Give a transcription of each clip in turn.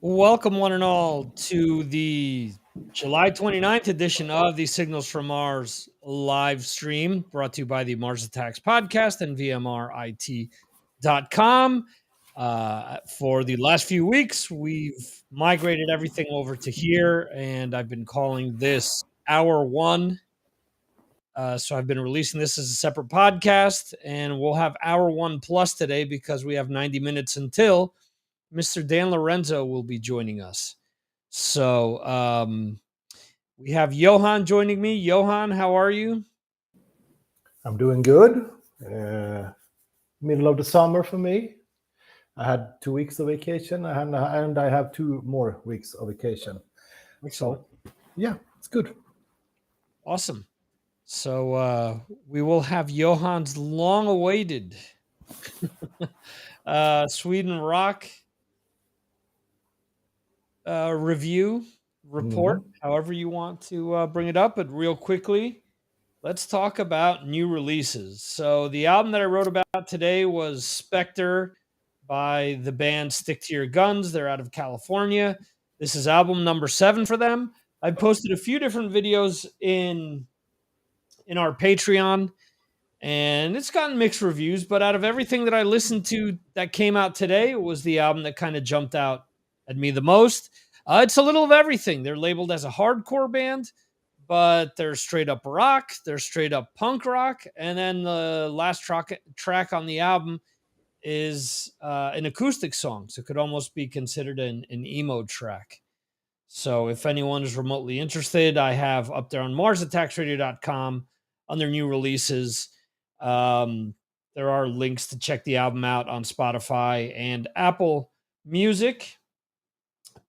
Welcome, one and all, to the July 29th edition of the Signals from Mars live stream, brought to you by the Mars Attacks podcast and VMRIT.com. For the last few weeks, we've migrated everything over to here, and I've been calling this Hour One. So I've been releasing this as a separate podcast, and we'll have Hour One Plus today because we have 90 minutes until Mr. Dan Lorenzo will be joining us. So we have Johan joining me. Johan, how are you? I'm doing good. Middle of the summer for me. I had 2 weeks of vacation, and I have 2 more weeks of vacation. Excellent. So, yeah, it's good. Awesome. So we will have Johan's long-awaited Sweden Rock review report, however you want to bring it up. But real quickly, let's talk about new releases. So the album that I wrote about today was Spectre by the band Stick to Your Guns. They're out of California. This is album number 7 for them. I posted a few different videos in our Patreon, and it's gotten mixed reviews, but out of everything that I listened to that came out today, it was the album that kind of jumped out at me the most. It's a little of everything. They're labeled as a hardcore band, but they're straight up rock, they're straight up punk rock, and then the last track on the album is an acoustic song, so it could almost be considered an emo track. So if anyone is remotely interested, I have up there on MarsAttacksRadio.com on their new releases. There are links to check the album out on Spotify and Apple Music.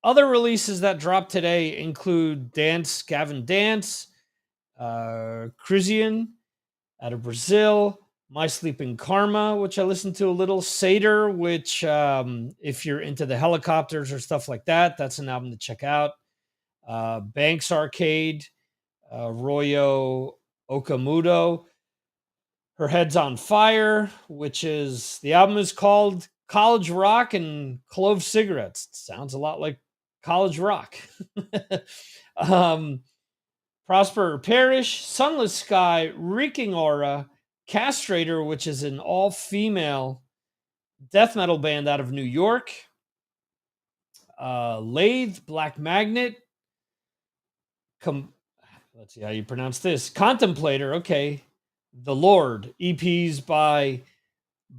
Other releases that dropped today include Dance, Gavin Dance, Crizian out of Brazil, My Sleeping Karma, which I listened to a little, Seder, which if you're into the helicopters or stuff like that, that's an album to check out. Banks Arcade, Royo Okamudo, Her Head's on Fire, which is, the album is called College Rock and Clove Cigarettes. It sounds a lot like college rock. Prosper or Perish, Sunless Sky, Reeking Aura, Castrator, which is an all-female death metal band out of New York, Lathe, Black Magnet, let's see how you pronounce this, Contemplator, okay, The Lord, EPs by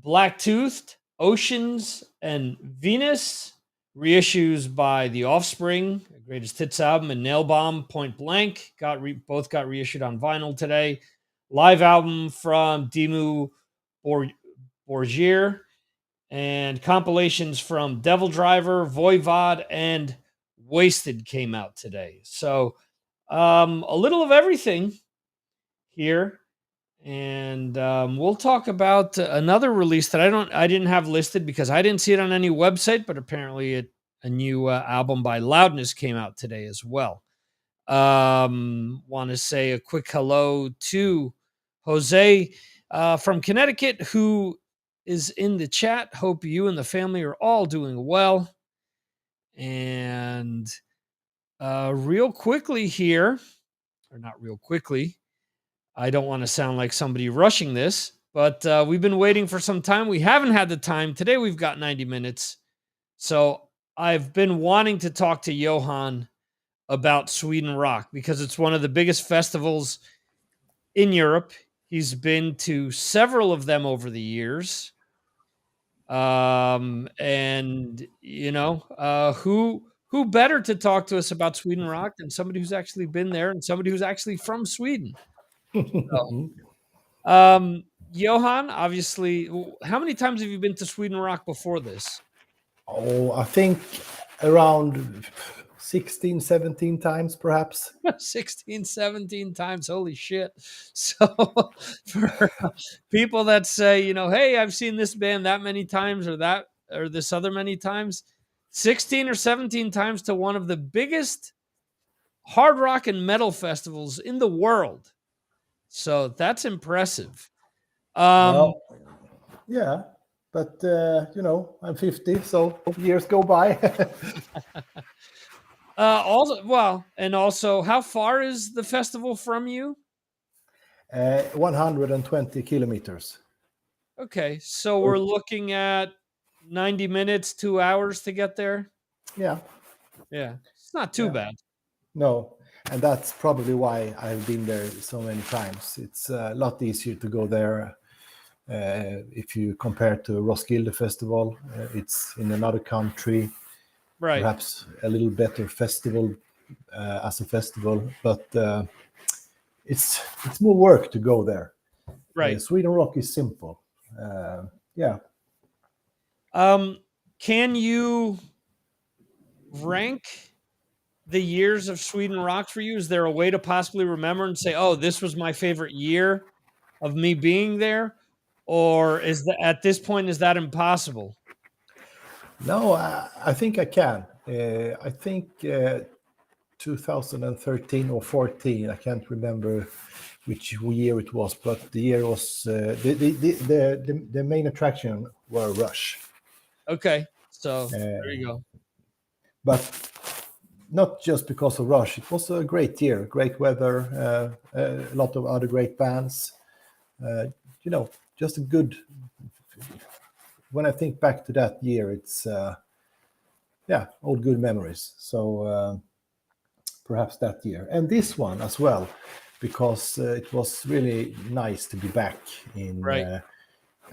Blacktoothed, Oceans, and Venus, reissues by The Offspring, the Greatest Hits album, and Nail Bomb, Point Blank, both got reissued on vinyl today. Live album from Dimmu Borgir, and compilations from Devil Driver, Voivod, and Wasted came out today. So a little of everything here. And we'll talk about another release that I didn't have listed because I didn't see it on any website, but apparently a new album by Loudness came out today as well. Want to say a quick hello to Jose from Connecticut, who is in the chat. Hope you and the family are all doing well. And real quickly here, or not real quickly, I don't want to sound like somebody rushing this, but we've been waiting for some time. We haven't had the time. Today we've got 90 minutes. So I've been wanting to talk to Johan about Sweden Rock because it's one of the biggest festivals in Europe. He's been to several of them over the years. And, you know, who better to talk to us about Sweden Rock than somebody who's actually been there and somebody who's actually from Sweden? So, Johan, obviously, how many times have you been to Sweden Rock before this? Oh, I think around 16, 17 times, perhaps. 16, 17 times. Holy shit. So for people that say, you know, hey, I've seen this band that many times or this other many times, 16 or 17 times to one of the biggest hard rock and metal festivals in the world. So that's impressive. Well, yeah. but I'm 50, so years go by. Also, how far is the festival from you? 120 kilometers. Okay, so we're looking at 90 minutes, 2 hours to get there. Yeah, Yeah, it's not too yeah. bad. No, and that's probably why I've been there so many times. It's a lot easier to go there. If you compare to Roskilde Festival, it's in another country, Right, perhaps a little better festival as a festival, but it's more work to go there. right. Sweden Rock is simple. Yeah. Can you rank the years of Sweden Rock for you? Is there a way to possibly remember and say, "Oh, this was my favorite year of me being there," or is that at this point is that impossible? No, I think I can. I think 2013 or 14. I can't remember which year it was, but the year was the main attraction were Rush, Okay, so there you go. but not just because of Rush. It was a great year, great weather, a lot of other great bands. Just a good. When I think back to that year, it's all good memories. So perhaps that year and this one as well, because it was really nice to be back in Right,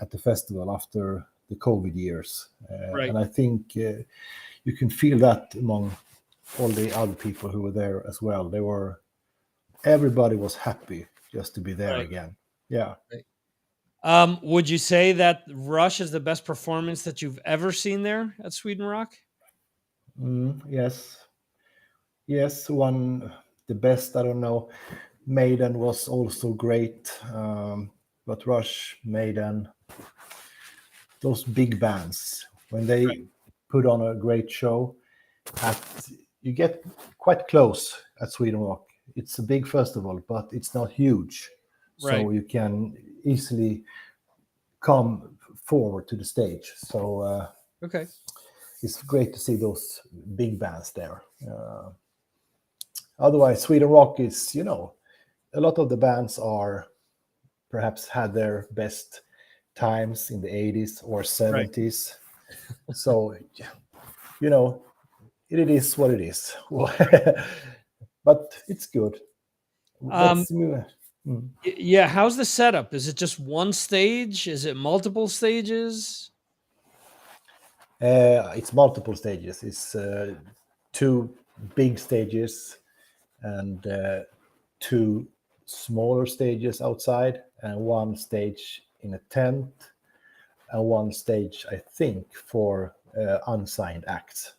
at the festival after the COVID years, right, and I think you can feel that among all the other people who were there as well. Everybody was happy just to be there right, again. Yeah. right. Would you say that Rush is the best performance that you've ever seen there at Sweden Rock? Yes. Yes, one the best. I don't know. Maiden was also great, but Rush, Maiden, those big bands when Right, they put on a great show, at you get quite close at Sweden Rock. It's a big festival, but it's not huge, right. so you can easily come forward to the stage. So Okay. it's great to see those big bands there. Otherwise, Sweden Rock is, a lot of the bands are perhaps had their best times in the 80s or Right. 70s. So, you know, it is what it is. But it's good. Um, Let's move. Mm. yeah, how's the setup? Is it just one stage? Is it multiple stages? It's multiple stages. It's two big stages and two smaller stages outside, and one stage in a tent, and one stage, I think, for unsigned acts.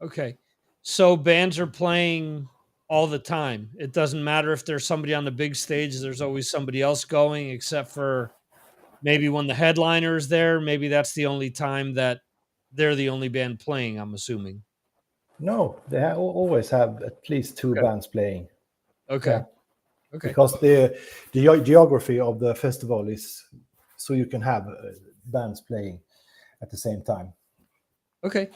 Okay. So bands are playing all the time. It doesn't matter if there's somebody on the big stage, there's always somebody else going, except for maybe when the headliner is there. Maybe that's the only time that they're the only band playing, I'm assuming. No, they always have at least two Okay. bands playing. Okay. Yeah, Okay. because the geography of the festival is so you can have bands playing at the same time. Okay.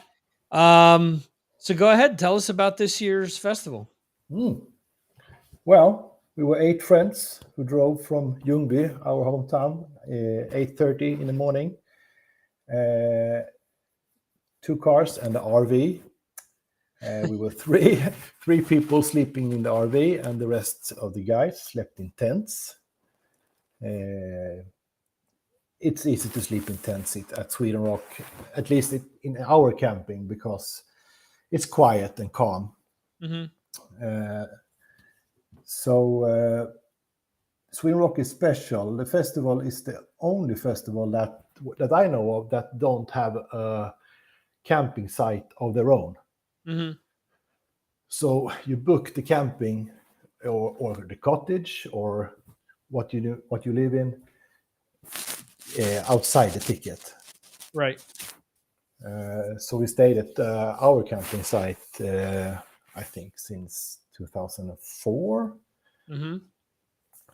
Um, so go ahead, tell us about this year's festival. Mm. Well, we were 8 friends who drove from Ljungby, our hometown, 8:30 in the morning. Uh, Two cars and the RV. We were three people sleeping in the RV, and the rest of the guys slept in tents. Uh, it's easy to sleep in tents at Sweden Rock, at least in our camping, because it's quiet and calm. Hmm. Uh, so Sweden Rock is special. The festival is the only festival that I know of that don't have a camping site of their own. Hmm. So you book the camping or the cottage or what you live in outside the ticket. Right. So we stayed at our camping site, I think, since 2004. Hmm.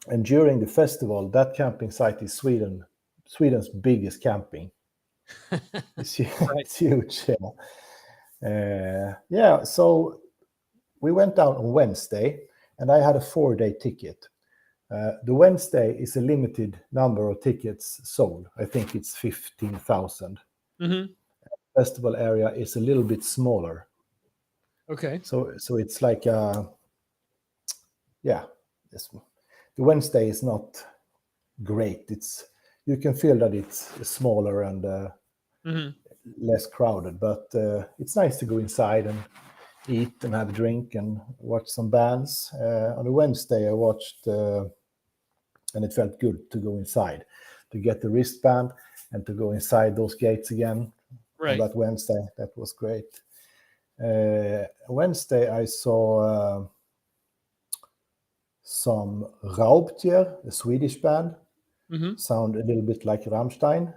And during the festival, that camping site is Sweden's biggest camping. It's, Right. it's huge. Yeah. So we went down on Wednesday, and I had a 4-day ticket. The Wednesday is a limited number of tickets sold. I think it's 15,000. Mm-hmm. Festival area is a little bit smaller. Okay. So it's like, the Wednesday is not great. You can feel that it's smaller and Mm-hmm. less crowded, but it's nice to go inside and eat and have a drink and watch some bands. On a Wednesday, I watched, and it felt good to go inside, to get the wristband and to go inside those gates again on Right. that Wednesday. That was great. Wednesday, I saw some Raubtier, a Swedish band, Mm-hmm. sound a little bit like Rammstein,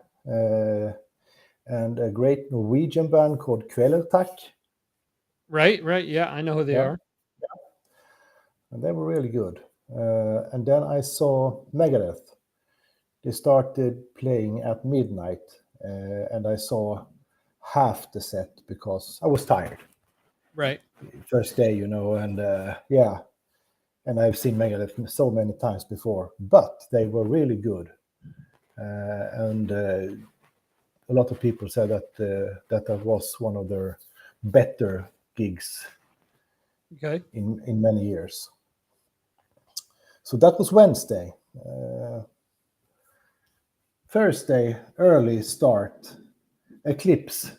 and a great Norwegian band called Kvelertak. Right. Right. Yeah, I know who they Yeah. are. And they were really good. And then I saw Megadeth. They started playing at midnight, and I saw half the set because I was tired. Right. First day, and and I've seen Megadeth so many times before, but they were really good. And a lot of people said that was one of their better gigs Okay. in many years. So that was Wednesday. Thursday, early start. Eclipse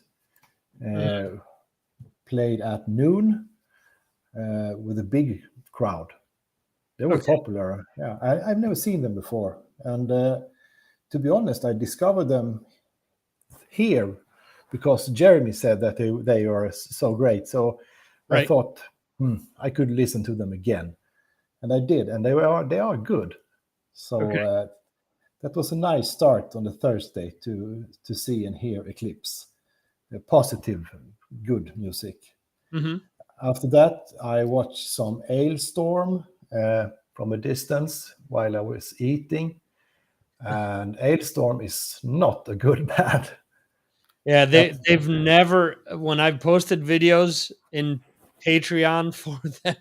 played at noon with a big crowd. They were popular. Yeah, I've never seen them before. And to be honest, I discovered them here because Jeremy said that they are so great. So I Right. thought I could listen to them again. And I did. And they are good. So Okay. that was a nice start on the Thursday to see and hear Eclipse. Positive, good music. Mm-hmm. After that, I watched some Ailstorm from a distance while I was eating. And Ailstorm is not a good band. Yeah, they've never, when I've posted videos in Patreon for them,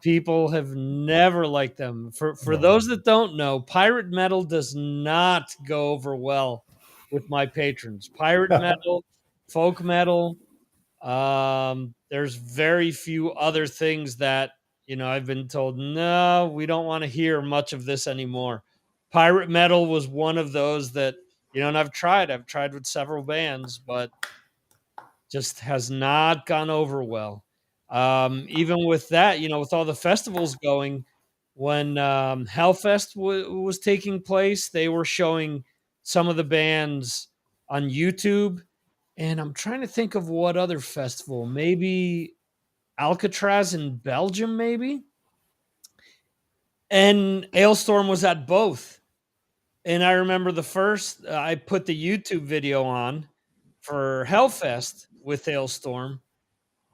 people have never liked them. For No. those that don't know, pirate metal does not go over well with my patrons. Pirate metal, folk metal, there's very few other things that, I've been told, no, we don't want to hear much of this anymore. Pirate metal was one of those that, and I've tried with several bands, but just has not gone over well. Even with that, with all the festivals going, when Hellfest was taking place, they were showing some of the bands on YouTube. And I'm trying to think of what other festival, maybe Alcatraz in Belgium, maybe. And Ailstorm was at both. And I remember the first, I put the YouTube video on for Hellfest with Ailstorm.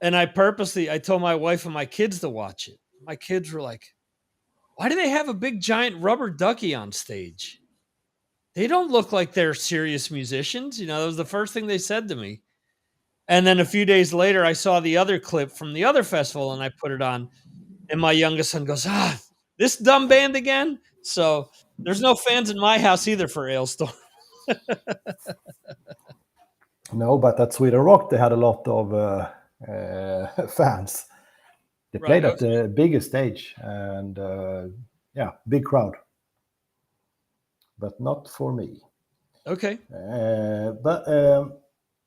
And I told my wife and my kids to watch it. My kids were like, why do they have a big giant rubber ducky on stage? They don't look like they're serious musicians. That was the first thing they said to me. And then a few days later, I saw the other clip from the other festival and I put it on. And my youngest son goes, this dumb band again? So there's no fans in my house either for Ailstorm. No, but at Sweden Rock, they had a lot of fans. They Right. played at the biggest stage and, big crowd. But not for me. Okay. But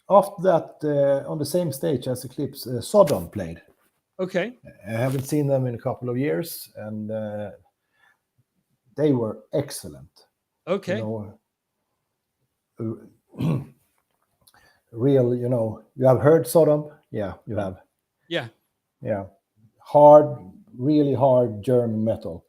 after that, on the same stage as Eclipse, Sodom played. Okay. I haven't seen them in a couple of years, and they were excellent. Okay. Real, you have heard Sodom? Yeah, you have. Yeah. Yeah. Really hard German metal.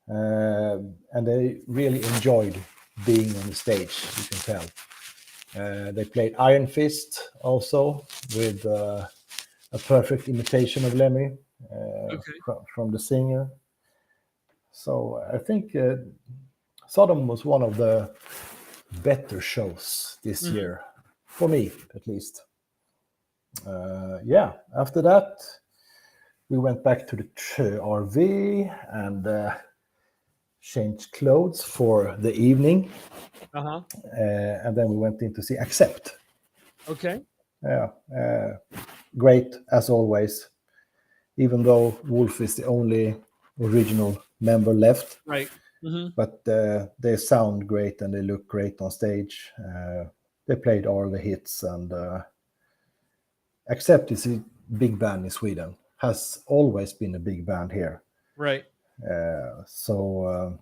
And they really enjoyed being on the stage, you can tell. They played Iron Fist also with a perfect imitation of Lemmy from the singer. So I think Sodom was one of the better shows this year, for me at least. After that, we went back to the RV and changed clothes for the evening. And then we went in to see Accept. Okay. Yeah, great as always, even though Wolf is the only original member left. Right. But they sound great and they look great on stage. They played all the hits, and Accept is a big band in Sweden. Has always been a big band here. Right. So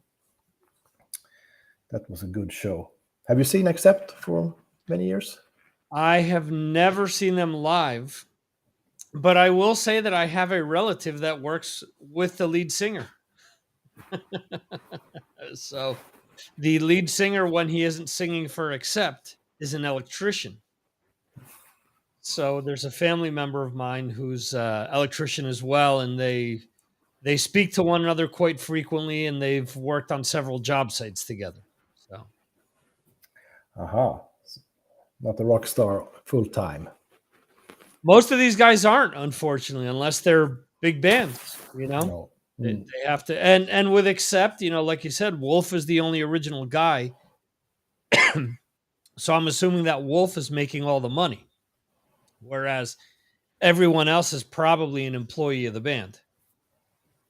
that was a good show. Have you seen Accept for many years? I have never seen them live, but I will say that I have a relative that works with the lead singer. So the lead singer, when he isn't singing for Accept, is an electrician. So there's a family member of mine who's electrician as well, and they speak to one another quite frequently, and they've worked on several job sites together. So, Not a rock star full time. most of these guys aren't, unfortunately, unless they're big bands. No. They have to, and with Accept, like you said, Wolf is the only original guy. So I'm assuming that Wolf is making all the money, whereas everyone else is probably an employee of the band.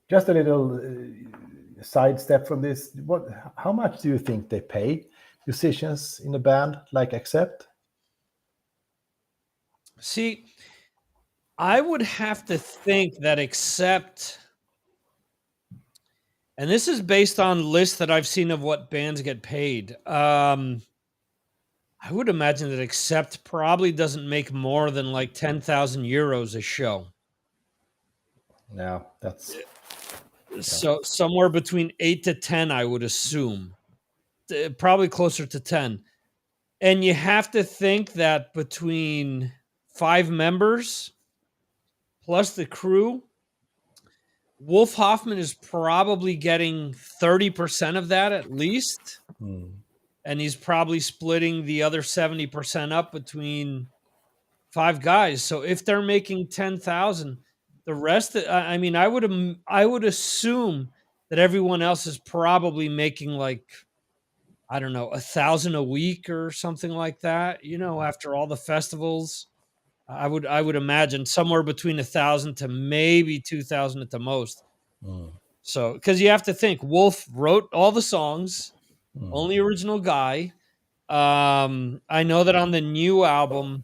Just a little sidestep from this. How much do you think they pay musicians in a band like Accept? See, I would have to think that Accept, and this is based on lists that I've seen of what bands get paid. I would imagine that Accept probably doesn't make more than like 10,000 euros a show. No, that's so somewhere between 8 to 10, I would assume. Probably closer to 10. And you have to think that between 5 members plus the crew, Wolf Hoffman is probably getting 30% of that at least. And he's probably splitting the other 70% up between 5 guys. So if they're making 10,000, the rest, I mean, I would assume that everyone else is probably making like, I don't know, 1,000 a week or something like that. After all the festivals, I would imagine somewhere between 1,000 to maybe 2,000 at the most. So, because you have to think, Wolf wrote all the songs, only original guy. I know that on the new album,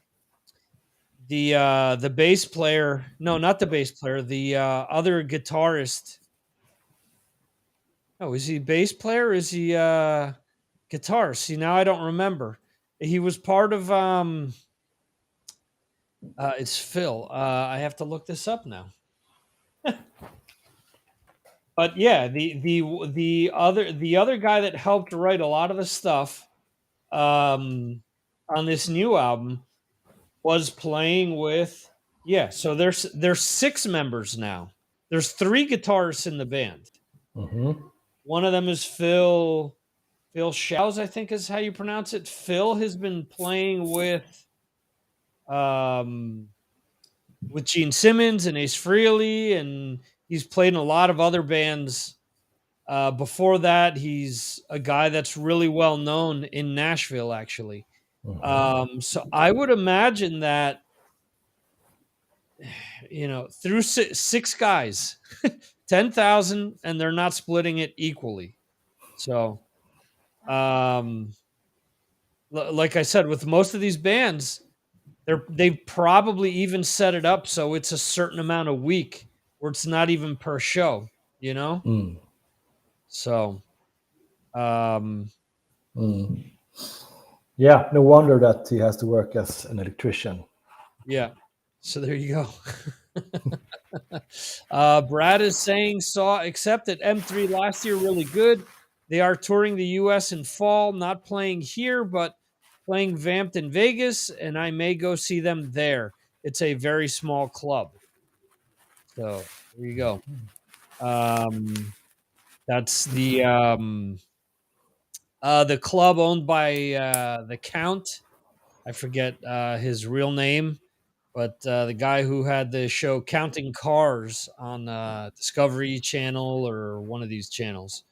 the bass player, no, not the bass player, the other guitarist. Oh, is he bass player? Or is he guitar? See, now I don't remember. He was part of it's Phil. I have to look this up now. But yeah, the other guy that helped write a lot of the stuff on this new album was playing with, so there's 6 members now. There's 3 guitarists in the band. One of them is Phil Schaus, I think is how you pronounce it. Phil has been playing with Gene Simmons and Ace Frehley, and he's played in a lot of other bands. Before that, he's a guy that's really well known in Nashville, actually. So I would imagine that, through 6 guys, 10,000, and they're not splitting it equally. So, like I said, with most of these bands, they probably even set it up so it's a certain amount a week, where it's not even per show, So, yeah, no wonder that he has to work as an electrician. Yeah. So there you go. Brad is saying saw Accept at M3 last year, really good. They are touring the U.S. in fall, not playing here, but playing Vamped in Vegas, and I may go see them there. It's a very small club. So there you go. That's the The club owned by the Count. I forget his real name, but the guy who had the show Counting Cars on Discovery Channel or one of these channels.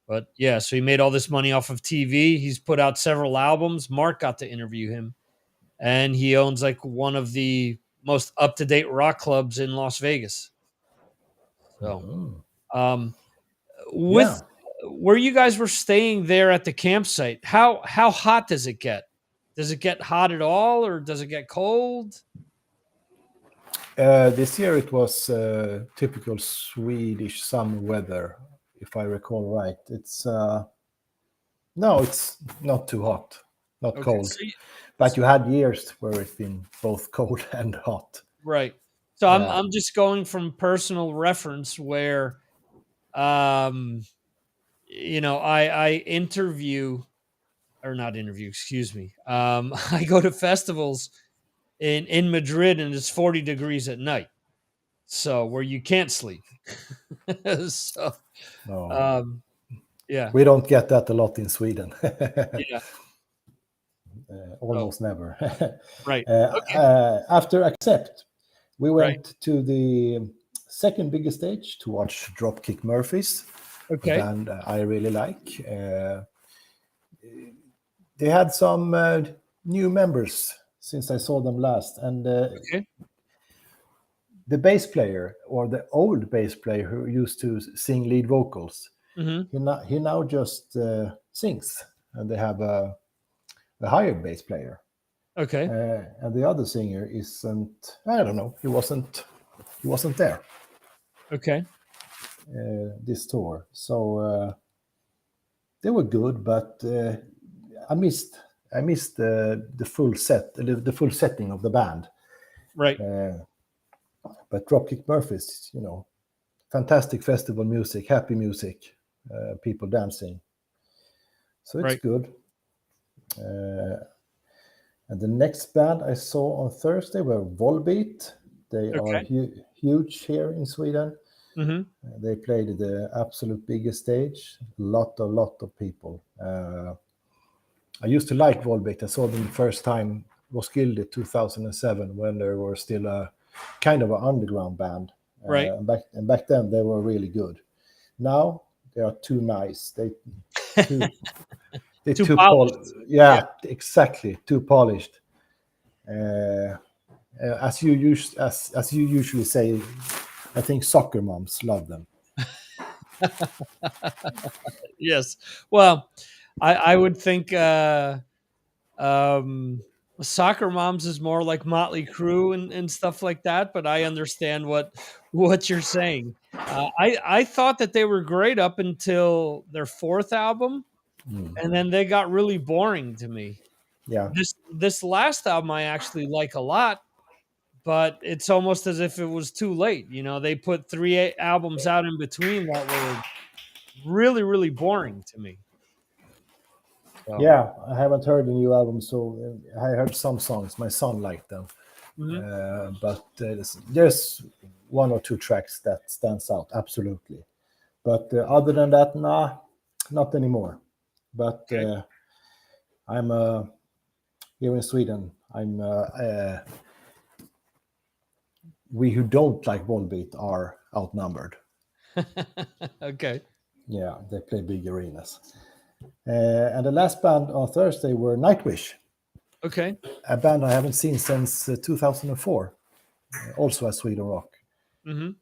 But yeah, so he made all this money off of TV. He's put out several albums. Mark got to interview him, and he owns like one of the most up to date rock clubs in Las Vegas. So, um, with Yeah. where you guys were staying there at the campsite, how hot does it get? Does it get hot at all, or does it get cold? This year it was typical Swedish summer weather, if I recall right. It's no, it's not too hot, not Okay, cold. so But you had years where it's been both cold and hot. right. So Yeah. I'm just going from personal reference where, um, I interview or not interview, excuse me. I go to festivals in Madrid and it's 40 degrees at night. So where you can't sleep. So, No, um, yeah, we don't get that a lot in Sweden. yeah. So, Almost never. right. Okay. After Accept, we Right. went to the second biggest stage to watch Dropkick Murphys, a Okay. band I really like. They had some new members since I saw them last, and Okay. the bass player, or the old bass player who used to sing lead vocals, Hmm. he now just sings, and they have a hired bass player. Okay. And the other singer isn't. I don't know. He wasn't there Okay. this tour. So they were good, but I missed the full set, the full setting of the band. Right. But Dropkick Murphys, fantastic festival music, happy music, people dancing. So it's Right. good. And the next band I saw on Thursday were Wallbeat. They are Okay. huge here in Sweden. Hmm. They played the absolute biggest stage. Lot of people. I used to like Wallbeat. I saw them the first time Roskilde 2007 when they were still a kind of an underground band. Right. And back then they were really good. Now they are too nice. Too Too polished. yeah, exactly, too polished. As you usually say, I think soccer moms love them. Yes. Well, I would think um, soccer moms is more like Motley Crue and stuff like that. But I understand what you're saying. I thought that they were great up until their fourth album, and then they got really boring to me. Yeah, This last album I actually like a lot, but it's almost as if it was too late. They put three albums out in between that were really, really boring to me. So, yeah. I haven't heard the new album, so I heard some songs. My son liked them, mhm. but there's one or two tracks that stands out absolutely. But other than that, nah, not anymore. But Okay. I'm here in Sweden. We who don't like Volbeat are outnumbered. Okay. Yeah, they play big arenas. And the last band on Thursday were Nightwish, Okay. a band I haven't seen since 2004, also at Sweden Rock. Mhm.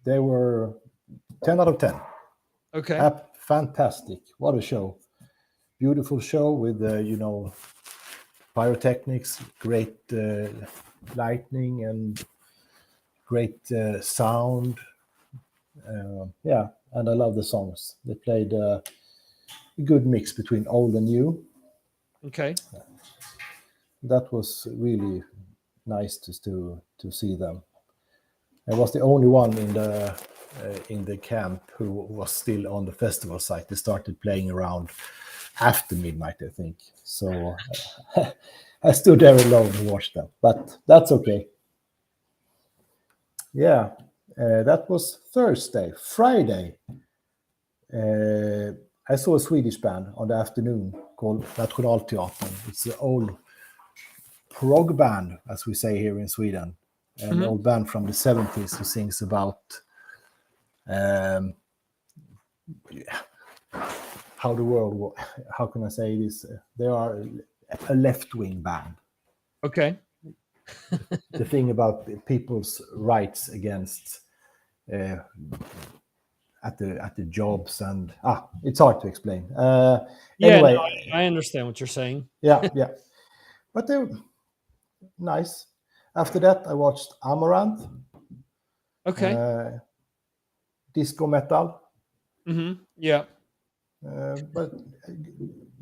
They were 10 out of 10. Okay. Fantastic. What a show. Beautiful show with, pyrotechnics, great lightning, and great sound. Yeah, and I love the songs. They played a good mix between old and new. Okay. That was really nice to see them. I was the only one in the camp who was still on the festival site. They started playing around after midnight, I think. So I stood there alone and watched them, but that's okay. Yeah, that was Thursday. Friday, I saw a Swedish band on the afternoon called Nationalteatern. It's an old prog band, as we say here in Sweden, an old band from the 70s who sings about how the world, how can I say this? They are a left-wing band. Okay. The thing about people's rights against at the jobs, and it's hard to explain. Anyway, no, I understand what you're saying. yeah, but they're nice. After that, I watched Amaranth. Okay. Disco metal. Yeah. But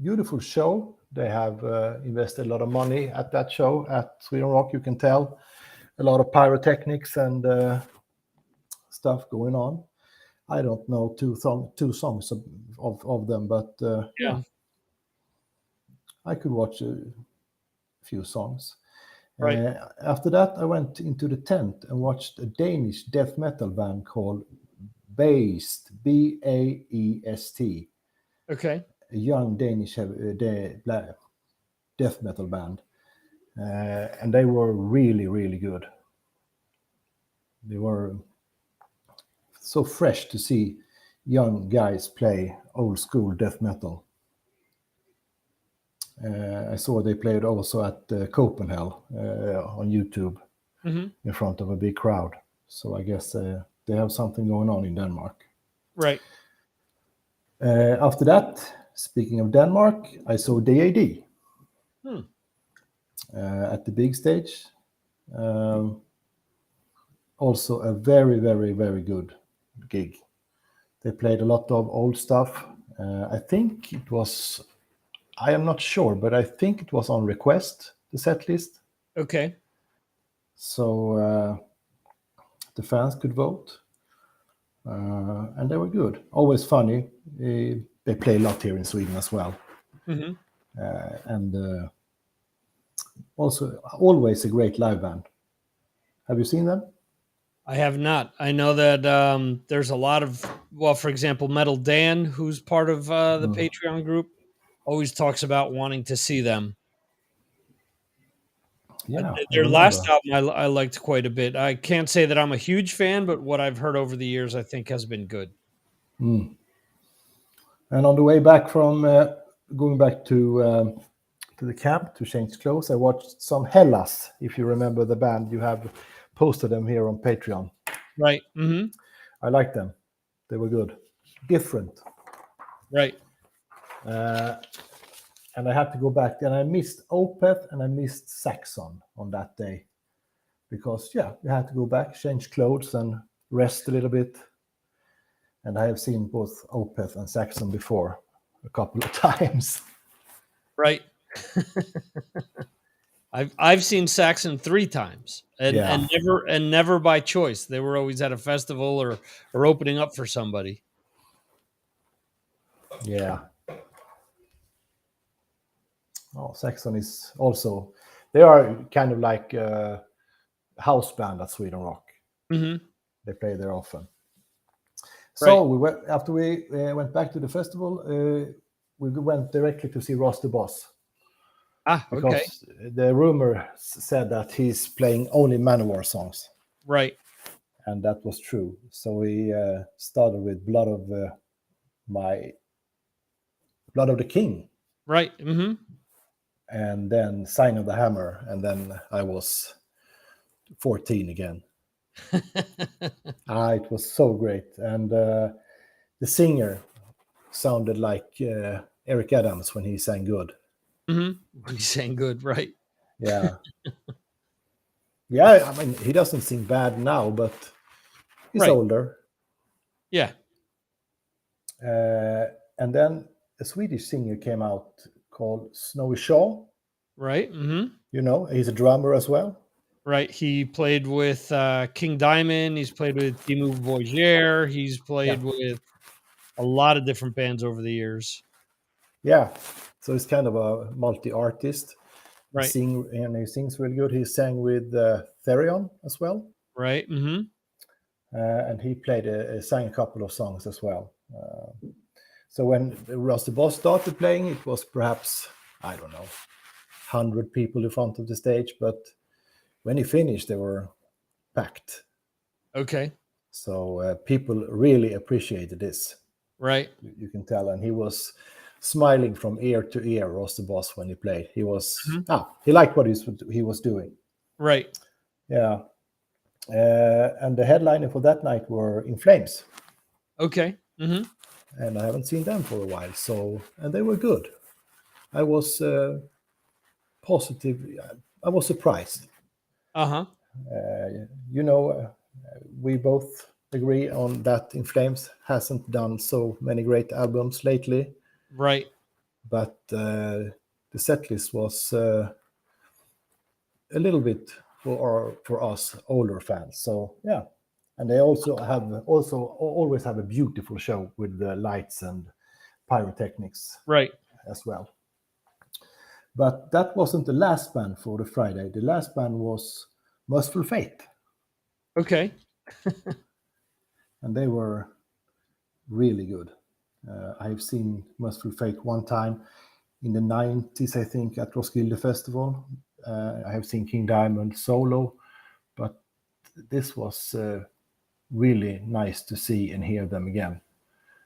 beautiful show. They have invested a lot of money at that show at Sweden Rock. You can tell a lot of pyrotechnics and stuff going on. I don't know two songs of them, but yeah, I could watch a few songs. Right. After that, I went into the tent and watched a Danish death metal band called Baest, Baest. Okay. A young Danish death metal band, and they were really, really good. They were so fresh to see young guys play old school death metal. I saw they played also at Copenhagen on YouTube in front of a big crowd. So I guess they have something going on in Denmark. Right. After that, speaking of Denmark, I saw DAD at the big stage. Also a very, very, very good gig. They played a lot of old stuff. I think it was, I am not sure, but I think it was on request, the set list. Okay. So the fans could vote. And they were good. Always funny. They play a lot here in Sweden as well. And also always a great live band. Have you seen them? I have not. I know that there's a lot of, well, for example, Metal Dan, who's part of the Patreon group, always talks about wanting to see them. Yeah. Their last album I liked quite a bit. I can't say that I'm a huge fan, but what I've heard over the years, I think has been good. And on the way back from going back to the camp to change clothes, I watched some Hellas. If you remember the band, you have posted them here on Patreon. Right. I liked them. They were good. Different. Right. And I had to go back, and I missed Opeth and I missed Saxon on that day because, you had to go back, change clothes, and rest a little bit. And I have seen both Opeth and Saxon before a couple of times. Right. I've seen Saxon 3 times, and never by choice. They were always at a festival or opening up for somebody. Yeah. Oh, Saxon is also, they are kind of like a house band at Sweden Rock. They play there often. So we went, after we went back to the festival, we went directly to see Ross the Boss. Because the rumor said that he's playing only Manowar songs. Right. And that was true. So we started with Blood of the King. Right. And then Sign of the Hammer. And then I was 14 again. It was so great. And the singer sounded like Eric Adams when he sang good. When he sang good, right? Yeah. I mean, he doesn't sing bad now, but he's older. Yeah. And then a Swedish singer came out called Snowy Shaw. Right. You know, he's a drummer as well. Right. He played with King Diamond. He's played with Dimmu Borgir. He's played with a lot of different bands over the years. Yeah. So he's kind of a multi-artist. Right. He sings really good. He sang with Therion as well. Right. And he sang a couple of songs as well. So when Rusty Boss started playing, it was perhaps, I don't know, 100 people in front of the stage. But when he finished, they were packed. Okay. So people really appreciated this. Right. You can tell. And he was smiling from ear to ear, Rusty Boss, when he played. He was, he liked what he was doing. Right. Yeah. And the headliner for that night were In Flames. Okay. Mm-hmm. And I haven't seen them for a while. So, and they were good. I was positive. I was surprised. Uh-huh. We both agree on that In Flames hasn't done so many great albums lately. Right. But the setlist was a little bit for us older fans. So yeah. And they also always have a beautiful show with the lights and pyrotechnics Right. as well. But that wasn't the last band for the Friday. The last band was Merciful Fate. Okay. And they were really good. I've seen Merciful Fate one time in the 90s, I think, at Roskilde Festival. I have seen King Diamond solo, but this was really nice to see and hear them again.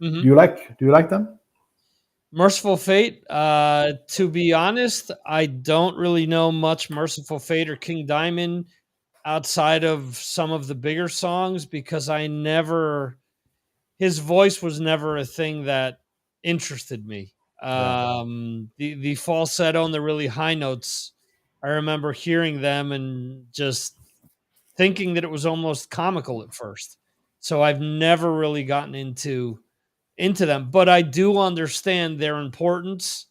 Mm-hmm. Do you like them? Merciful Fate. To be honest, I don't really know much Merciful Fate or King Diamond outside of some of the bigger songs because his voice was never a thing that interested me. The falsetto and the really high notes, I remember hearing them and just thinking that it was almost comical at first. So I've never really gotten into them, but I do understand their importance.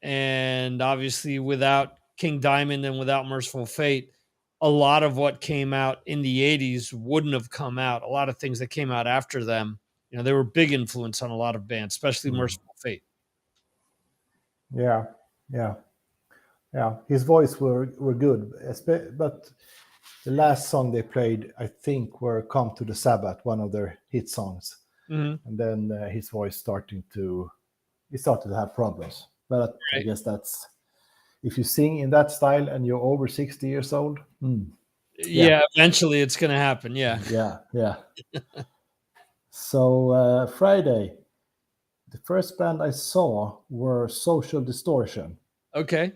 And obviously, without King Diamond and without Merciful Fate, a lot of what came out in the 80s wouldn't have come out. A lot of things that came out after them, they were big influence on a lot of bands, especially Merciful Fate. Yeah. His voice were good, but the last song they played, I think, were "Come to the Sabbath," one of their hit songs. Mm-hmm. And then his voice started to have problems. But I guess that's, if you sing in that style and you're over 60 years old. Yeah, eventually it's going to happen. Yeah. Yeah. So Friday, the first band I saw were Social Distortion. Okay.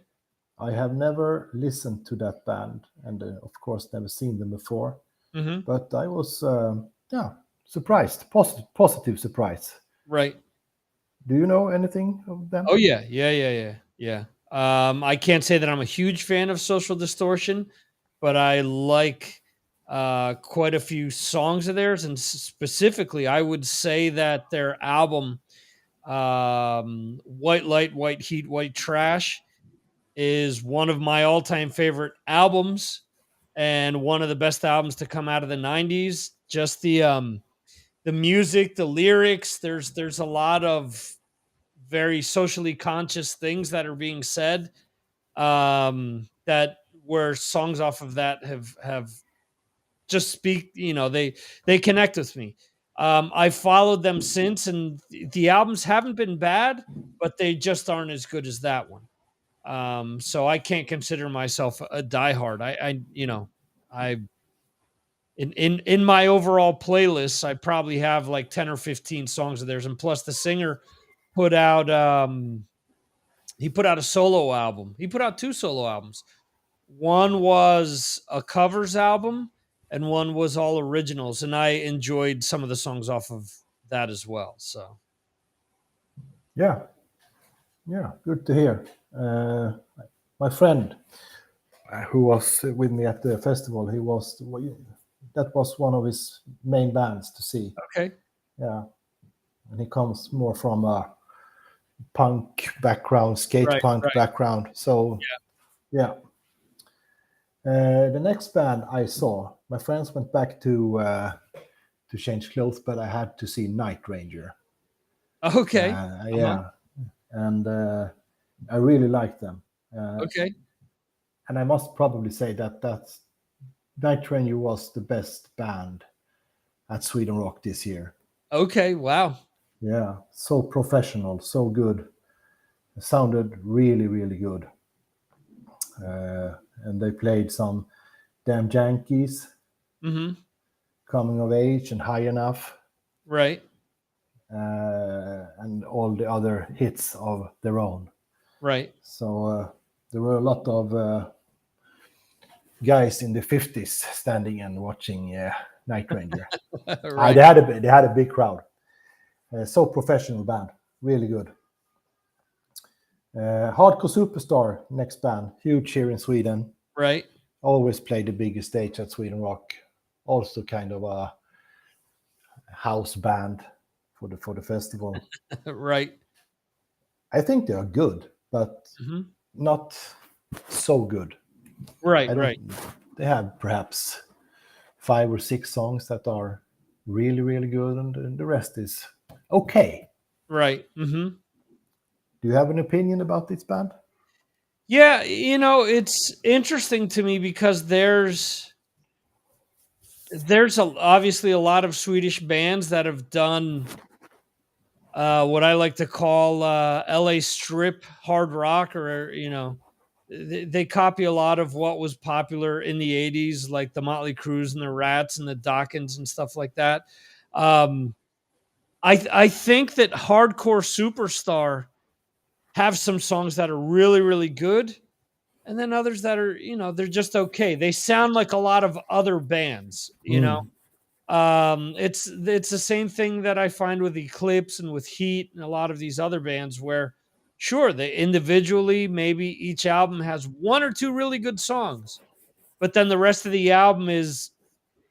I have never listened to that band, and of course never seen them before. Mm-hmm. But I was surprised, positive surprise. Right. Do you know anything of them? Oh yeah. I can't say that I'm a huge fan of Social Distortion, but I like quite a few songs of theirs, and specifically, I would say that their album, "White Light, White Heat, White Trash," is one of my all-time favorite albums, and one of the best albums to come out of the '90s. Just the music, the lyrics. There's a lot of very socially conscious things that are being said, that where songs off of that have just speak, they connect with me. I followed them since, and the albums haven't been bad, but they just aren't as good as that one. So I can't consider myself a diehard. I in my overall playlists, I probably have like 10 or 15 songs of theirs, and plus the singer put out he put out a solo album. He put out 2 solo albums. One was a covers album and one was all originals, and I enjoyed some of the songs off of that as well. So Yeah, good to hear. My friend who was with me at the festival, that was one of his main bands to see. okay. Yeah, and he comes more from a punk background, skate punk background. So yeah. The next band I saw, my friends went back to change clothes, but I had to see Night Ranger. Okay. Yeah, and I really liked them. Okay. And I must probably say that Night Ranger was the best band at Sweden Rock this year. Okay. Wow. Yeah, so professional, so good. It sounded really, really good. And they played some Damn Yankees, Mm-hmm. Coming of Age, and High Enough, Right. and all the other hits of their own. Right. So there were a lot of guys in the 50s standing and watching Night Ranger. Right. They had a big crowd. So professional band, really good. Hardcore Superstar, next band, huge here in Sweden. Right. Always play the biggest stage at Sweden Rock. Also kind of a house band for the festival. Right. I think they are good, but Mm-hmm. not so good. Right. I don't. Right. They have perhaps 5 or 6 songs that are really, really good, and the rest is okay. Right. Mm-hmm. Do you have an opinion about this band? Yeah, it's interesting to me because there's obviously a lot of Swedish bands that have done what I like to call LA strip hard rock, or they copy a lot of what was popular in the 80s, like the Motley Crues and the Rats and the Dawkins and stuff like that. Um, I think that Hardcore Superstar have some songs that are really, really good, and then others that are, they're just okay. They sound like a lot of other bands. Mm. It's the same thing that I find with Eclipse and with Heat and a lot of these other bands where, sure, they individually, maybe each album has one or two really good songs, but then the rest of the album is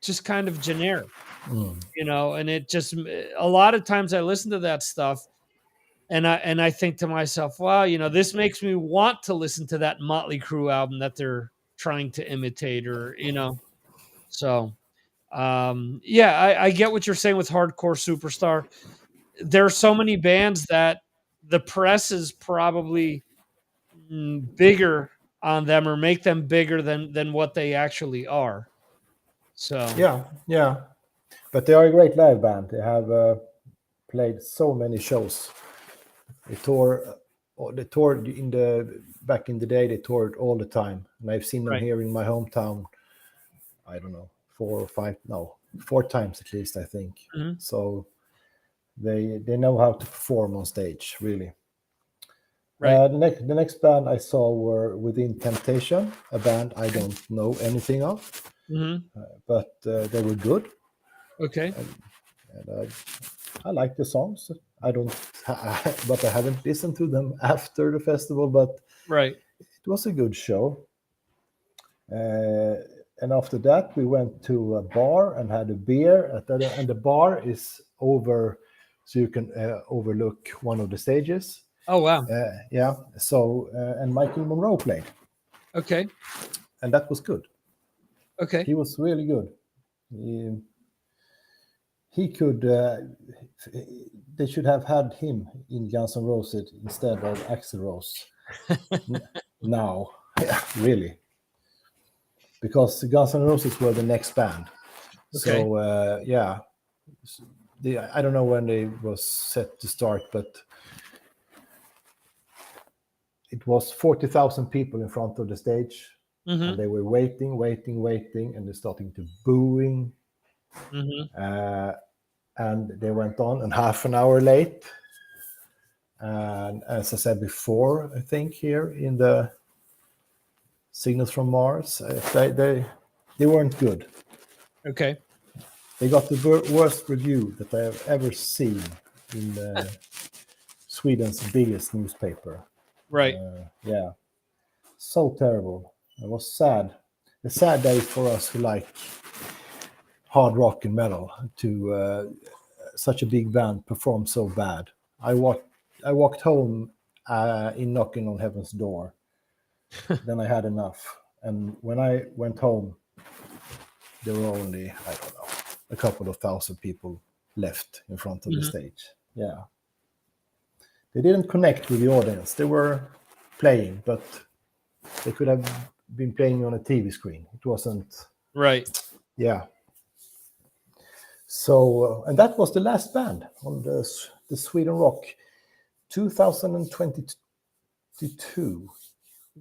just kind of generic. And it just, a lot of times I listen to that stuff and I think to myself, wow, this makes me want to listen to that Motley Crue album that they're trying to imitate, or. So yeah, I get what you're saying with Hardcore Superstar. There are so many bands that the press is probably bigger on them, or make them bigger than what they actually are. So Yeah, yeah. But they are a great live band. They have played so many shows. They toured in the back in the day. They toured all the time, and I've seen them right. here in my hometown. I don't know, 4 times at least, I think. Mhm. So they know how to perform on stage, really. Right. The next band I saw were Within Temptation, a band I don't know anything of, Hmm. but they were good, Okay. and I like the songs. I don't, but I haven't listened to them after the festival. But Right. it was a good show. And after that, we went to a bar and had a beer. And the bar is over, so you can overlook one of the stages. Oh wow. Yeah. So and Michael Monroe played, Okay. and that was good. Okay. He was really good. He could. They should have had him in Guns N' Roses instead of Axl Rose. Now, yeah, really, because Guns N' Roses were the next band. Okay. So yeah, I don't know when they was set to start, but it was 40,000 people in front of the stage, Hmm. and they were waiting, and they're starting to booing, Hmm. and they went on, and half an hour late. And as I said before, I think here in the Signals from Mars, they weren't good. Okay. They got the worst review that I have ever seen in Sweden's biggest newspaper. Right. Yeah, so terrible. It was sad. A sad day for us who like hard rock and metal to such a big band perform so bad. I walked home in Knocking on Heaven's Door. Then I had enough. And when I went home, there were only, I don't know, a couple of thousand people left in front of the stage. Yeah. They didn't connect with the audience. They were playing, but they could have been playing on a TV screen. It wasn't, Right. yeah. So, and that was the last band on the the Sweden Rock 2022.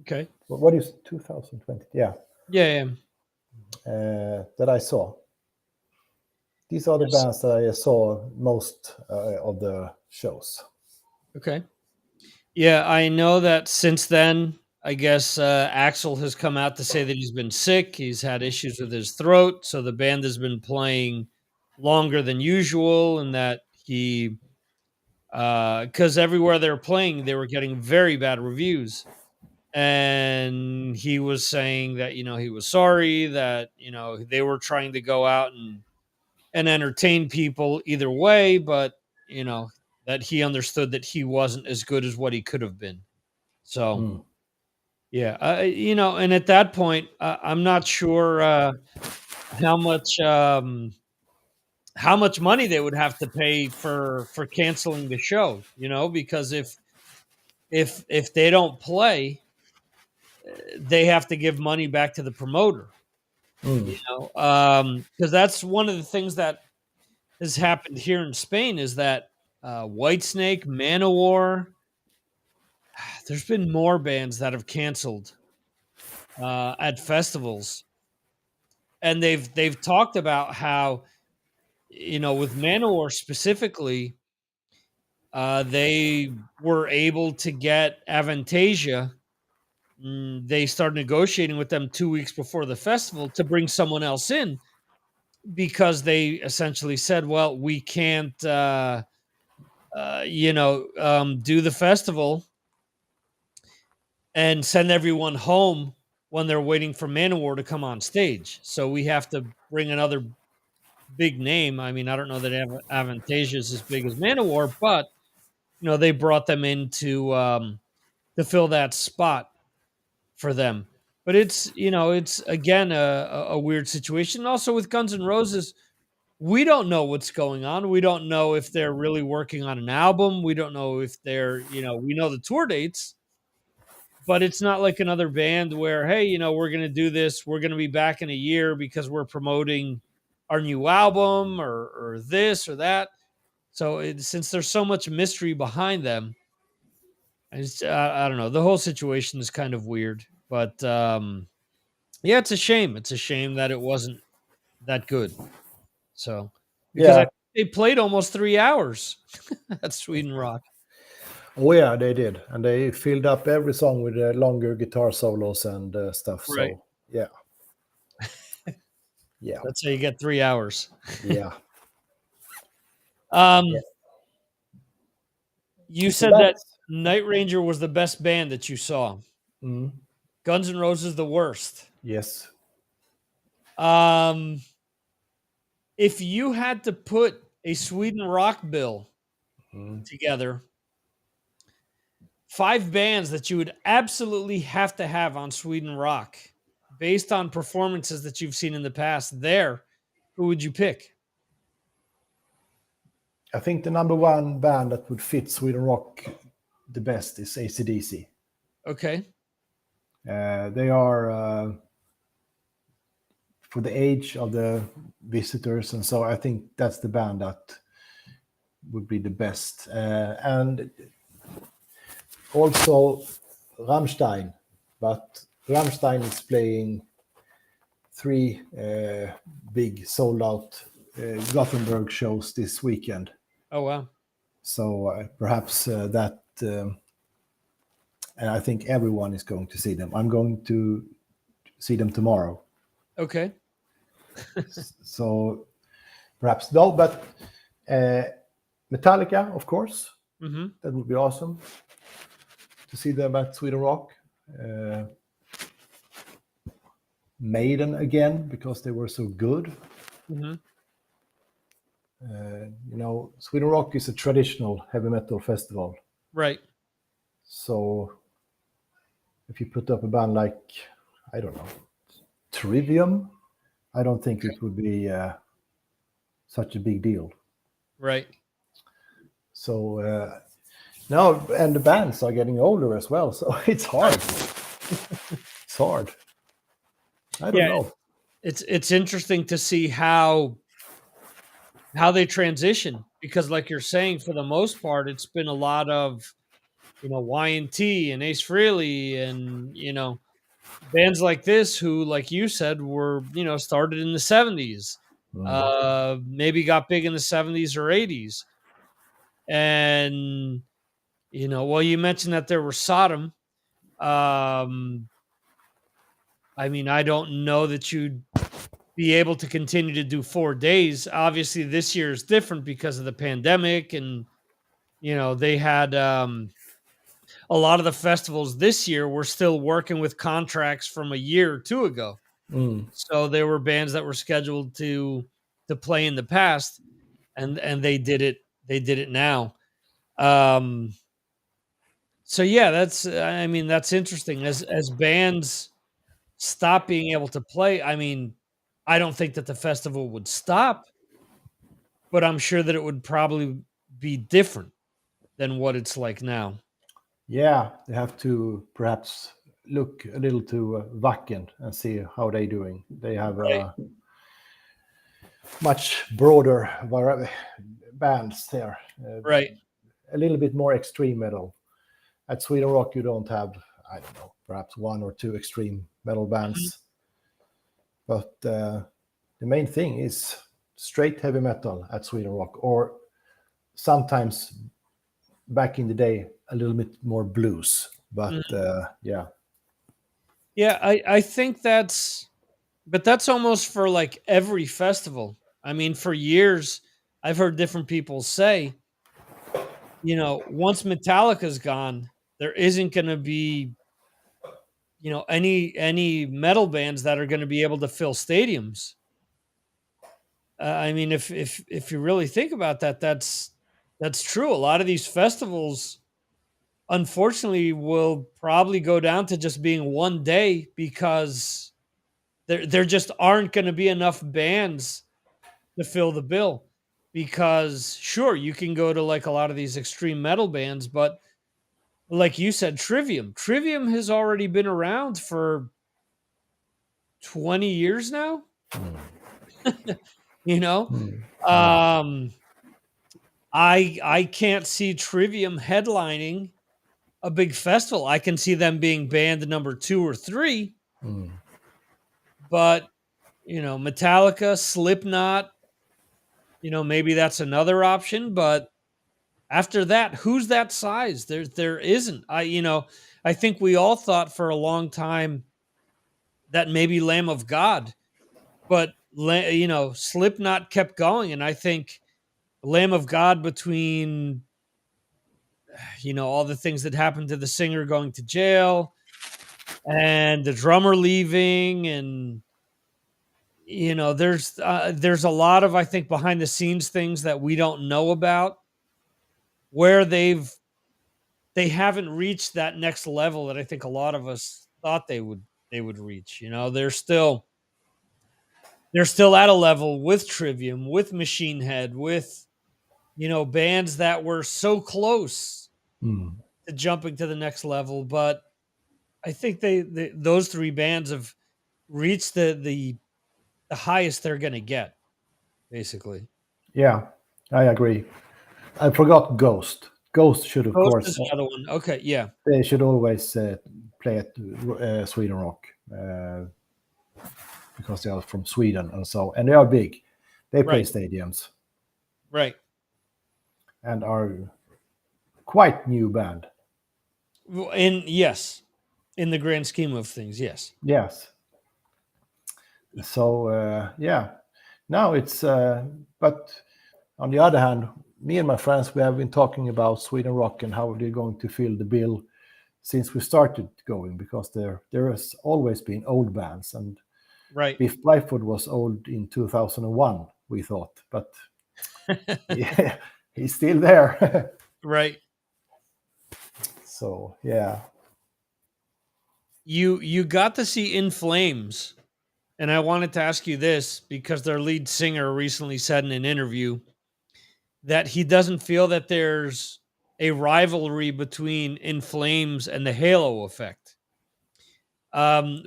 Okay. What is 2020? Yeah. Yeah. That I saw. These are the bands that I saw most of the shows. Okay. Yeah, I know that since then, I guess Axel has come out to say that he's been sick. He's had issues with his throat. So the band has been playing longer than usual, and that he, because everywhere they were playing, they were getting very bad reviews. And he was saying that, he was sorry that, they were trying to go out and entertain people either way, but, that he understood that he wasn't as good as what he could have been. So, yeah, and at that point, I'm not sure how much money they would have to pay for canceling the show. Because if they don't play, they have to give money back to the promoter. Because that's one of the things that has happened here in Spain is that Whitesnake, Manowar. There's been more bands that have canceled at festivals, and they've talked about how, with Manowar specifically, they were able to get Avantasia. They started negotiating with them 2 weeks before the festival to bring someone else in, because they essentially said, well, we can't, do the festival and send everyone home when they're waiting for Manowar to come on stage. So we have to bring another big name. I mean, I don't know that Avantasia is as big as Manowar, but they brought them in to fill that spot for them. But it's again a weird situation. And also with Guns N' Roses, we don't know what's going on. We don't know if they're really working on an album. We don't know if they're, we know the tour dates, but it's not like another band where, hey, we're going to do this. We're going to be back in a year because we're promoting our new album or this or that. So since there's so much mystery behind them, I don't know. The whole situation is kind of weird, but yeah, it's a shame. It's a shame that it wasn't that good. So because they played almost 3 hours at Sweden Rock. Oh yeah, they did, and they filled up every song with longer guitar solos and stuff. Right. So yeah, That's how you get 3 hours. Yeah. You said that Night Ranger was the best band that you saw. Guns N' Roses the worst. Yes. If you had to put a Sweden Rock bill together, 5 bands that you would absolutely have to have on Sweden Rock based on performances that you've seen in the past, who would you pick? I think the number one band that would fit Sweden Rock the best is AC/DC. Okay. They are for the age of the visitors, and so I think that's the band that would be the best. And also Rammstein, but Rammstein is playing 3 big sold-out Gothenburg shows this weekend. Oh, wow. So perhaps that, and I think everyone is going to see them. I'm going to see them tomorrow. Okay. So perhaps no, but Metallica, of course. That would be awesome to see them at Sweden Rock. Maiden again, because they were so good. Sweden Rock is a traditional heavy metal festival. Right. So if you put up a band like, I don't know, Trivium, I don't think it would be such a big deal. Right. So now, and the bands are getting older as well, so it's hard. It's hard. I don't know. It's interesting to see how they transition. because like you're saying, for the most part, it's been a lot of, Y&T and Ace Frehley and, bands like this who, like you said, were, started in the 70s, maybe got big in the 70s or 80s. And, well, you mentioned that there were Sodom. I mean, I don't know that you'd be able to continue to do 4 days. Obviously, this year is different because of the pandemic, and they had a lot of the festivals this year were still working with contracts from a year or two ago. So there were bands that were scheduled to play in the past, and they did it. They did it now. So yeah, I mean, that's interesting. As bands stop being able to play, I mean, I don't think that the festival would stop, but I'm sure that it would probably be different than what it's like now. Yeah, they have to perhaps look a little to Wacken and see how they're doing. They have Right. Much broader bands there. Right. A little bit more extreme metal. At Sweden Rock, you don't have, I don't know, perhaps one or two extreme metal bands. But the main thing is straight heavy metal at Sweden Rock, or sometimes back in the day, a little bit more blues. But yeah. Yeah, I think that's almost for like every festival. I mean, for years, I've heard different people say, once Metallica's gone, there isn't going to be, any metal bands that are going to be able to fill stadiums. I mean, if you really think about that, that's true. A lot of these festivals, unfortunately, will probably go down to just being 1 day because there just aren't going to be enough bands to fill the bill. Because sure, you can go to like a lot of these extreme metal bands, but like you said, Trivium has already been around for 20 years now. you know um I can't see Trivium headlining a big festival. I can see them being band number 2 or 3, but Metallica, Slipknot, maybe that's another option, but after that, who's that size? There isn't. I think we all thought for a long time that maybe Lamb of God, but Slipknot kept going, and I think Lamb of God, between all the things that happened to the singer going to jail and the drummer leaving, and there's a lot of, I think, behind the scenes things that we don't know about, where they haven't reached that next level that I think a lot of us thought they would reach. They're still at a level with Trivium, with Machine Head, with bands that were so close to jumping to the next level, but I think those 3 bands have reached the highest they're going to get, basically. Yeah, I agree. I forgot Ghost. Ghost should, of Ghost course, is another one. Okay, yeah, they should always play at Sweden Rock because they are from Sweden and they are big. They play right, stadiums right. and are quite new band. Yes, in the grand scheme of things, yes. Yes. So yeah, now it's. But on the other hand, me and my friends, we have been talking about Sweden Rock and how they're going to fill the bill since we started going, because there has always been old bands, and Right. Biff Byford was old in 2001, we thought, but yeah, he's still there. Right. So yeah. You got to see In Flames, and I wanted to ask you this because their lead singer recently said in an interview that he doesn't feel that there's a rivalry between In Flames and the Halo Effect.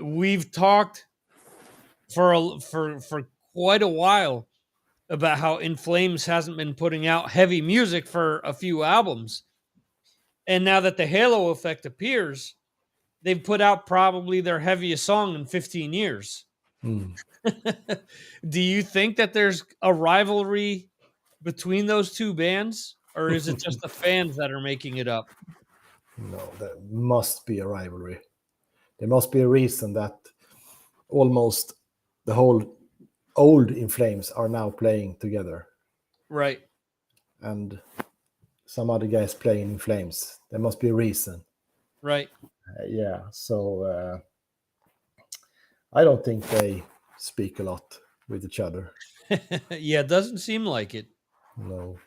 We've talked for quite a while about how In Flames hasn't been putting out heavy music for a few albums. And now that the halo effect appears, they've put out probably their heaviest song in 15 years. Mm. Do you think that there's a rivalry between those two bands, or is it just the fans that are making it up? No, there must be a rivalry. There must be a reason that almost the whole old In Flames are now playing together, Right. and some other guys playing In Flames. There must be a reason. Right. Yeah, so I don't think they speak a lot with each other. Yeah, it doesn't seem like it. No.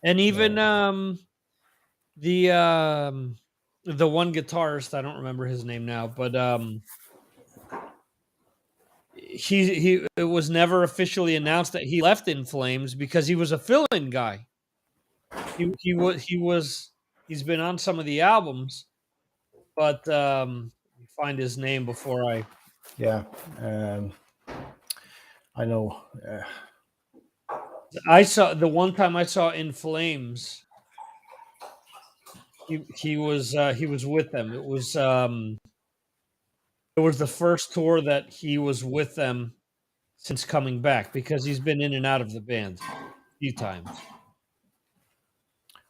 And even the one guitarist, I don't remember his name now, but he it was never officially announced that he left In Flames because he was a fill-in guy. He's been on some of the albums, but let me find his name before I Yeah, I know. saw the one time I saw In Flames. He was with them. It was the first tour that he was with them since coming back, because he's been in and out of the band a few times.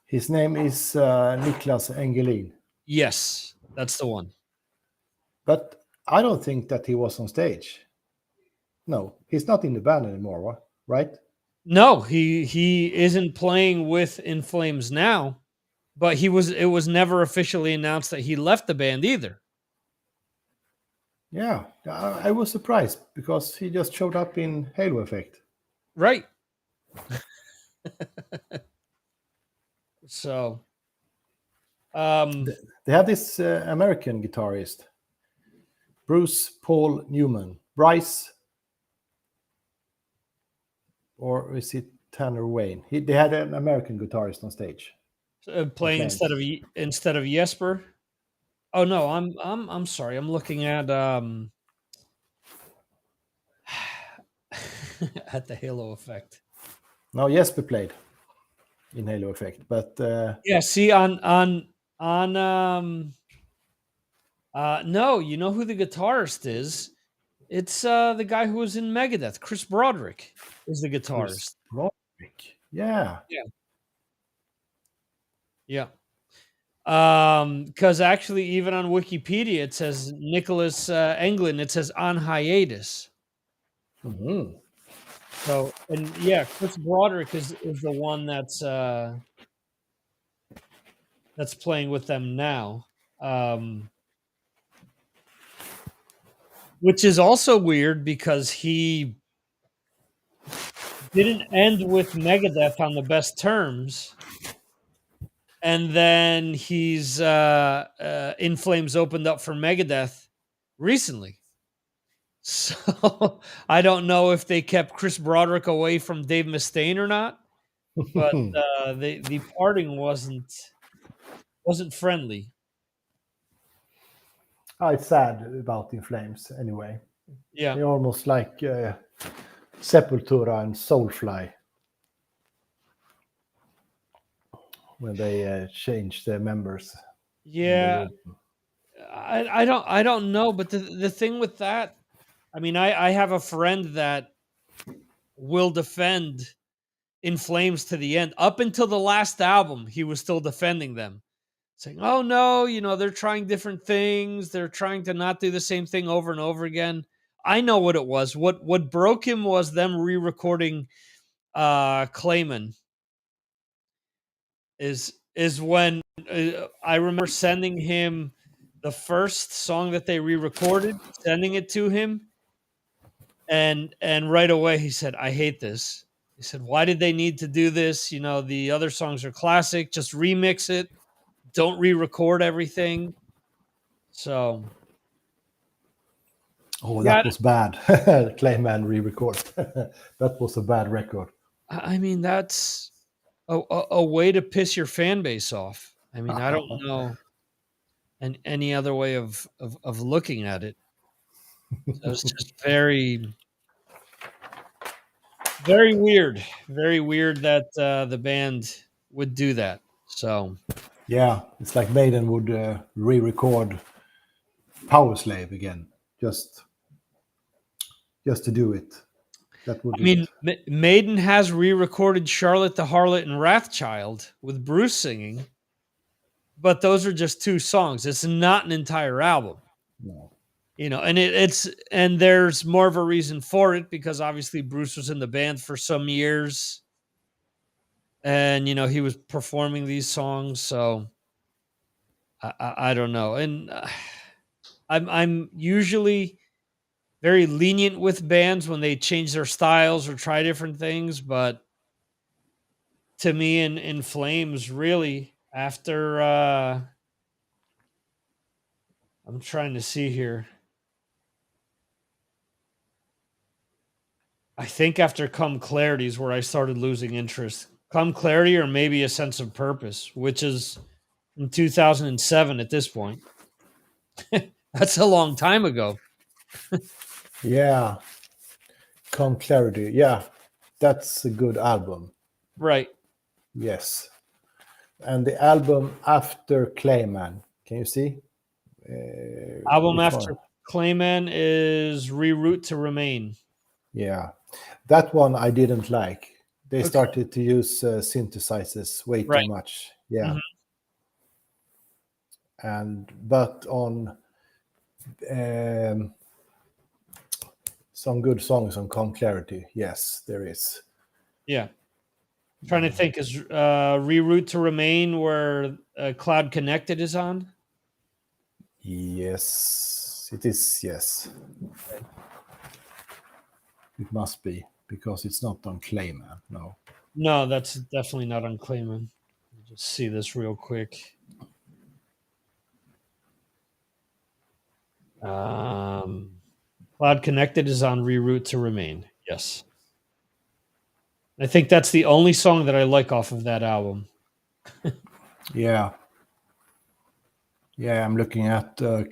His name is Niklas Engelin. Yes, that's the one. But I don't think that he was on stage. No, he's not in the band anymore, right? No, he isn't playing with In Flames now, but it was never officially announced that he left the band either. Yeah, I was surprised because he just showed up in Halo Effect. Right. So They have this American guitarist, Bruce Paul Newman. Bryce, or is it Tanner Wayne? They had an American guitarist on stage. playing Flames. instead of Jesper. Oh no, I'm sorry. I'm looking at at the Halo Effect. No, Jesper played in Halo Effect, but Yeah, see on no, you know who the guitarist is? It's the guy who was in Megadeth. Chris Broderick is the Chris guitarist. Broderick. Yeah. Yeah. Because actually, even on Wikipedia, it says Nicholas Englund. It says on hiatus. Mm-hmm. So, and yeah, Chris Broderick is the one that's playing with them now. Which is also weird because he didn't end with Megadeth on the best terms, and then he's In Flames opened up for Megadeth recently. So I don't know if they kept Chris Broderick away from Dave Mustaine or not, but the parting wasn't friendly. It's sad about In Flames anyway. Yeah, They're almost like Sepultura and Soulfly when they changed their members. yeah. I don't know, but the thing with that, I mean, I have a friend that will defend In Flames to the end. Up until the last album, he was still defending them, saying, "Oh no, they're trying different things. They're trying to not do the same thing over and over again." I know what it was. What broke him was them re-recording Clayman. Is when I remember sending him the first song that they re-recorded, sending it to him, and right away he said, "I hate this." He said, "Why did they need to do this? The other songs are classic. Just remix it. Don't re-record everything." So, Oh, yeah, that was bad. Clayman re-record. That was a bad record. I mean, that's a way to piss your fan base off. I mean, I don't know any other way of looking at it. So it's just very, Very weird. Very weird that the band would do that. So, Yeah, it's like Maiden would re-record Power Slave again, just to do it. That would I be mean, it. Maiden has re-recorded Charlotte the Harlot and Wrathchild with Bruce singing, but those are just 2 songs. It's not an entire album. No. And and there's more of a reason for it because obviously Bruce was in the band for some years, and he was performing these songs. So I don't know, and I'm usually very lenient with bands when they change their styles or try different things, but to me, in Flames, really after I'm trying to see here. I think after Come Clarity is where I started losing interest. Come Clarity or maybe A Sense of Purpose, which is in 2007 at this point. That's a long time ago. Yeah, Come Clarity. Yeah, that's a good album. Right. Yes. And the album after Clayman, can you see? Album Which after one? Clayman is Reroute to Remain. Yeah, that one I didn't like. They Okay. started to use synthesizers way Right. too much. Yeah, Mhm. but on some good songs on Come Clarity, yes, there is. Yeah. Trying to think, is Reroute to Remain where Cloud Connected is on? Yes, it is. Yes, it must be because it's not on Clayman. No. No, that's definitely not on Clayman. Just see this real quick. Cloud Connected is on Reroute to Remain. Yes. I think that's the only song that I like off of that album. Yeah. Yeah, I'm looking at the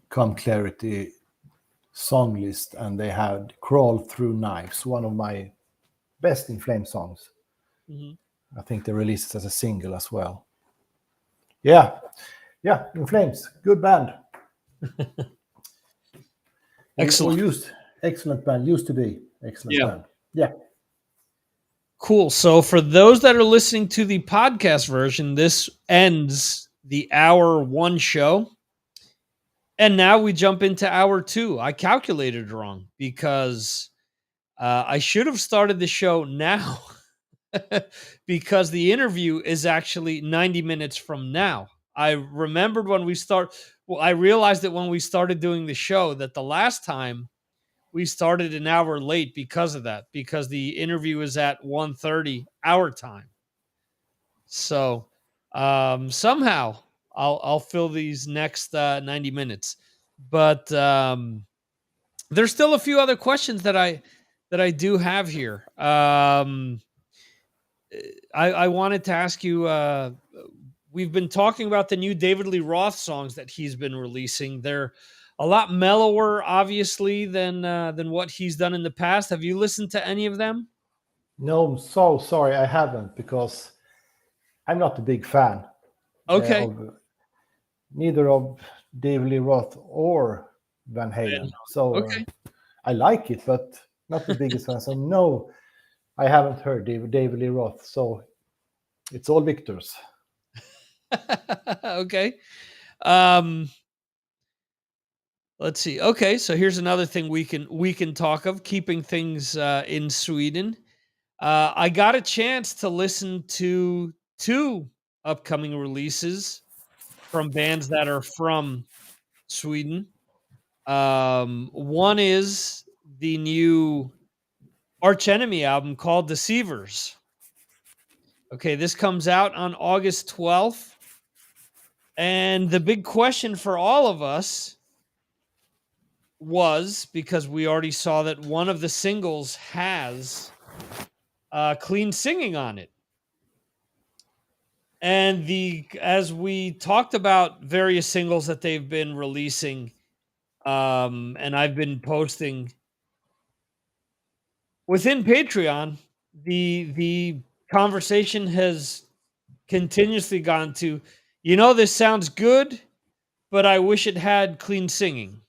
Come Clarity song list, and they had Crawl Through Knives, one of my best In Flame songs. Mhm. I think they released it as a single as well. Yeah, yeah, In Flames, good band. Or Excellent. excellent band, used to be excellent Yeah. band. Yeah. Cool. So for those that are listening to the podcast version, this ends the hour 1 show. And now we jump into hour 2. I calculated wrong because I should have started the show now because the interview is actually 90 minutes from now. I remembered I realized that when we started doing the show that the last time we started an hour late because of that, because the interview is at 1:30 our time. So somehow I'll fill these next 90 minutes. But there's still a few other questions that I do have here. I wanted to ask you. We've been talking about the new David Lee Roth songs that he's been releasing. They're a lot mellower, obviously, than what he's done in the past. Have you listened to any of them? No, I'm so sorry I haven't, because I'm not a big fan Okay. of neither of David Lee Roth or Van Halen. So Okay. I like it, but not the biggest fan. So no, I haven't heard David Lee Roth. So it's all Victor's. Okay. Um, let's see. Okay, so here's another thing we can talk of, keeping things in Sweden. I got a chance to listen to 2 upcoming releases from bands that are from Sweden. One is the new Arch Enemy album called Deceivers. Okay, this comes out on August 12th. And the big question for all of us was, because we already saw that one of the singles has clean singing on it. And as we talked about various singles that they've been releasing, and I've been posting within Patreon, the conversation has continuously gone to, this sounds good, but I wish it had clean singing.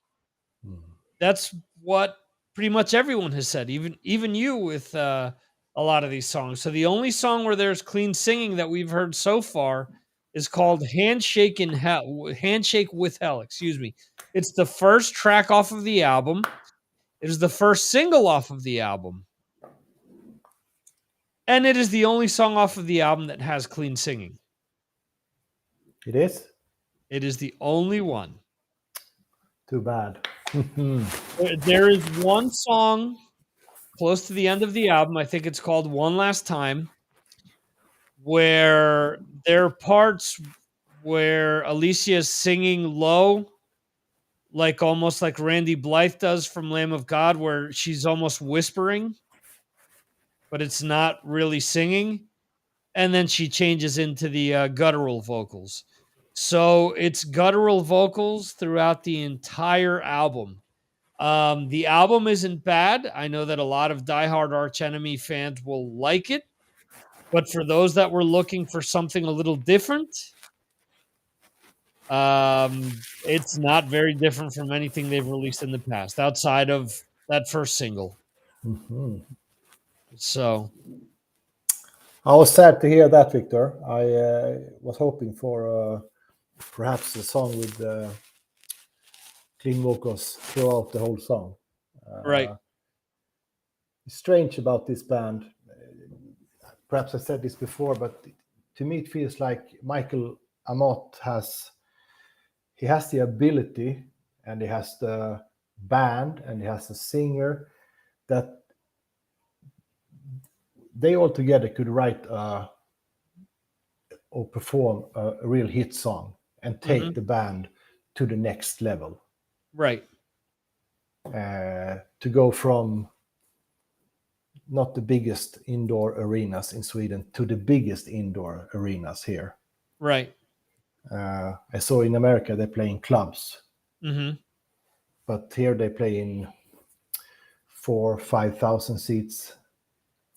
That's what pretty much everyone has said, even you with a lot of these songs. So the only song where there's clean singing that we've heard so far is called Handshake with Hell, excuse me. It's the first track off of the album. It is the first single off of the album. And it is the only song off of the album that has clean singing. It is? It is the only one. Too bad. There is one song close to the end of the album, I think it's called One Last Time, where there are parts where Alicia is singing low, like almost like Randy Blythe does from Lamb of God, where she's almost whispering, but it's not really singing. And then she changes into the guttural vocals. So it's guttural vocals throughout the entire album. The album isn't bad. I know that a lot of diehard Arch Enemy fans will like it. But for those that were looking for something a little different, it's not very different from anything they've released in the past, outside of that first single. So I was sad to hear that, Victor. I was hoping for perhaps a song with clean vocals throughout the whole song. right. It's strange about this band. Perhaps I said this before, but to me it feels like Michael Amott has the ability, and he has the band, and he has the singer, that they all together could write or perform a real hit song and take the band to the next level. Right. To go from not the biggest indoor arenas in Sweden to the biggest indoor arenas here. Right. I saw in America they play in clubs, but here they play in 4,000-5,000 seats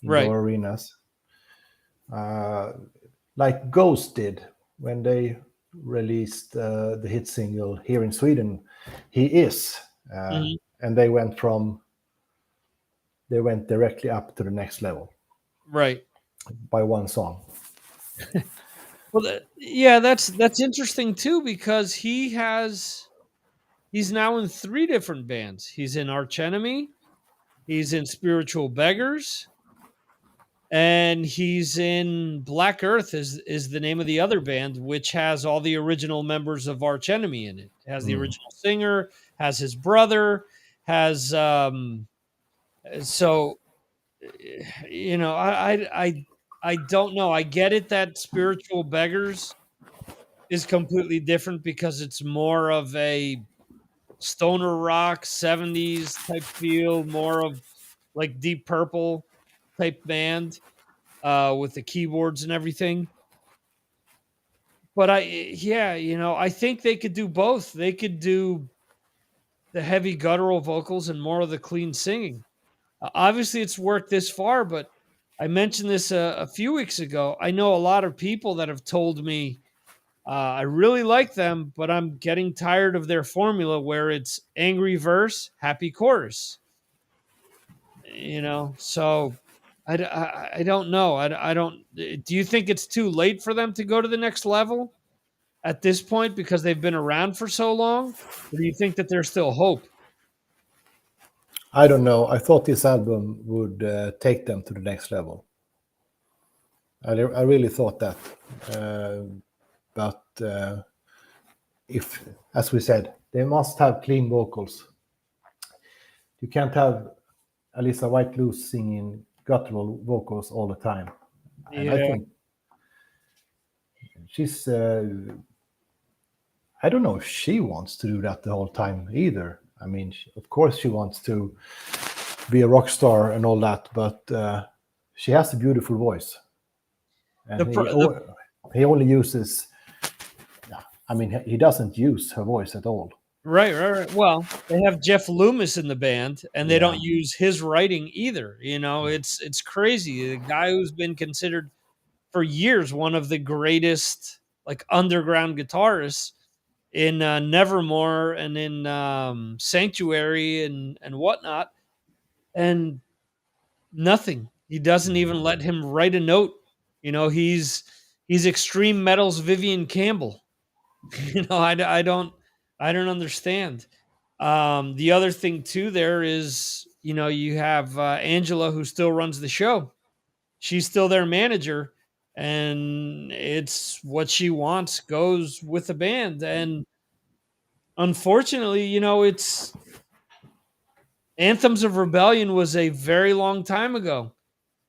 indoor arenas. Like Ghost did when they released the hit single here in Sweden, He Is, and they went directly up to the next level, right, by one song. Well, yeah, that's interesting too, because he's now in 3 different bands. He's in Arch Enemy, he's in Spiritual Beggars, and he's in Black Earth is the name of the other band, which has all the original members of Arch Enemy in it. It has the original singer, has his brother, has so I don't know. I get it that Spiritual Beggars is completely different because it's more of a stoner rock 70s type feel, more of like Deep Purple type band with the keyboards and everything. But I think they could do both. They could do the heavy guttural vocals and more of the clean singing. Obviously, it's worked this far, but I mentioned this a few weeks ago. I know a lot of people that have told me I really like them, but I'm getting tired of their formula where it's angry verse, happy chorus. So I don't know. I don't. Do you think it's too late for them to go to the next level at this point because they've been around for so long? Or do you think that there's still hope? I don't know. I thought this album would take them to the next level. I really thought that. But if, as we said, they must have clean vocals. You can't have Alyssa White-Loose singing guttural vocals all the time. Yeah. And I think she's... I don't know if she wants to do that the whole time either. I mean, of course she wants to be a rock star and all that, but she has a beautiful voice. And he only uses... I mean, he doesn't use her voice at all. Right. Well, they have Jeff Loomis in the band, and they don't use his writing either. It's crazy. The guy who's been considered for years one of the greatest like underground guitarists in Nevermore and in Sanctuary and whatnot, and nothing. He doesn't even let him write a note. He's extreme metal's Vivian Campbell. I don't understand. The other thing too there is, you have Angela who still runs the show. She's still their manager, and it's what she wants goes with the band. And unfortunately, it's Anthems of Rebellion was a very long time ago.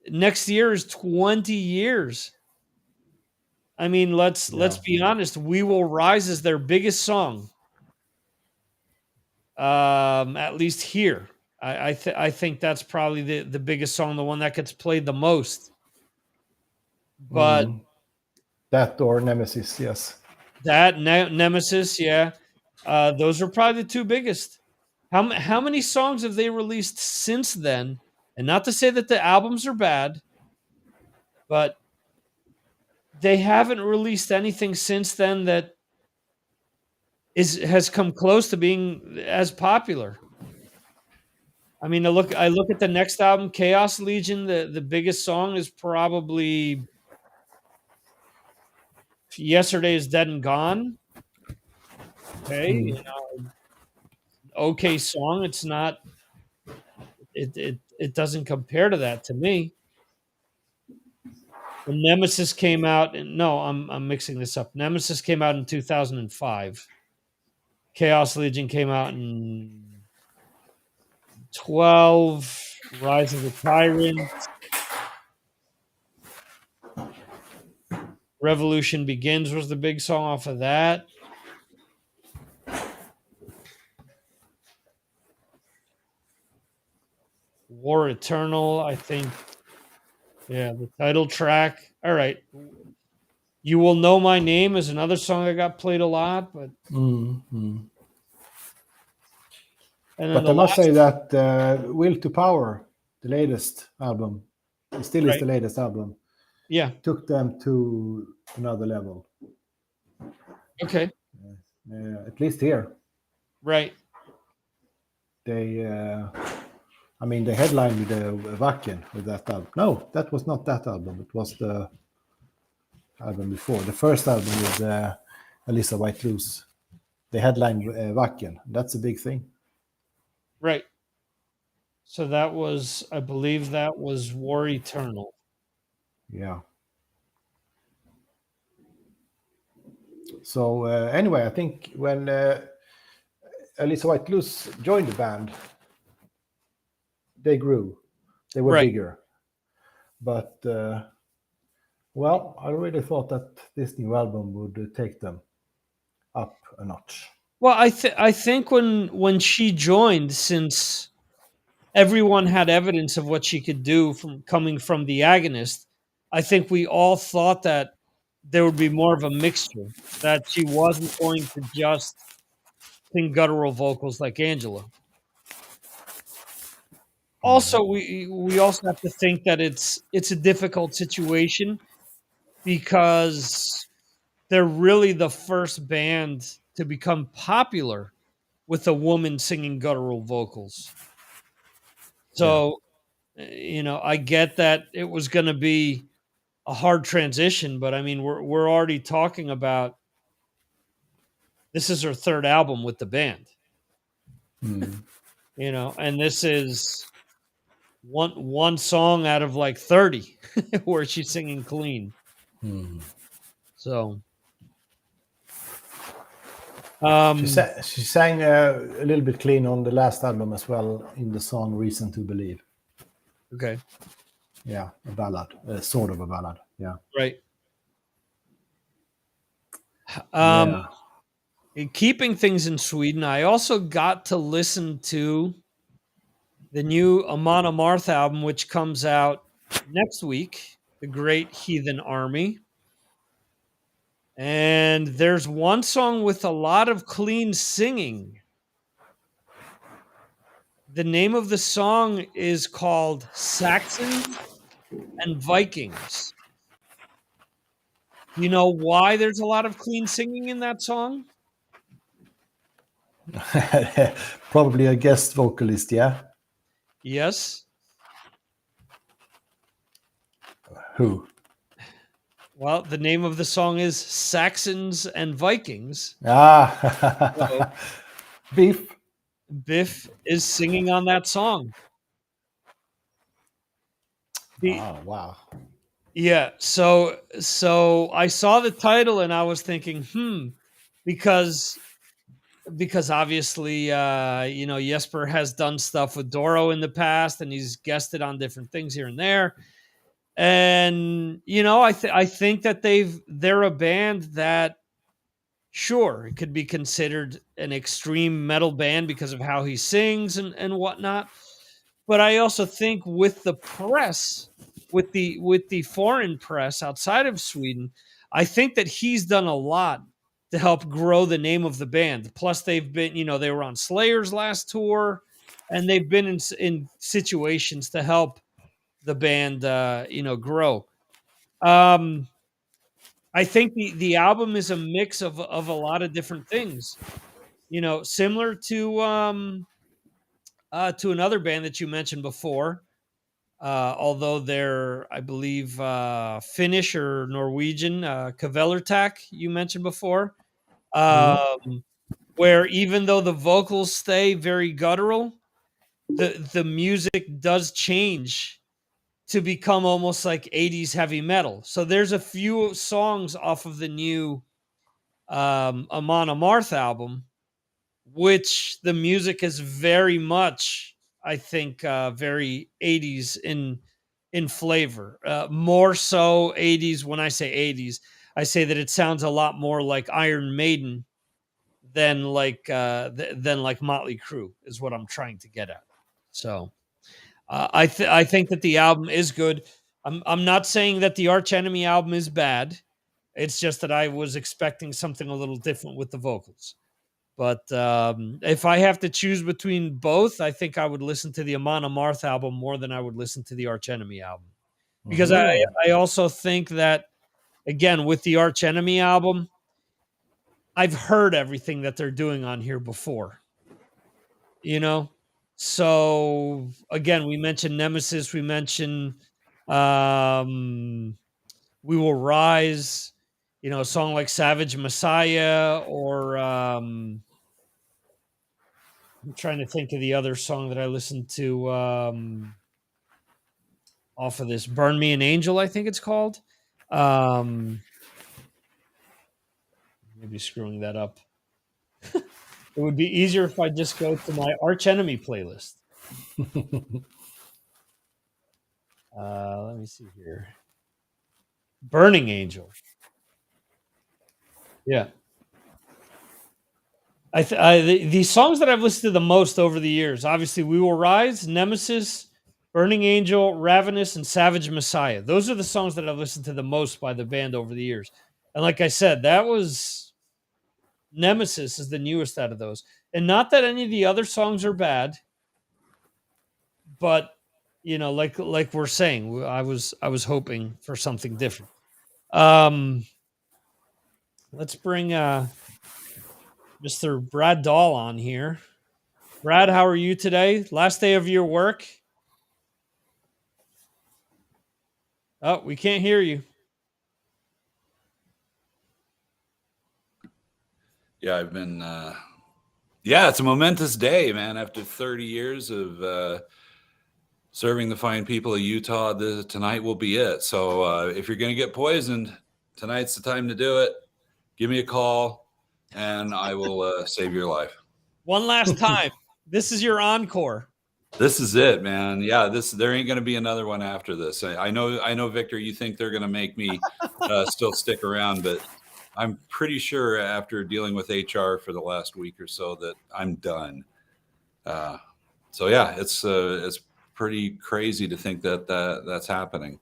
Next year is 20 years. I mean, let's be honest. We Will Rise is their biggest song. At least here. I think that's probably the biggest song, the one that gets played the most. But that or Nemesis, yes. That Nemesis, yeah. Those are probably the two biggest. How many songs have they released since then? And not to say that the albums are bad, but they haven't released anything since then that has come close to being as popular. I mean, I look at the next album, Chaos Legion. The biggest song is probably Yesterday Is Dead and Gone. Okay, okay song. It's not. It doesn't compare to that to me. When Nemesis came out, and no, I'm mixing this up. Nemesis came out in 2005. Chaos Legion came out in 12. Rise of the Tyrant. Revolution Begins was the big song off of that. War Eternal, I think. Yeah, the title track. All right. You Will Know My Name is another song that got played a lot, but But I must say that Will to Power, the latest album, still is the latest album. Yeah. Took them to another level. Okay. At least here. Right. They, they headlined with Wacken with that album. No, that was not that album. It was the album before. The first album with Alyssa White-Loose. They headlined Wacken. That's a big thing. Right. So that was, I believe that was War Eternal. Yeah. So anyway, I think when Alyssa White-Loose joined the band, they grew. They were bigger. But, I really thought that this new album would take them up a notch. Well, I think when she joined, since everyone had evidence of what she could do from coming from the Agonist, I think we all thought that there would be more of a mixture, that she wasn't going to just sing guttural vocals like Angela. Also, we also have to think that it's a difficult situation because they're really the first band to become popular with a woman singing guttural vocals. So, I get that it was going to be a hard transition, but I mean, we're already talking about this is her third album with the band. And this is one song out of like 30 where she's singing clean. So she sang a little bit clean on the last album as well in the song Reason to Believe. Okay. Yeah, a ballad, sort of a ballad. Yeah. Right. Keeping things in Sweden, I also got to listen to the new Amon Amarth album, which comes out next week, The Great Heathen Army. And there's one song with a lot of clean singing The name of the song is called Saxons and Vikings. You know why there's a lot of clean singing in that song? Probably a guest vocalist, yeah? Yes. Who? Well, the name of the song is Saxons and Vikings. Ah, So Beef. Biff is singing on that song. Oh, wow. Yeah, so I saw the title and I was thinking, because obviously Jesper has done stuff with Doro in the past and he's guested on different things here and there. And I think that they're a band that, sure, it could be considered an extreme metal band because of how he sings and whatnot. But I also think with the press, with the foreign press outside of Sweden, I think that he's done a lot to help grow the name of the band. Plus, they've been, they were on Slayer's last tour, and they've been in situations to help the band, grow. I think the album is a mix of a lot of different things. Similar to another band that you mentioned before, although they're, I believe, Finnish or Norwegian, Kvelertak, you mentioned before, where even though the vocals stay very guttural, the music does change to become almost like 80s heavy metal. So there's a few songs off of the new Amon Amarth album, which the music is very much, I think, very 80s in flavor. More so 80s. When I say 80s, I say that it sounds a lot more like Iron Maiden than like Motley Crue is what I'm trying to get at. So I think that the album is good. I'm not saying that the Arch Enemy album is bad. It's just that I was expecting something a little different with the vocals. But if I have to choose between both, I think I would listen to the Amon Amarth album more than I would listen to the Arch Enemy album. Because I also think that, again, with the Arch Enemy album, I've heard everything that they're doing on here before. So again, we mentioned Nemesis, we mentioned We Will Rise, a song like Savage Messiah, or I'm trying to think of the other song that I listened to off of this, Burn Me an Angel, I think it's called. Maybe screwing that up. It would be easier if I just go to my Arch Enemy playlist. Let me see here. Burning Angel. Yeah. The songs that I've listened to the most over the years, obviously, We Will Rise, Nemesis, Burning Angel, Ravenous, and Savage Messiah. Those are the songs that I've listened to the most by the band over the years. And like I said, that was Nemesis is the newest out of those. And not that any of the other songs are bad, but like we're saying, I was hoping for something different. Let's bring Mr. Brad Dahl on here. Brad, how are you today? Last day of your work? Oh, we can't hear you. Yeah, I've been it's a momentous day, man. After 30 years of serving the fine people of Utah, tonight will be it. So if you're going to get poisoned, tonight's the time to do it. Give me a call, and I will save your life. One last time. This is your encore. This is it, man. Yeah, there ain't going to be another one after this. I know, Victor, you think they're going to make me still stick around, but I'm pretty sure after dealing with HR for the last week or so that I'm done. So yeah, it's pretty crazy to think that's happening.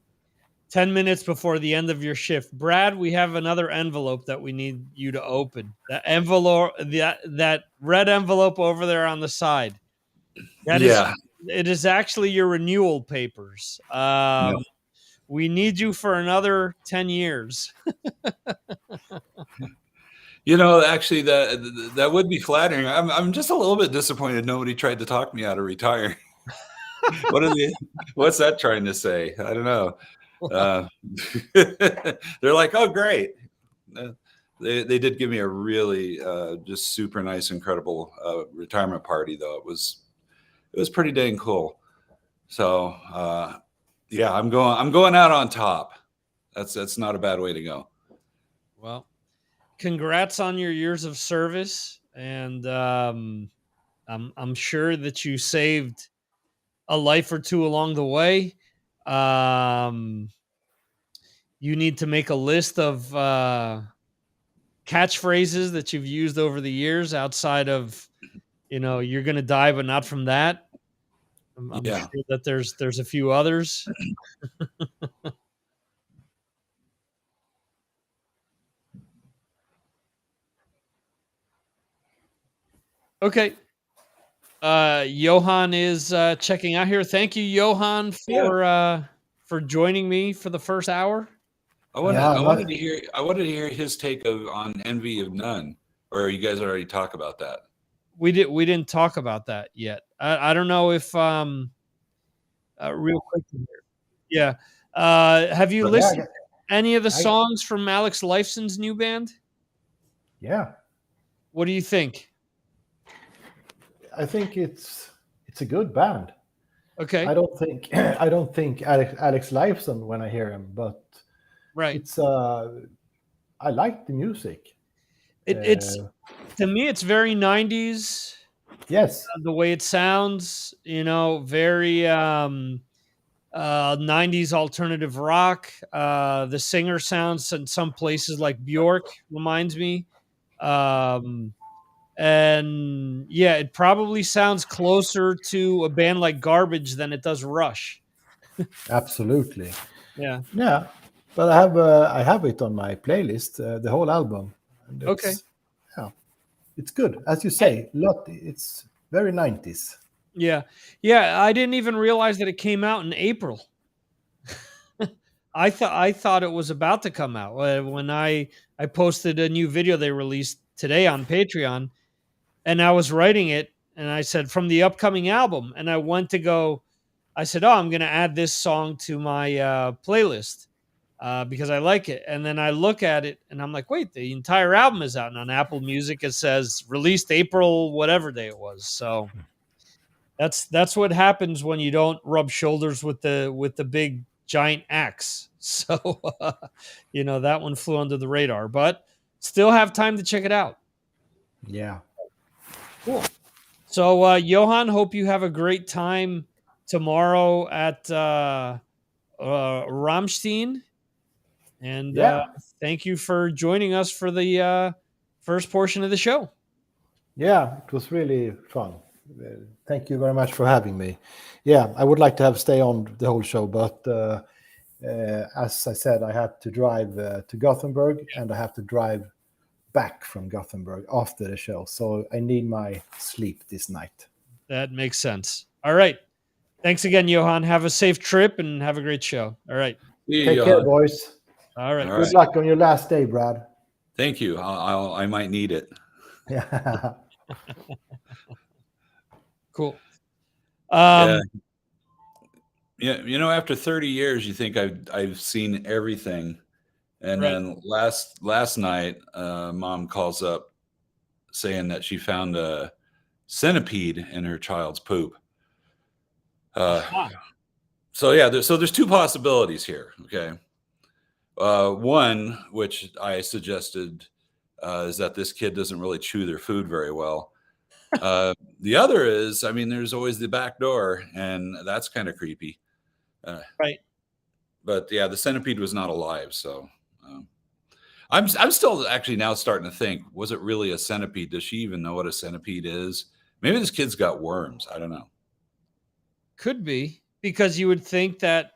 10 minutes before the end of your shift. Brad, we have another envelope that we need you to open. That envelope, that red envelope over there on the side. Yeah. It is actually your renewal papers. Yeah. We need you for another 10 years. Actually, that would be flattering. I'm just a little bit disappointed nobody tried to talk me out of retiring. What's that trying to say? I don't know. They're like, oh, great. They did give me a really just super nice, incredible retirement party, though. It was pretty dang cool. So yeah, I'm going out on top. That's not a bad way to go. Well, congrats on your years of service, and I'm sure that you saved a life or two along the way. You need to make a list of catchphrases that you've used over the years outside of, you're going to die, but not from that. I'm Yeah. sure that there's a few others. Okay. Johan is checking out here. Thank you, Johan, for joining me for the first hour. I wanted to hear his take on Envy of None, or you guys already talk about that. We didn't talk about that yet. I don't know if real quick here. Yeah. Have you listened to any of the songs from Alex Lifeson's new band? Yeah. What do you think? I think it's a good band. Okay. I don't think Alex Lifeson when I hear him, but right. It's I like the music. It's to me it's very 90s. Yes. The way it sounds, very 90s alternative rock. The singer sounds in some places like Bjork, reminds me. And yeah, it probably sounds closer to a band like Garbage than it does Rush. Absolutely. Yeah. Yeah. But I have it on my playlist, the whole album. And okay. Yeah, it's good, as you say. It's very 90s. Yeah, I didn't even realize that it came out in April. I thought it was about to come out when I posted a new video they released today on Patreon, and I was writing it, and I said from the upcoming album, and I went to go. I said, "Oh, I'm going to add this song to my playlist because I like it." And then I look at it, and I'm like, "Wait, the entire album is out." And on Apple Music, it says released April whatever day it was. So that's what happens when you don't rub shoulders with the big giant axe. So that one flew under the radar, but still have time to check it out. Yeah. Cool. So Johan, hope you have a great time tomorrow at Rammstein. And thank you for joining us for the first portion of the show. Yeah, it was really fun. Thank you very much for having me. Yeah, I would like to stay on the whole show, but as I said, I had to drive to Gothenburg, and I have to drive back from Gothenburg after the show. So I need my sleep this night. That makes sense. All right. Thanks again, Johan. Have a safe trip and have a great show. All right. Take care, boys. All right. Good luck on your last day, Brad. Thank you. I might need it. Yeah. Cool. Yeah. After 30 years, you think I've seen everything. And then last night, mom calls up saying that she found a centipede in her child's poop. So yeah, there's two possibilities here. Okay. One, which I suggested, is that this kid doesn't really chew their food very well. The other is, there's always the back door, and that's kind of creepy. Right. But yeah, the centipede was not alive, so I'm still actually now starting to think, was it really a centipede? Does she even know what a centipede is? Maybe this kid's got worms. I don't know. Could be, because you would think that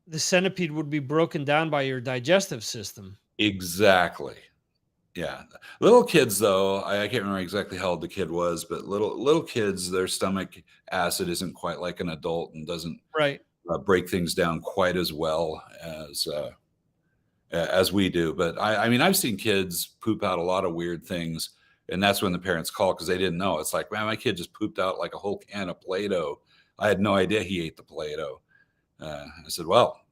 the centipede would be broken down by your digestive system. Exactly. Yeah, little kids though, I can't remember exactly how old the kid was, but little kids, their stomach acid isn't quite like an adult and doesn't Right. break things down quite as well as we do. But I mean, I've seen kids poop out a lot of weird things, and that's when the parents call because they didn't know. It's like, man, my kid just pooped out like a whole can of Play-Doh. I had no idea he ate the Play-Doh. I said, well,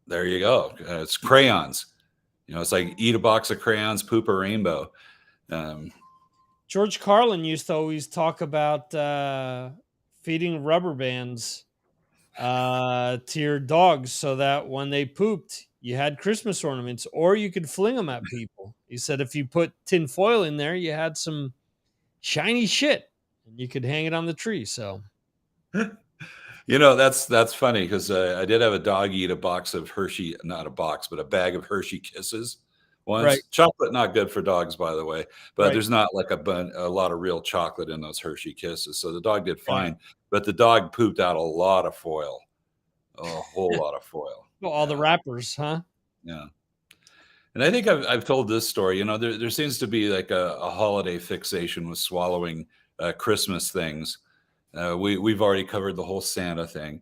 there you go. It's crayons. You know, it's like eat a box of crayons, poop a rainbow. George Carlin used to always talk about feeding rubber bands to your dogs so that when they pooped, you had Christmas ornaments, or you could fling them at people. He said if you put tin foil in there, you had some shiny shit and you could hang it on the tree. So, You know, that's funny because I did have a dog eat a box of Hershey, not a box, but a bag of Hershey Kisses once. Right. Chocolate not good for dogs, by the way, but Right. there's not like a lot of real chocolate in those Hershey Kisses. So the dog did fine, Right. but the dog pooped out a lot of foil, a whole lot of foil. Well, all the wrappers, huh? Yeah. And I think I've told this story. You know, there seems to be like a holiday fixation with swallowing Christmas things. We've already covered the whole Santa thing.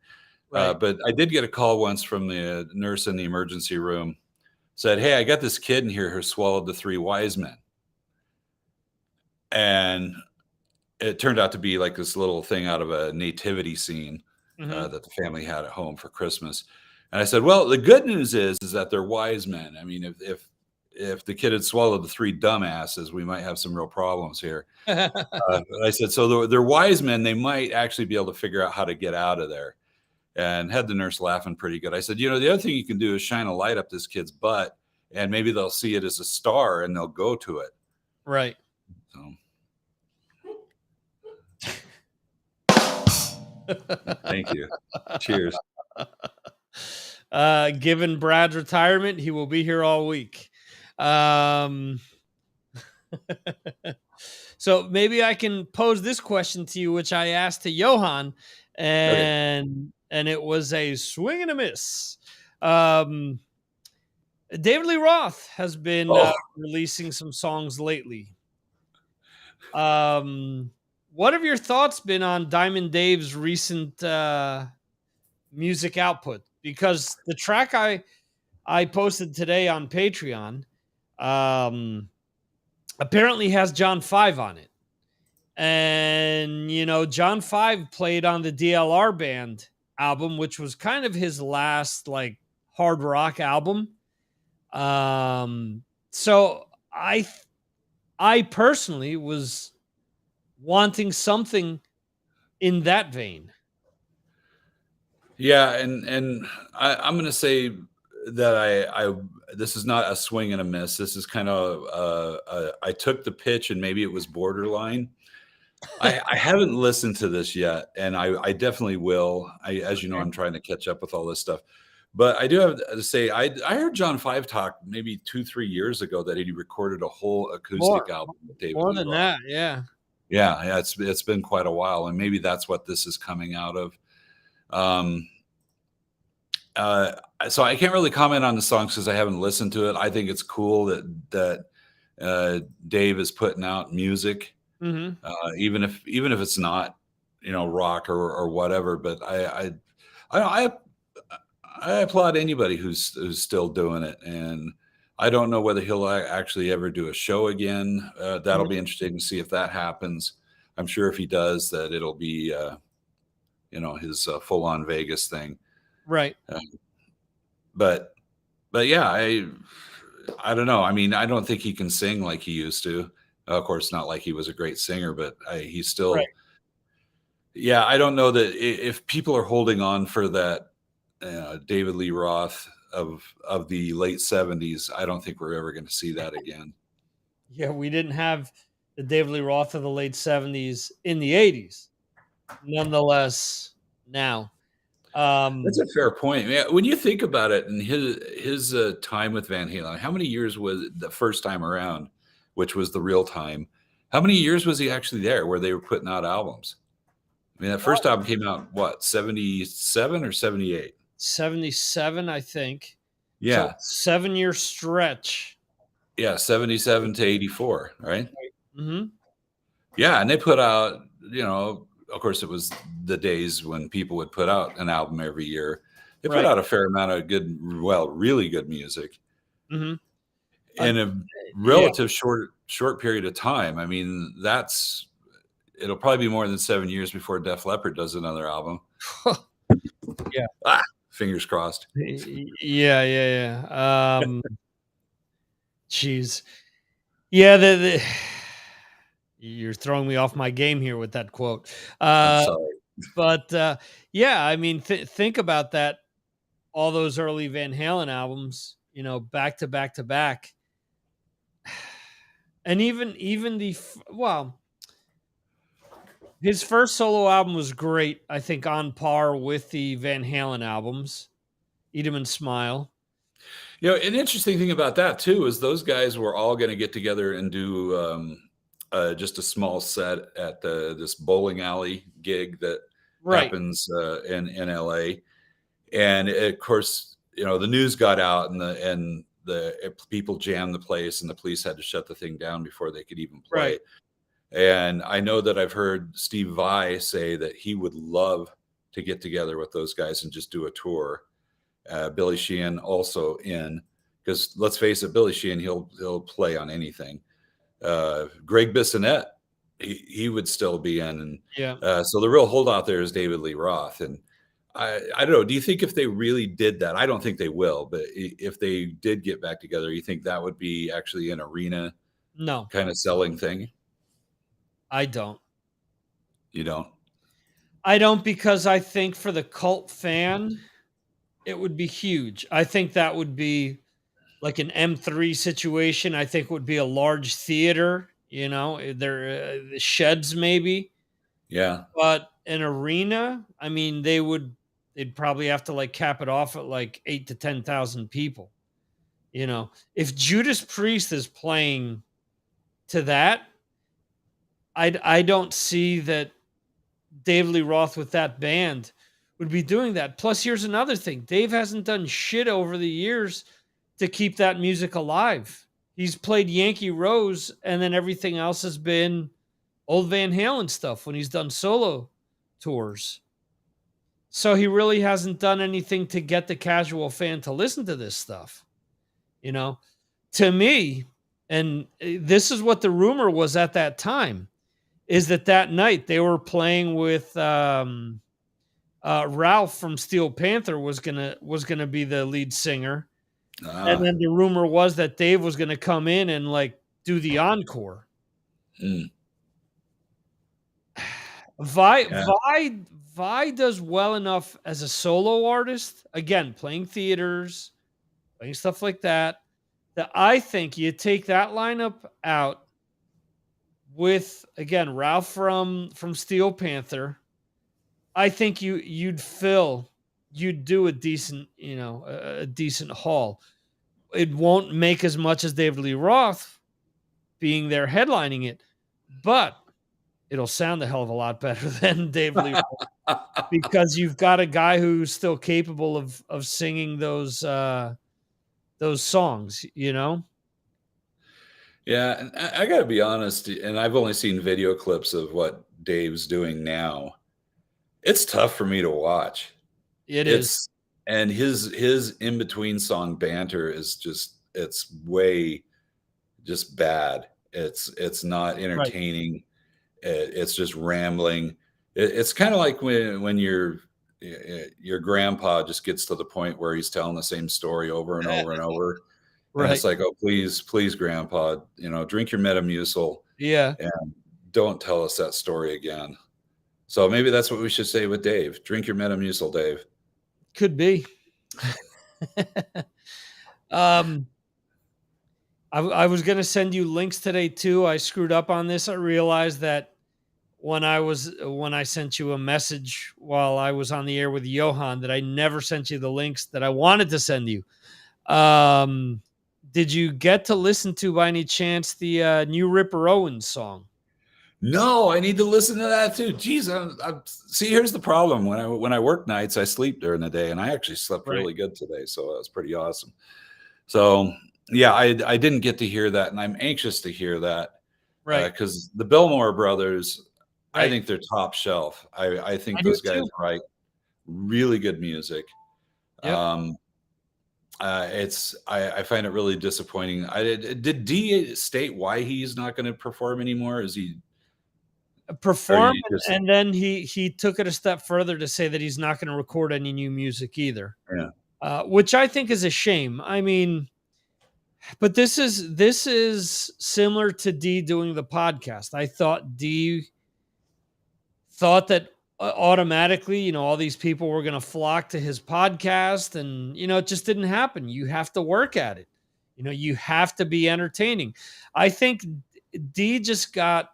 Right. But I did get a call once from the nurse in the emergency room. Said, "Hey, I got this kid in here who swallowed the three wise men," and it turned out to be like this little thing out of a nativity scene Mhm. that the family had at home for Christmas. And I said, "Well, the good news is that they're wise men. I mean, if the kid had swallowed the three dumbasses, we might have some real problems here." I said, "So they're wise men. They might actually be able to figure out how to get out of there." And had the nurse laughing pretty good. I said, "You know, the other thing you can do is shine a light up this kid's butt, and maybe they'll see it as a star and they'll go to it." Right. So, thank you. Cheers. Given Brad's retirement, he will be here all week. So maybe I can pose this question to you, which I asked to Johan, and it was a swing and a miss. David Lee Roth has been releasing some songs lately. What have your thoughts been on Diamond Dave's recent music output? Because the track I posted today on Patreon apparently has John 5 on it. And, you know, John 5 played on the DLR Band album, which was kind of his last, like, hard rock album. So I personally was wanting something in that vein. Yeah, and I'm going to say that I this is not a swing and a miss. This is kind of I took the pitch and maybe it was borderline. I haven't listened to this yet, and I definitely will. As you know, I'm trying to catch up with all this stuff. But I do have to say, I heard John 5 talk maybe 2-3 years ago that he recorded a whole acoustic album with David More Lee than Roth. that, yeah. Yeah, it's been quite a while, and maybe that's what this is coming out of. So I can't really comment on the songs because I haven't listened to it. I think it's cool that Dave is putting out music, even if it's not, you know, rock or whatever. But I applaud anybody who's still doing it, and I don't know whether he'll actually ever do a show again. That'll be interesting to see if that happens. I'm sure if he does, that it'll be you know, his full-on Vegas thing. Right. But yeah, I don't know. I mean, I don't think he can sing like he used to. Of course, not like he was a great singer, but he's still. Right. Yeah, I don't know that if people are holding on for that David Lee Roth of the late 70s, I don't think we're ever going to see that again. Yeah, we didn't have the David Lee Roth of the late 70s in the 80s. Nonetheless, now. That's a fair point. Yeah, when you think about it, and his time with Van Halen, how many years was the first time around, which was the real time? How many years was he actually there where they were putting out albums? I mean, that first album came out, what, 77 or 78? 77, I think. Yeah. So 7-year stretch. Yeah, 77 to 84, right? Mm-hmm. Yeah, and they put out, of course, it was the days when people would put out an album every year. They put Right. out a fair amount of good, really good music Mm-hmm. in a relative short period of time. I mean, it'll probably be more than 7 years before Def Leppard does another album. Yeah. Fingers crossed. Yeah. Jeez. Yeah, you're throwing me off my game here with that quote. I'm sorry. But yeah, I mean, think about that. All those early Van Halen albums, back to back to back, and even his first solo album was great. I think on par with the Van Halen albums, Eat 'Em and Smile. An interesting thing about that too is those guys were all going to get together and do just a small set at this bowling alley gig that happens in LA. And of course, the news got out and the people jammed the place and the police had to shut the thing down before they could even play. Right. And I know that I've heard Steve Vai say that he would love to get together with those guys and just do a tour. Billy Sheehan also in, because let's face it, Billy Sheehan, he'll play on anything. Greg Bissonette, he would still be in. And so the real holdout there is David Lee Roth. And I don't know. Do you think if they really did that, I don't think they will, but if they did get back together, you think that would be actually an arena kind of selling thing? I don't. You don't? I don't, because I think for the cult fan, it would be huge. I think that would be like an M3 situation. I think it would be a large theater, there sheds maybe. Yeah. But an arena, I mean, they'd probably have to like cap it off at like 8 to 10,000 people. If Judas Priest is playing to that, I don't see that Dave Lee Roth with that band would be doing that. Plus, here's another thing. Dave hasn't done shit over the years to keep that music alive. He's played Yankee Rose, and then everything else has been old Van Halen stuff when he's done solo tours. So he really hasn't done anything to get the casual fan to listen to this stuff. To me, and this is what the rumor was at that time, is that night they were playing with Ralph from Steel Panther was gonna be the lead singer, and then the rumor was that Dave was gonna come in and like do the encore. Vi does well enough as a solo artist, again playing theaters, playing stuff like that I think you take that lineup out with, again, Ralph from Steel Panther. I think you'd do a decent, a decent haul. It won't make as much as David Lee Roth being there headlining it, but it'll sound a hell of a lot better than David Lee Roth, because you've got a guy who's still capable of singing those songs, Yeah, and I got to be honest, and I've only seen video clips of what Dave's doing now. It's tough for me to watch. It is. And his in between song banter is it's way just bad. It's not entertaining. Right. It's just rambling. It's kind of like when your grandpa just gets to the point where he's telling the same story over and over and over. Right. And it's like, oh, please, Grandpa, drink your Metamucil. Yeah. And don't tell us that story again. So maybe that's what we should say with Dave. Drink your Metamucil, Dave. Could be. I was going to send you links today too. I screwed up on this. I realized that when I sent you a message while I was on the air with Johan, that I never sent you the links that I wanted to send you. Did you get to listen to, by any chance, the new Ripper Owens song? No, I need to listen to that too. Jeez, see, here's the problem. When I work nights, I sleep during the day, and I actually slept really good today, so that was pretty awesome. So Yeah, I didn't get to hear that, and I'm anxious to hear that. Right. Because the Belmore brothers, I Right. think they're top shelf. I think I do those guys too. write really good music. Yep. I find it really disappointing. Did D state why he's not going to perform anymore? Is he? Perform, Just, and then he took it a step further to say that he's not going to record any new music either, yeah. which I think is a shame. I mean, but this is similar to D doing the podcast. I thought D thought that automatically, all these people were going to flock to his podcast, and it just didn't happen. You have to work at it. You have to be entertaining. I think D just got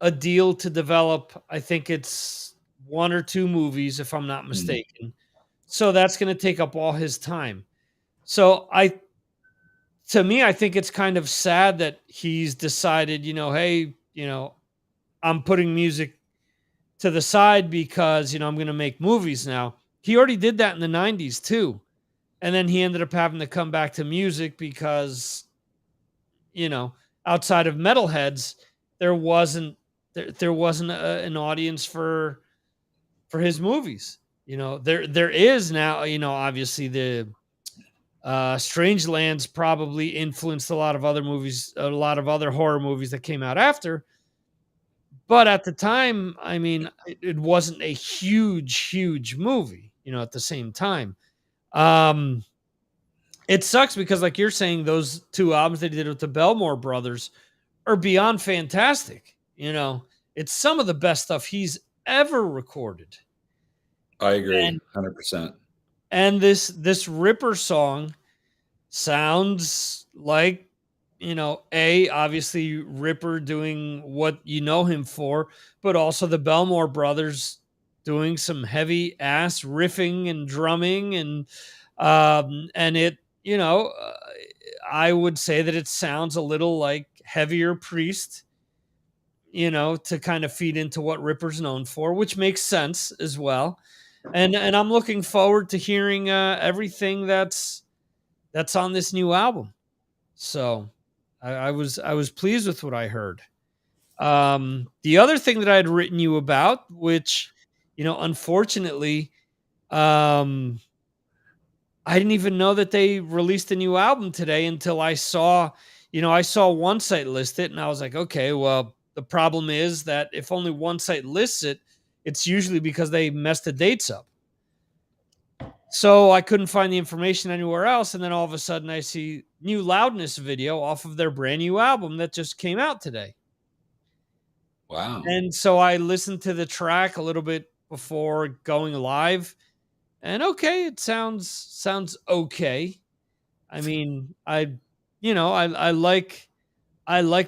a deal to develop, I think it's 1 or 2 movies, if I'm not mistaken. So that's going to take up all his time. So to me, I think it's kind of sad that he's decided, hey, I'm putting music to the side because, I'm going to make movies now. He already did that in the 90s too. And then he ended up having to come back to music because, outside of metalheads, there wasn't an audience for his movies. There is now. Obviously the Strangelands probably influenced a lot of other movies, a lot of other horror movies that came out after. But at the time, I mean, it wasn't a huge movie. At the same time, it sucks because, like you're saying, those 2 albums they did with the Belmore brothers are beyond fantastic. It's some of the best stuff he's ever recorded. I agree, 100%. And this Ripper song sounds like, obviously Ripper doing what you know him for, but also the Belmore brothers doing some heavy ass riffing and drumming, and it, I would say that it sounds a little like heavier Priest, to kind of feed into what Ripper's known for, which makes sense as well. And I'm looking forward to hearing everything that's on this new album. So I was pleased with what I heard. The other thing that I had written you about, which, unfortunately, I didn't even know that they released a new album today until I saw one site list it, and I was like, okay, well, the problem is that if only one site lists it, it's usually because they messed the dates up. So I couldn't find the information anywhere else, and then all of a sudden I see new Loudness video off of their brand new album that just came out today. Wow. And so I listened to the track a little bit before going live, and okay, it sounds okay. I mean, I like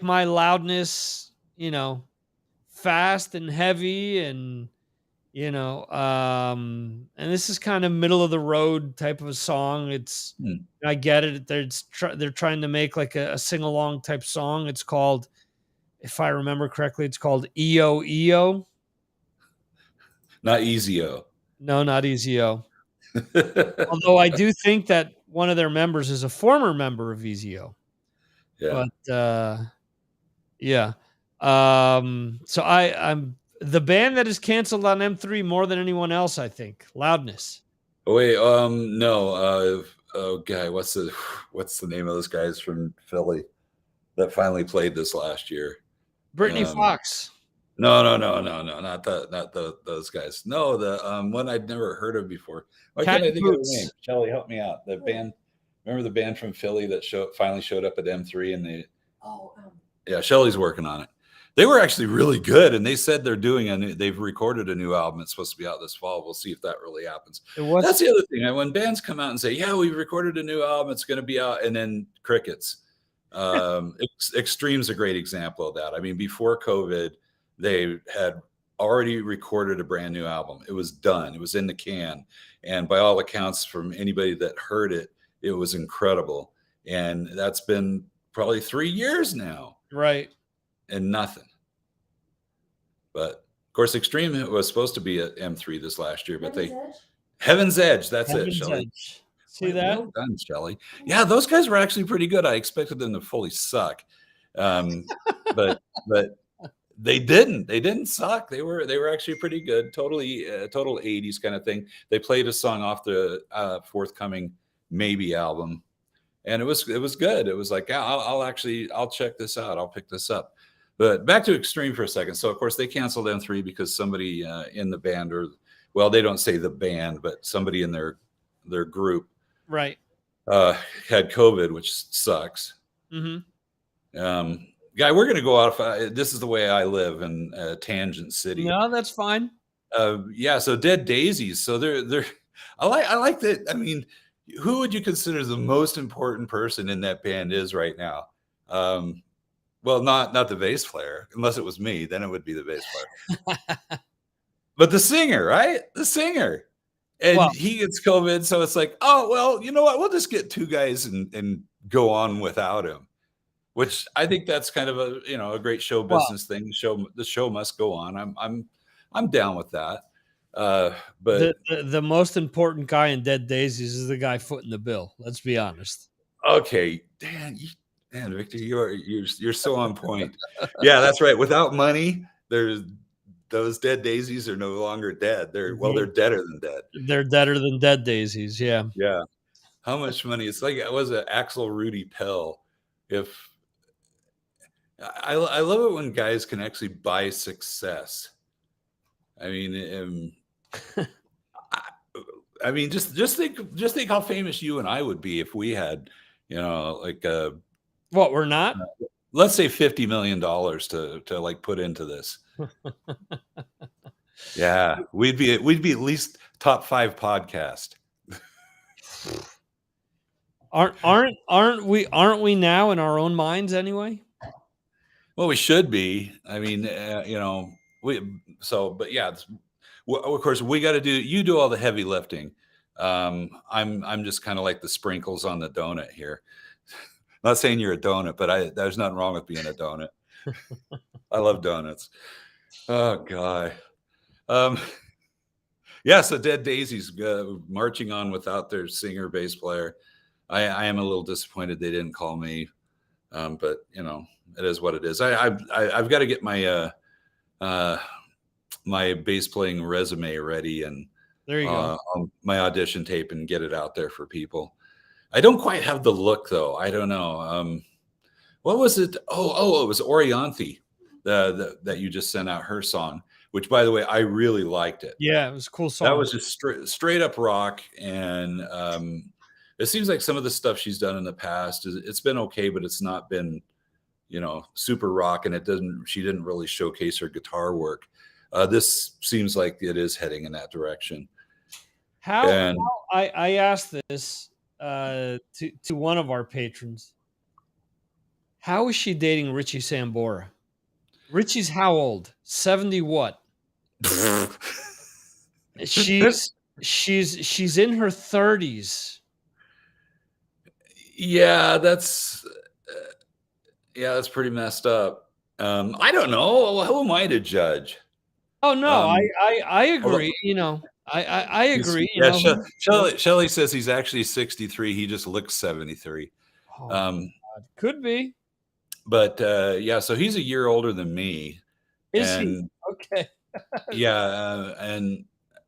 my Loudness, fast and heavy, and and this is kind of middle of the road type of a song. It's I get it. They're trying to make like a sing-along type song. It's called, if I remember correctly, it's called EO EO. Not Easy-O. No, not EZO. Although I do think that one of their members is a former member of EZO. Yeah. But yeah. So I'm the band that is canceled on M3 more than anyone else, I think. Loudness. Oh, wait, no. Oh, guy, what's the name of those guys from Philly that finally played this last year? Brittany Fox. No, not those guys. No, the one I'd never heard of before. Why can't I think of the name? Shelly, help me out. The band, remember the band from Philly that finally showed up at M3, and they. Yeah, Shelly's working on it. They were actually really good, and they said they've recorded a new album. It's supposed to be out this fall. We'll see if that really happens. That's the other thing. When bands come out and say, "Yeah, we recorded a new album. It's going to be out," and then crickets. Extreme's a great example of that. I mean, before COVID, they had already recorded a brand new album. It was done. It was in the can, and by all accounts, from anybody that heard it, it was incredible. And that's been probably 3 years now, right? And nothing. But of course, Extreme was supposed to be at M3 this last year, but Heaven's Edge. That's it, Shelly. See that? Well done, Shelley. Yeah, those guys were actually pretty good. I expected them to fully suck, but they didn't. They didn't suck. They were actually pretty good. Totally, total '80s kind of thing. They played a song off the forthcoming Maybe album, and it was good. It was like, yeah, I'll check this out. I'll pick this up. But back to Extreme for a second. So of course they canceled M3 because somebody in the band, or well, they don't say the band, but somebody in their group, right, had COVID, which sucks. Guy, we're gonna go off. This is the way I live in Tangent City. No, that's fine. Yeah. So Dead Daisies. So they're. I like that. I mean, who would you consider the most important person in that band is right now? Well, not the bass player, unless it was me, then it would be the bass player. But the singer, right? The singer. And he gets COVID, so it's like, oh, well, you know what? We'll just get two guys and go on without him. Which I think that's kind of a great show business thing. The show must go on. I'm down with that. But the most important guy in Dead Daisies is the guy footing the bill. Let's be honest. Okay, Dan, Victor, you're so on point. Yeah, that's right. Without money, those Dead Daisies are no longer dead. They're deader than dead. They're deader than Dead Daisies. Yeah. Yeah. How much money? It's like it was an Axel Rudy Pell. I love it when guys can actually buy success. I mean, just think how famous you and I would be if we had, like what we're not. Let's say $50 million to like put into this. Yeah, we'd be at least top 5 podcast. Aren't we now in our own minds anyway? Well, we should be. I mean, but yeah, of course we got to you do all the heavy lifting. I'm just kind of like the sprinkles on the donut here. Not saying you're a donut, but there's nothing wrong with being a donut. I love donuts. Oh God. Yeah. So Dead Daisies marching on without their singer bass player. I am a little disappointed they didn't call me, but it is what it is. I've got to get my my bass playing resume ready and there you go. My audition tape and get it out there for people. I don't quite have the look though. I don't know. What was it? Oh, it was Orianthe that you just sent out her song, which by the way, I really liked it. Yeah, it was a cool song. That was just straight up rock. And it seems like some of the stuff she's done in the past it's been okay, but it's not been, super rock. And she didn't really showcase her guitar work. This seems like it is heading in that direction. I asked this to one of our patrons. How is she dating Richie Sambora? Richie's how old? 70 what? She's in her 30s. Yeah, that's pretty messed up. I don't know. Who am I to judge? Oh no, I agree. I agree. Shelley says he's actually 63. He just looks 73. Could be. But so he's a year older than me. Is he? Okay. Yeah, and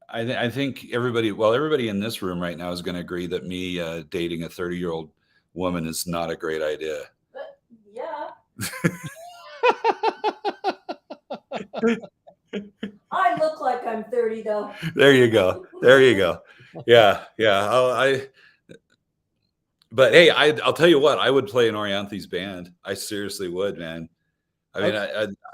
I think everybody in this room right now is going to agree that me dating a 30-year-old woman is not a great idea. Yeah. I look like I'm 30 though. There you go. Yeah. But hey, I'll tell you what, I would play in Orianthe's band. I seriously would, man. I mean,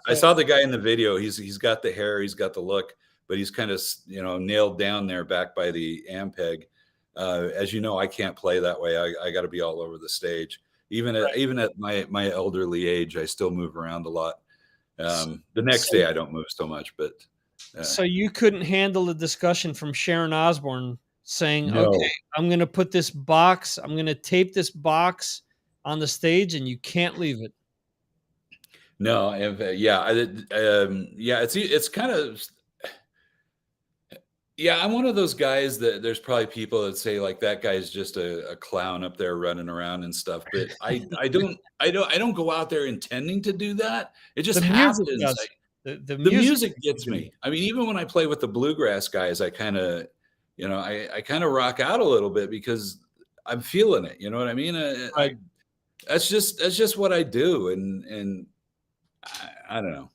I saw the guy in the video. He's got the hair, he's got the look, but he's kind of nailed down there back by the Ampeg. As you know, I can't play that way. I got to be all over the stage. Even at my elderly age, I still move around a lot. The next day I don't move so much, but so you couldn't handle the discussion from Sharon Osbourne saying, no. Okay, I'm going to put this box, I'm going to tape this box on the stage and you can't leave it. No. It's kind of, Yeah, I'm one of those guys that there's probably people that say like that guy's just a clown up there running around and stuff. But I don't go out there intending to do that. It just The music happens. does. The The music music gets me. I mean, even when I play with the bluegrass guys, I kind of, I kind of rock out a little bit because I'm feeling it. You know what I mean? Right. That's just what I do, and I don't know.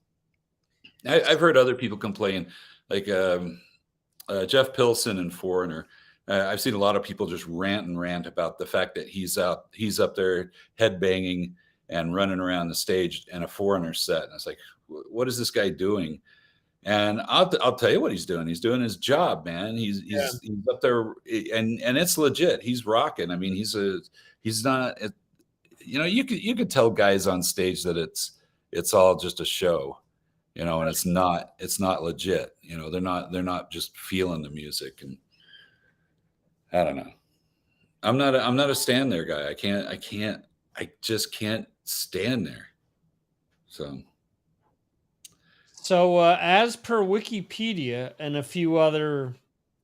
I've heard other people complain, like Jeff Pilson and Foreigner. I've seen a lot of people just rant about the fact that he's up there head banging and running around the stage in a Foreigner set, and it's like, what is this guy doing? And I'll tell you what he's doing. He's doing his job, man. He's up there, and it's legit. He's rocking. I mean, he's not. You could tell guys on stage that it's all just a show, and it's not legit. They're not just feeling the music, and I don't know. I'm not a stand there guy. I just can't stand there. So, as per Wikipedia and a few other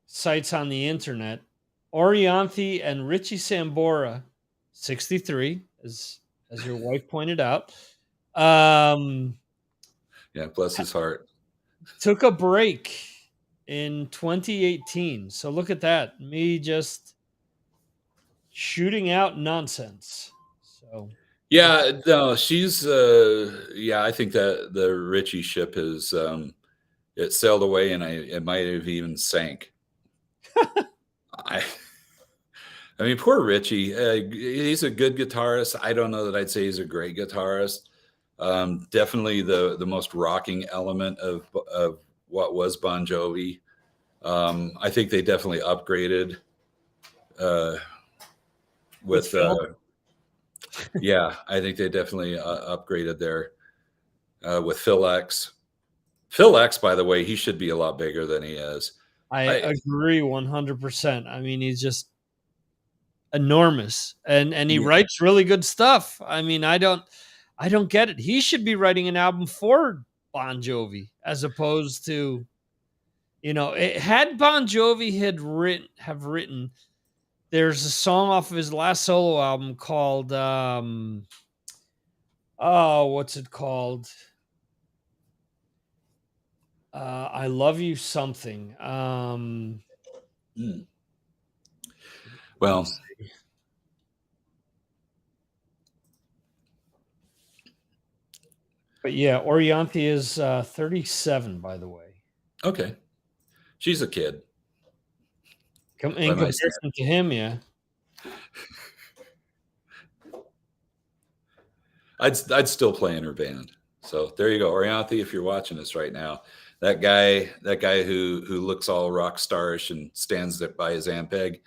sites on the internet, Orianthe and Richie Sambora, 63, as your wife pointed out, Yeah, bless his heart. took a break in 2018. So look at that, me just shooting out nonsense. So Yeah, no, she's I think that the Richie ship has it sailed away, and it might have even sank. I I mean, poor Richie. He's a good guitarist. I don't know that I'd say he's a great guitarist. Definitely the most rocking element of what was Bon Jovi. I think they definitely upgraded with I think they definitely upgraded there with Phil X. Phil X, by the way, he should be a lot bigger than he is. I agree 100%. I mean, he's just enormous, and he writes really good stuff. I mean, I don't get it. He should be writing an album for Bon Jovi as opposed to, had Bon Jovi have written. There's a song off of his last solo album called what's it called? I Love You Something. Well, but yeah, Orianthe is 37, by the way. Okay, she's a kid. In comparison to him, yeah. I'd still play in her band. So there you go, Orianthe. If you're watching this right now, that guy who looks all rock starish and stands there by his Ampeg,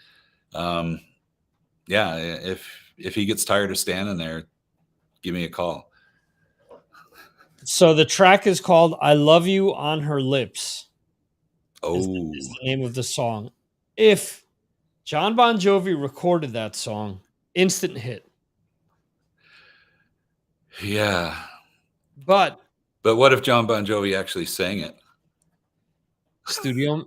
if he gets tired of standing there, give me a call. So the track is called "I Love You on Her Lips." Oh, is the name of the song. If John Bon Jovi recorded that song, instant hit. Yeah. But what if John Bon Jovi actually sang it? Studio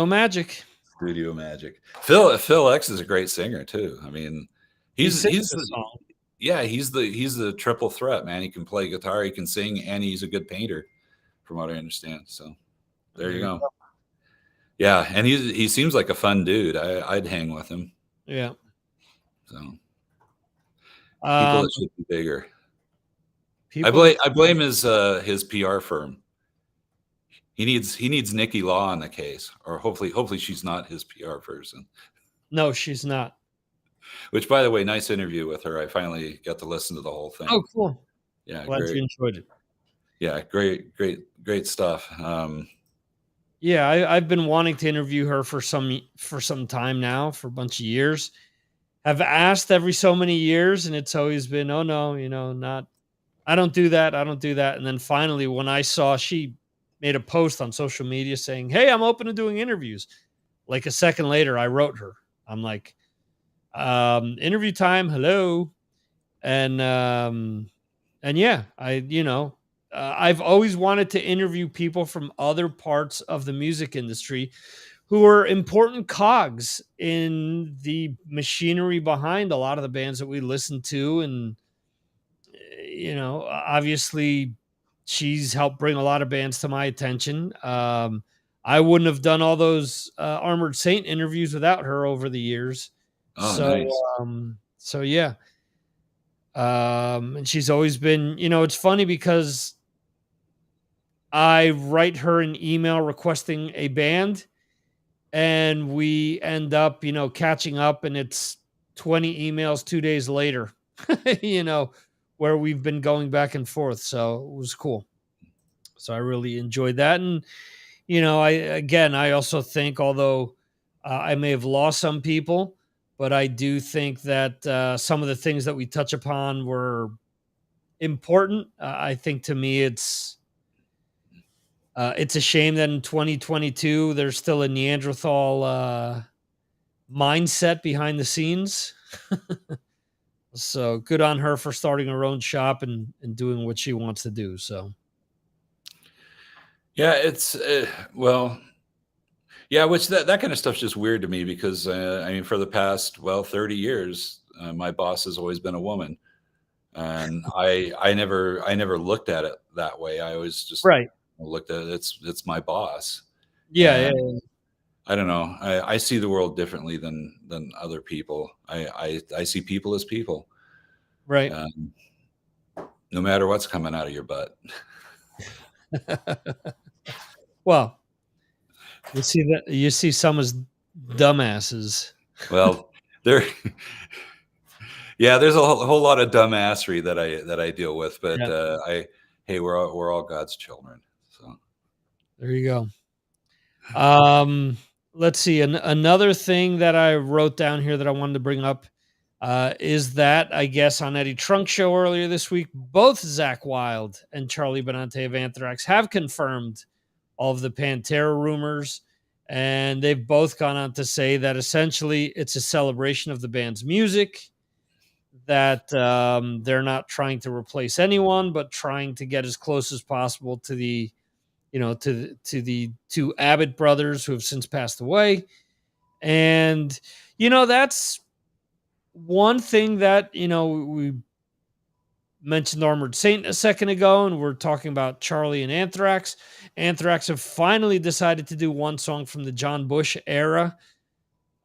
magic. Studio magic. Phil X is a great singer too. I mean, he's the song. Yeah, he's the triple threat, man. He can play guitar, he can sing, and he's a good painter, from what I understand. So there you go. Yeah, and he seems like a fun dude. I'd hang with him. Yeah. So people that should be bigger. I blame his PR firm. He needs Nikki Law on the case, or hopefully she's not his PR person. No, she's not. Which, by the way, nice interview with her. I finally got to listen to the whole thing. Oh, cool. Yeah, glad you enjoyed it. Yeah, great stuff. Yeah, I've been wanting to interview her for some time now, for a bunch of years. Have asked every so many years, and it's always been, oh no, not. I don't do that. And then finally, when I saw she made a post on social media saying, "Hey, I'm open to doing interviews," like a second later, I wrote her. I'm like, interview time, hello, and yeah, I've always wanted to interview people from other parts of the music industry who are important cogs in the machinery behind a lot of the bands that we listen to. And, obviously she's helped bring a lot of bands to my attention. I wouldn't have done all those Armored Saint interviews without her over the years. Oh, So, nice. so yeah. And she's always been, it's funny because I write her an email requesting a band, and we end up, catching up, and it's 20 emails 2 days later, where we've been going back and forth. So it was cool. So I really enjoyed that. And, I also think, although I may have lost some people, but I do think that some of the things that we touch upon were important. I think to me, it's a shame that in 2022 there's still a Neanderthal mindset behind the scenes. So good on her for starting her own shop and doing what she wants to do. So Yeah, it's which that kind of stuff's just weird to me because for the past 30 years, my boss has always been a woman, and I never looked at it that way. I always just right. looked at it, it's my boss. Yeah, And I don't know. I see the world differently than other people. I see people as people, right. No matter what's coming out of your butt. Well, you see some as dumbasses. Well, there's a whole lot of dumbassery that I deal with, but we're all God's children. So there you go. Let's see. Another thing that I wrote down here that I wanted to bring up is that, I guess, on Eddie Trunk's show earlier this week, both Zakk Wylde and Charlie Benante of Anthrax have confirmed all of the Pantera rumors, and they've both gone on to say that essentially it's a celebration of the band's music, that they're not trying to replace anyone, but trying to get as close as possible to the to the two Abbott brothers who have since passed away. And, that's one thing that, we mentioned Armored Saint a second ago, and we're talking about Charlie and Anthrax. Anthrax have finally decided to do one song from the John Bush era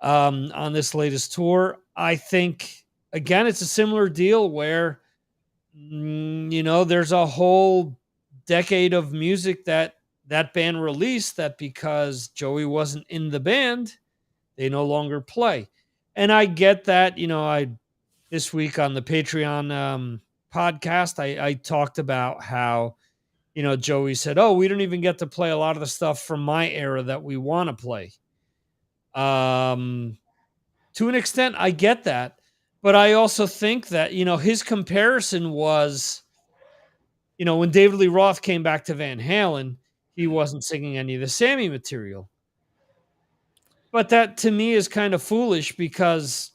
on this latest tour. I think, again, it's a similar deal where, there's a whole decade of music that band released that because Joey wasn't in the band, they no longer play. And I get that. This week on the Patreon podcast, I talked about how, Joey said, "Oh, we don't even get to play a lot of the stuff from my era that we want to play." To an extent, I get that, but I also think that, his comparison was, when David Lee Roth came back to Van Halen, he wasn't singing any of the Sammy material. But that to me is kind of foolish because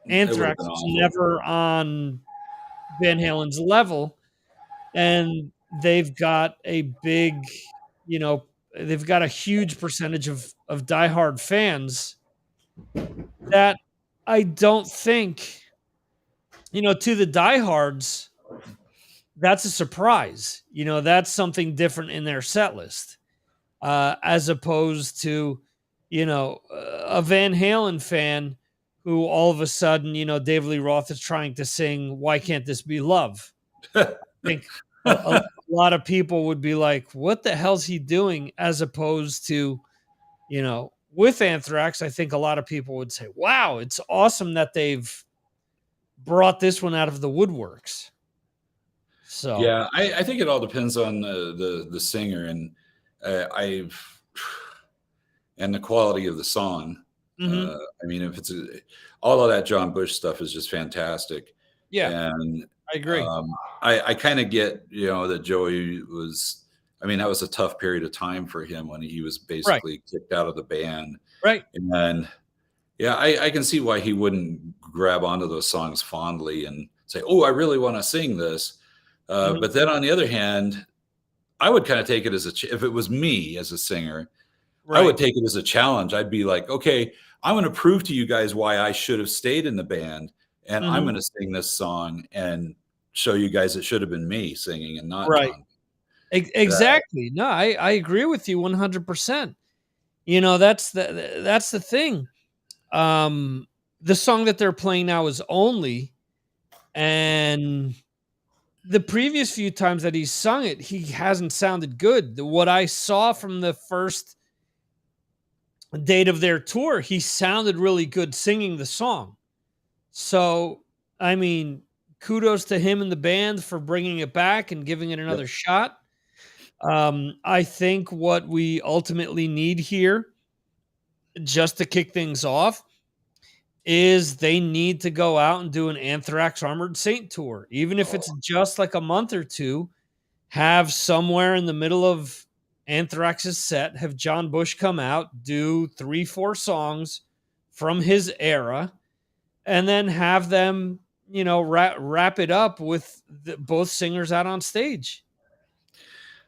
Anthrax was never on Van Halen's level, and they've got a big, they've got a huge percentage of diehard fans that I don't think, to the diehards, that's a surprise. That's something different in their set list, as opposed to, a Van Halen fan who all of a sudden, David Lee Roth is trying to sing "Why Can't This Be Love?" I think a lot of people would be like, "What the hell's he doing?" As opposed to, with Anthrax, I think a lot of people would say, "Wow, it's awesome that they've brought this one out of the woodworks." So yeah, I think it all depends on the singer and and the quality of the song. If it's all of that John Bush stuff is just fantastic. Yeah, and I agree. I kind of get, that Joey was, that was a tough period of time for him when he was basically kicked out of the band. Right. And yeah, I can see why he wouldn't grab onto those songs fondly and say, "Oh, I really want to sing this." But then on the other hand, I would kind of take it as if it was me as a singer, I would take it as a challenge. I'd be like, okay, I'm going to prove to you guys why I should have stayed in the band, and I'm going to sing this song and show you guys it should have been me singing and not John. Exactly. No, I agree with you 100%. You know, that's the thing. The song that they're playing now is Only, and the previous few times that he's sung it, he hasn't sounded good. What I saw from the first date of their tour, he sounded really good singing the song. So, I mean, kudos to him and the band for bringing it back and giving it another shot. I think what we ultimately need here, just to kick things off, is they need to go out and do an Anthrax Armored Saint tour. Even if it's just like a month or two, have somewhere in the middle of Anthrax's set, have John Bush come out, do 3-4 songs from his era, and then have them, you know, wrap it up with both singers out on stage.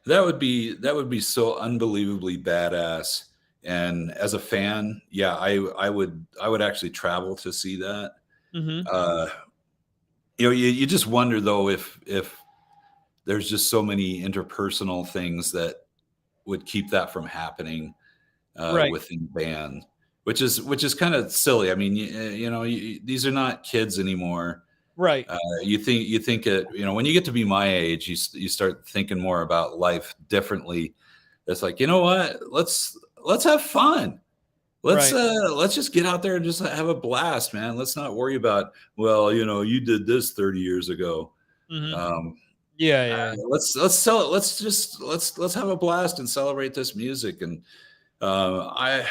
That would be so unbelievably badass. And as a fan, yeah, I would actually travel to see that. You know, you just wonder though if there's just so many interpersonal things that would keep that from happening within band, which is kind of silly. I mean, you know, these are not kids anymore. Right. You think it, you know, when you get to be my age, you start thinking more about life differently. It's like, you know what? Let's have fun. Let's just get out there and just have a blast, man. Let's not worry about, well, you know, you did this 30 years ago. Let's sell it. Let's have a blast and celebrate this music. And I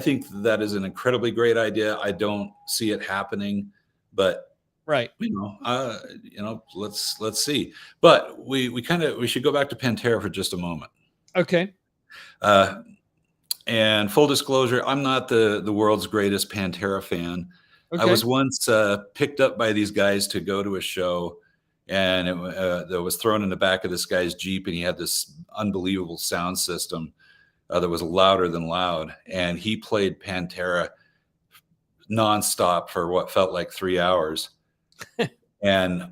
think that is an incredibly great idea. I don't see it happening, but you know, let's see. But we should go back to Pantera for just a moment. Okay. And full disclosure, I'm not the world's greatest Pantera fan. Okay. I was once picked up by these guys to go to a show, and that was thrown in the back of this guy's Jeep, and he had this unbelievable sound system that was louder than loud, and he played Pantera nonstop for what felt like 3 hours. And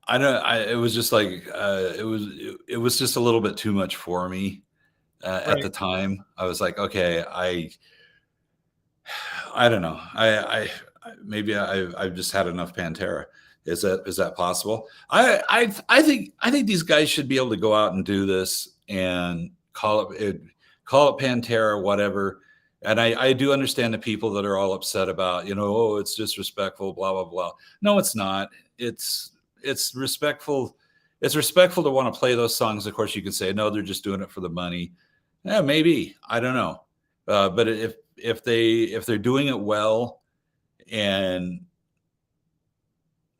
it was just like it was just a little bit too much for me at the time. I was like, okay, I don't know. Maybe I've just had enough Pantera. Is that possible? I think these guys should be able to go out and do this and call it Pantera, whatever. And I do understand the people that are all upset about, you know, oh, it's disrespectful, blah, blah, blah. No, it's not. It's respectful. It's respectful to want to play those songs. Of course, you can say, no, they're just doing it for the money. Yeah, maybe. I don't know. But if they're doing it well, and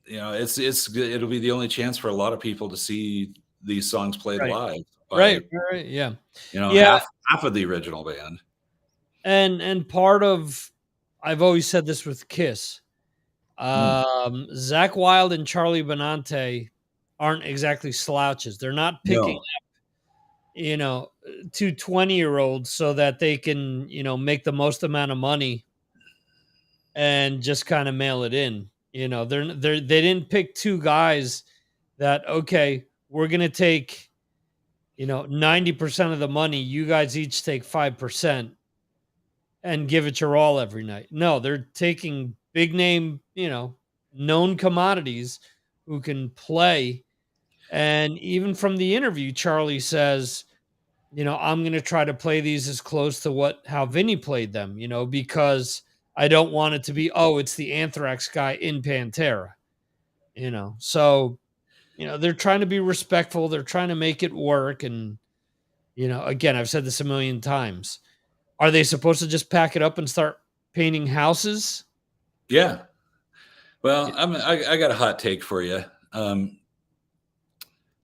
you know, it'll be the only chance for a lot of people to see these songs played live. Right. Yeah. You know, half of the original band. And part of, I've always said this with Kiss, Zakk Wylde and Charlie Benante aren't exactly slouches. They're not picking up, you know, 2 20-year-olds so that they can, you know, make the most amount of money and just kind of mail it in. You know, they didn't pick 2 guys that, okay, we're going to take, you know, 90% of the money. You guys each take 5%. And give it your all every night. No, they're taking big name, you know, known commodities who can play. And even from the interview, Charlie says, you know, I'm going to try to play these as close to how Vinny played them, you know, because I don't want it to be, oh, it's the Anthrax guy in Pantera, you know. So, you know, they're trying to be respectful. They're trying to make it work. And, you know, again, I've said this a million times. Are they supposed to just pack it up and start painting houses? Yeah. Well, I got a hot take for you.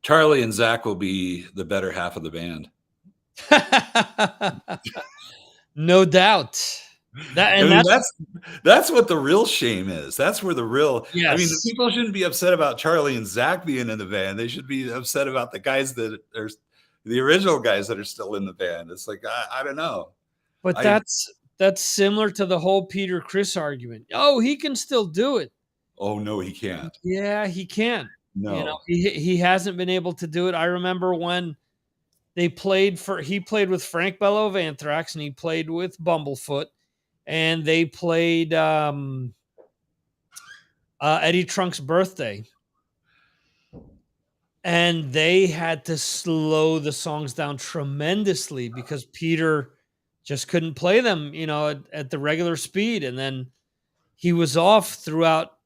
Charlie and Zakk will be the better half of the band. No doubt. That's what the real shame is. That's where the real. Yes. I mean, the people shouldn't be upset about Charlie and Zakk being in the band. They should be upset about the guys that are the original guys that are still in the band. It's like I don't know. But that's similar to the whole Peter Chris argument. Oh, he can still do it. Oh no, he can't. Yeah, he can. No. You know, he hasn't been able to do it. I remember when he played with Frank Bello of Anthrax, and he played with Bumblefoot, and they played Eddie Trunk's birthday. And they had to slow the songs down tremendously because Peter just couldn't play them, you know, at the regular speed. And then he was off throughout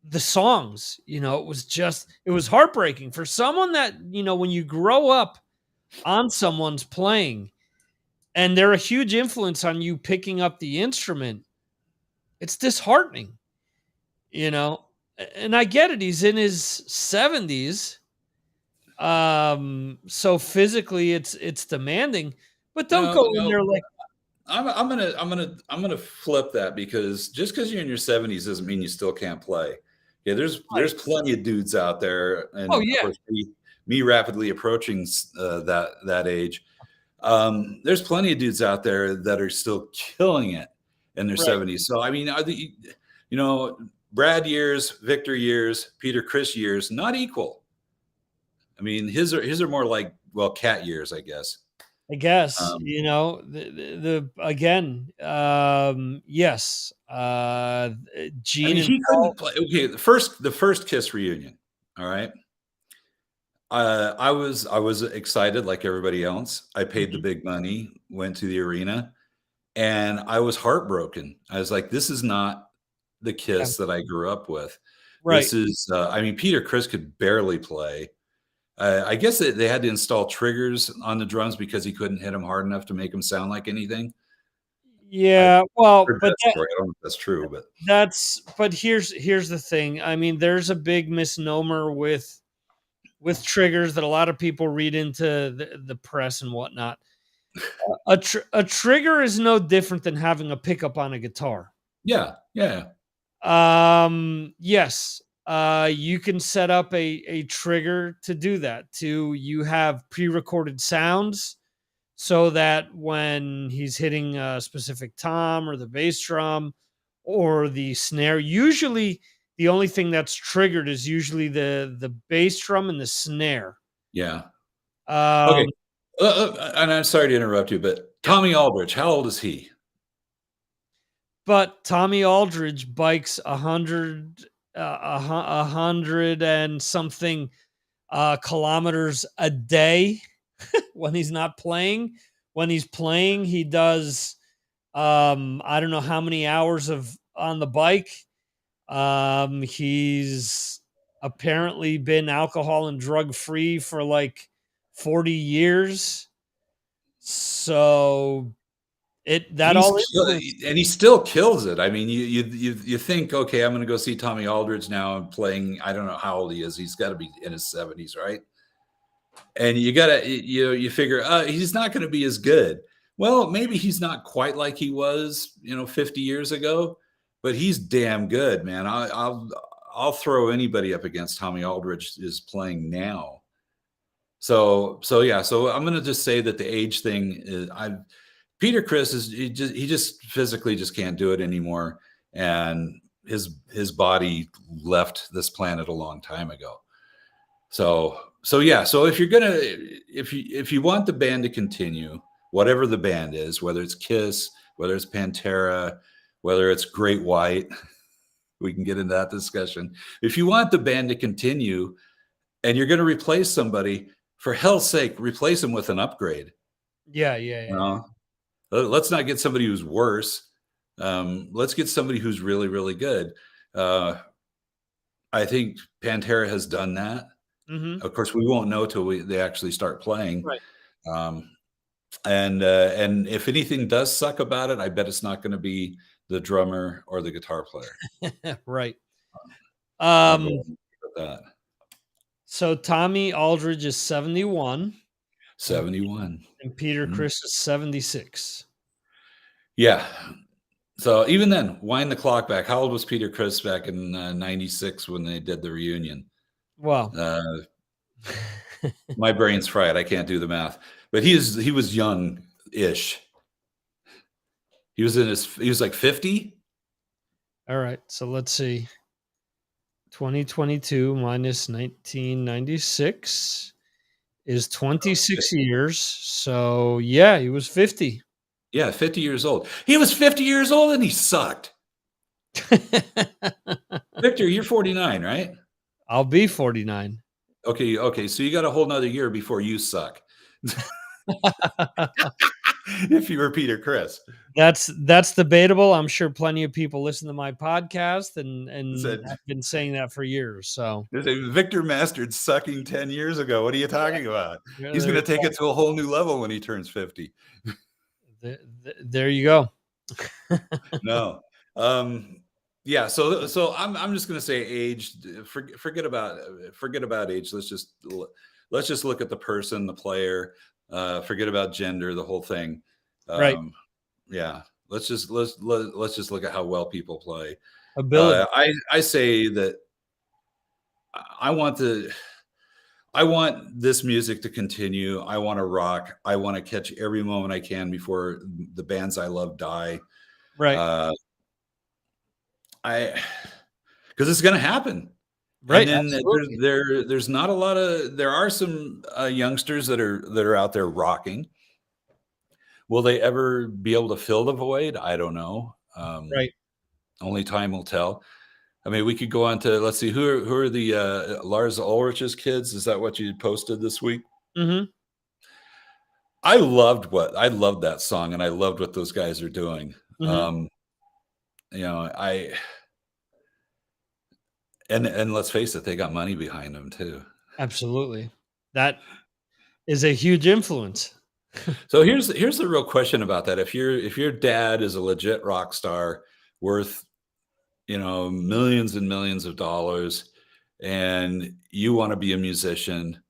the songs. You know, it was heartbreaking for someone that, you know, when you grow up on someone's playing and they're a huge influence on you picking up the instrument, it's disheartening, you know. And I get it. He's in his 70s. So physically it's demanding, but don't go in there like I'm gonna flip that, because just because you're in your 70s doesn't mean you still can't play. Yeah, there's plenty of dudes out there, and of course me rapidly approaching that age. There's plenty of dudes out there that are still killing it in their 70s. So I mean, you know, Brad years, Victor years, Peter Chris years, not equal. I mean, his are more like, well, cat years, I guess. You know, the again, yes. Gene, I mean, he couldn't play. Okay, the first Kiss reunion. All right. I was excited like everybody else. I paid the big money, went to the arena, and I was heartbroken. I was like, this is not the Kiss that I grew up with. Right. This is, I mean, Peter Chris could barely play. I guess they had to install triggers on the drums because he couldn't hit them hard enough to make them sound like anything. Yeah, well, but I don't know if that's true, but here's the thing. I mean, there's a big misnomer with triggers that a lot of people read into the press and whatnot. A trigger is no different than having a pickup on a guitar. Yeah. Yes. You can set up a trigger to do that. You have pre-recorded sounds so that when he's hitting a specific tom or the bass drum or the snare, usually the only thing that's triggered is usually the bass drum and the snare. Yeah. Okay. And I'm sorry to interrupt you, but Tommy Aldridge, how old is he? But Tommy Aldridge bikes 100 and something kilometers a day when he's not playing. When he's playing, he does I don't know how many hours on the bike. He's apparently been alcohol and drug free for like 40 years. So and he still kills it. I mean, you think, okay, I'm going to go see Tommy Aldridge now and playing. I don't know how old he is. He's got to be in his 70s, right? And you figure he's not going to be as good. Well, maybe he's not quite like he was, 50 years ago, but he's damn good, man. I'll throw anybody up against Tommy Aldridge is playing now. So I'm going to just say that the age thing is Peter Chris he just physically just can't do it anymore, and his body left this planet a long time ago. So if you're gonna if you want the band to continue, whatever the band is, whether it's Kiss, whether it's Pantera, whether it's Great White, we can get into that discussion. If you want the band to continue, and you're going to replace somebody, for hell's sake, replace them with an upgrade. Yeah. Let's not get somebody who's worse. Let's get somebody who's really, really good. I think Pantera has done that. Mm-hmm. Of course, we won't know till they actually start playing. Right. And if anything does suck about it, I bet it's not going to be the drummer or the guitar player. Right. That. So Tommy Aldridge is 71. 71. And Peter Chris is 76. Yeah. So even then, wind the clock back. How old was Peter Chris back in 96 when they did the reunion? Wow. My brain's fried. I can't do the math. But he was young-ish. He was like 50. All right. So let's see. 2022 minus 1996 is 26 years. So yeah, he was 50. Yeah, 50 years old. He was 50 years old and he sucked. Victor, you're 49, right? I'll be 49. Okay. So you got a whole nother year before you suck. If you repeat or Chris. That's debatable. I'm sure plenty of people listen to my podcast and Said- have been saying that for years. So Victor mastered sucking 10 years ago. What are you talking about? yeah, He's going to take it to a whole new level when he turns 50. there you go. No. Yeah, so I'm just going to say age. Forget about age. Let's just look at the person, the player. Forget about gender, the whole thing. Right. Yeah. Let's just look at how well people play. Ability. I say that I want this music to continue. I want to rock. I want to catch every moment I can before the bands I love die. Right. Because it's going to happen. Right. And then there's not a lot of, there are some youngsters that are out there rocking. Will they ever be able to fill the void? I don't know. Right. Only time will tell. I mean, we could go on to, let's see, who are the Lars Ulrich's kids? Is that what you posted this week? Mm-hmm. I loved that song, and I loved what those guys are doing. Mm-hmm. And let's face it, they got money behind them too. Absolutely. That is a huge influence. So here's the real question about that. If your dad is a legit rock star worth, millions and millions of dollars, and you want to be a musician,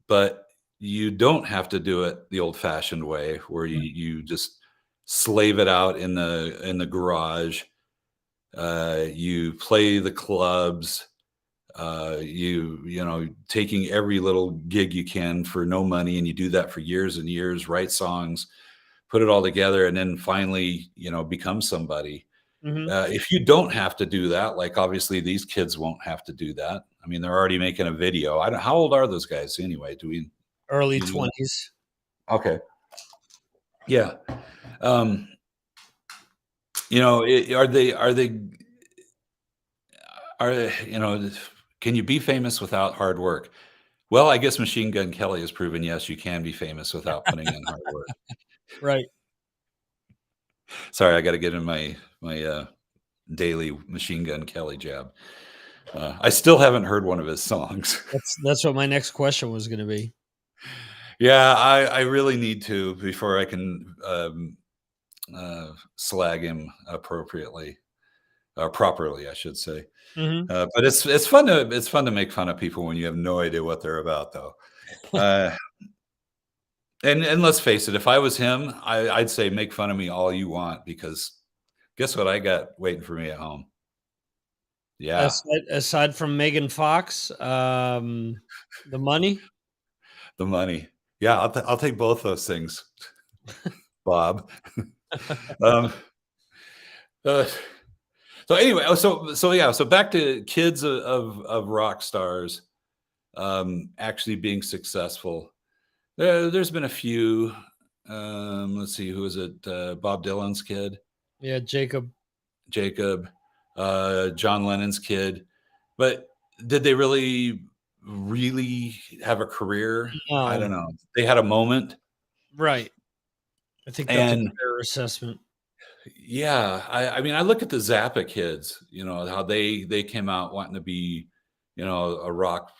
but you don't have to do it the old-fashioned way where you just slave it out in the garage. You play the clubs, taking every little gig you can for no money, and you do that for years and years, write songs, put it all together, and then finally, become somebody. Mm-hmm. If you don't have to do that, like obviously these kids won't have to do that. I mean, they're already making a video. How old are those guys anyway? Early 20s. Okay. Yeah. Are can you be famous without hard work? Well, I guess Machine Gun Kelly has proven, yes, you can be famous without putting in hard work. Right. Sorry, I got to get in my daily Machine Gun Kelly jab. I still haven't heard one of his songs. That's what my next question was going to be. Yeah, I really need to before I can slag him appropriately, or properly, I should say. Mm-hmm. But it's fun to make fun of people when you have no idea what they're about, though. And let's face it, if I was him, I'd say make fun of me all you want, because guess what I got waiting for me at home? Yeah. Aside from Megan Fox, the money. The money. Yeah, I'll take both those things, Bob. So anyway, so back to kids of rock stars actually being successful. There's been a few. Let's see, who is it? Bob Dylan's kid. Yeah, Jacob, John Lennon's kid. But did they really have a career? No. I don't know. They had a moment. Right. I think that's a fair assessment. Yeah, I mean, I look at the Zappa kids, how they came out wanting to be, a rock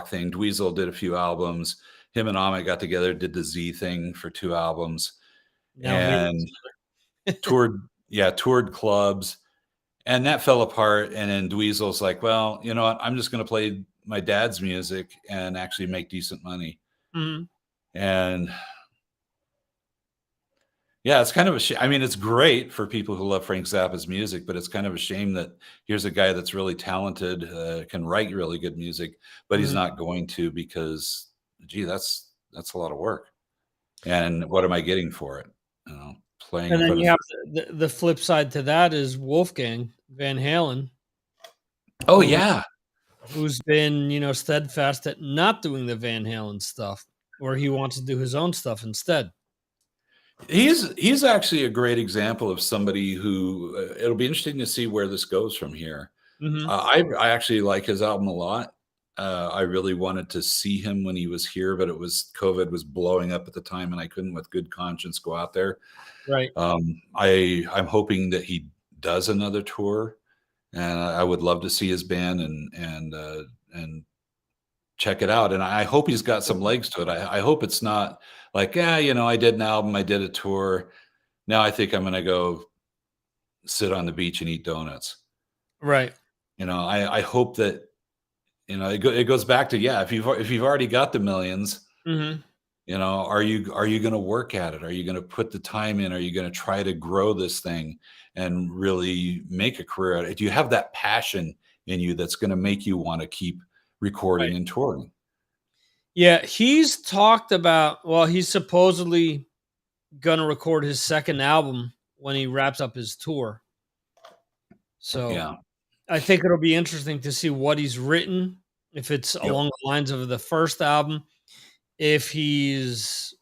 thing. Dweezil did a few albums. Him and Amit got together, did the Z thing for 2 albums, and toured clubs, and that fell apart. And then Dweezil's like, well, you know what? I'm just going to play my dad's music and actually make decent money. Mm-hmm. And yeah, it's kind of a shame. I mean, it's great for people who love Frank Zappa's music, but it's kind of a shame that here's a guy that's really talented, can write really good music, but he's not going to, because, gee, that's a lot of work. And what am I getting for it? playing And in then front you of. have the flip side to that is Wolfgang Van Halen, Oh yeah, who's been, steadfast at not doing the Van Halen stuff, or he wants to do his own stuff instead. he's actually a great example of somebody who it'll be interesting to see where this goes from here. Mhm. I actually like his album a lot. I really wanted to see him when he was here, but COVID was blowing up at the time, and I couldn't, with good conscience, go out there. Right. I'm hoping that he does another tour, and I would love to see his band and check it out. And I hope he's got some legs to it. I hope it's not like, I did an album, I did a tour. Now I think I'm going to go sit on the beach and eat donuts. Right. I hope that, it goes back to, if you've already got the millions, Mhm. are you going to work at it? Are you going to put the time in? Are you going to try to grow this thing and really make a career out of it? Do you have that passion in you that's going to make you want to keep recording and touring? Yeah, he's talked about, he's supposedly gonna record his second album when he wraps up his tour. So Yeah. I think it'll be interesting to see what he's written, if it's along the lines of the first album, if he's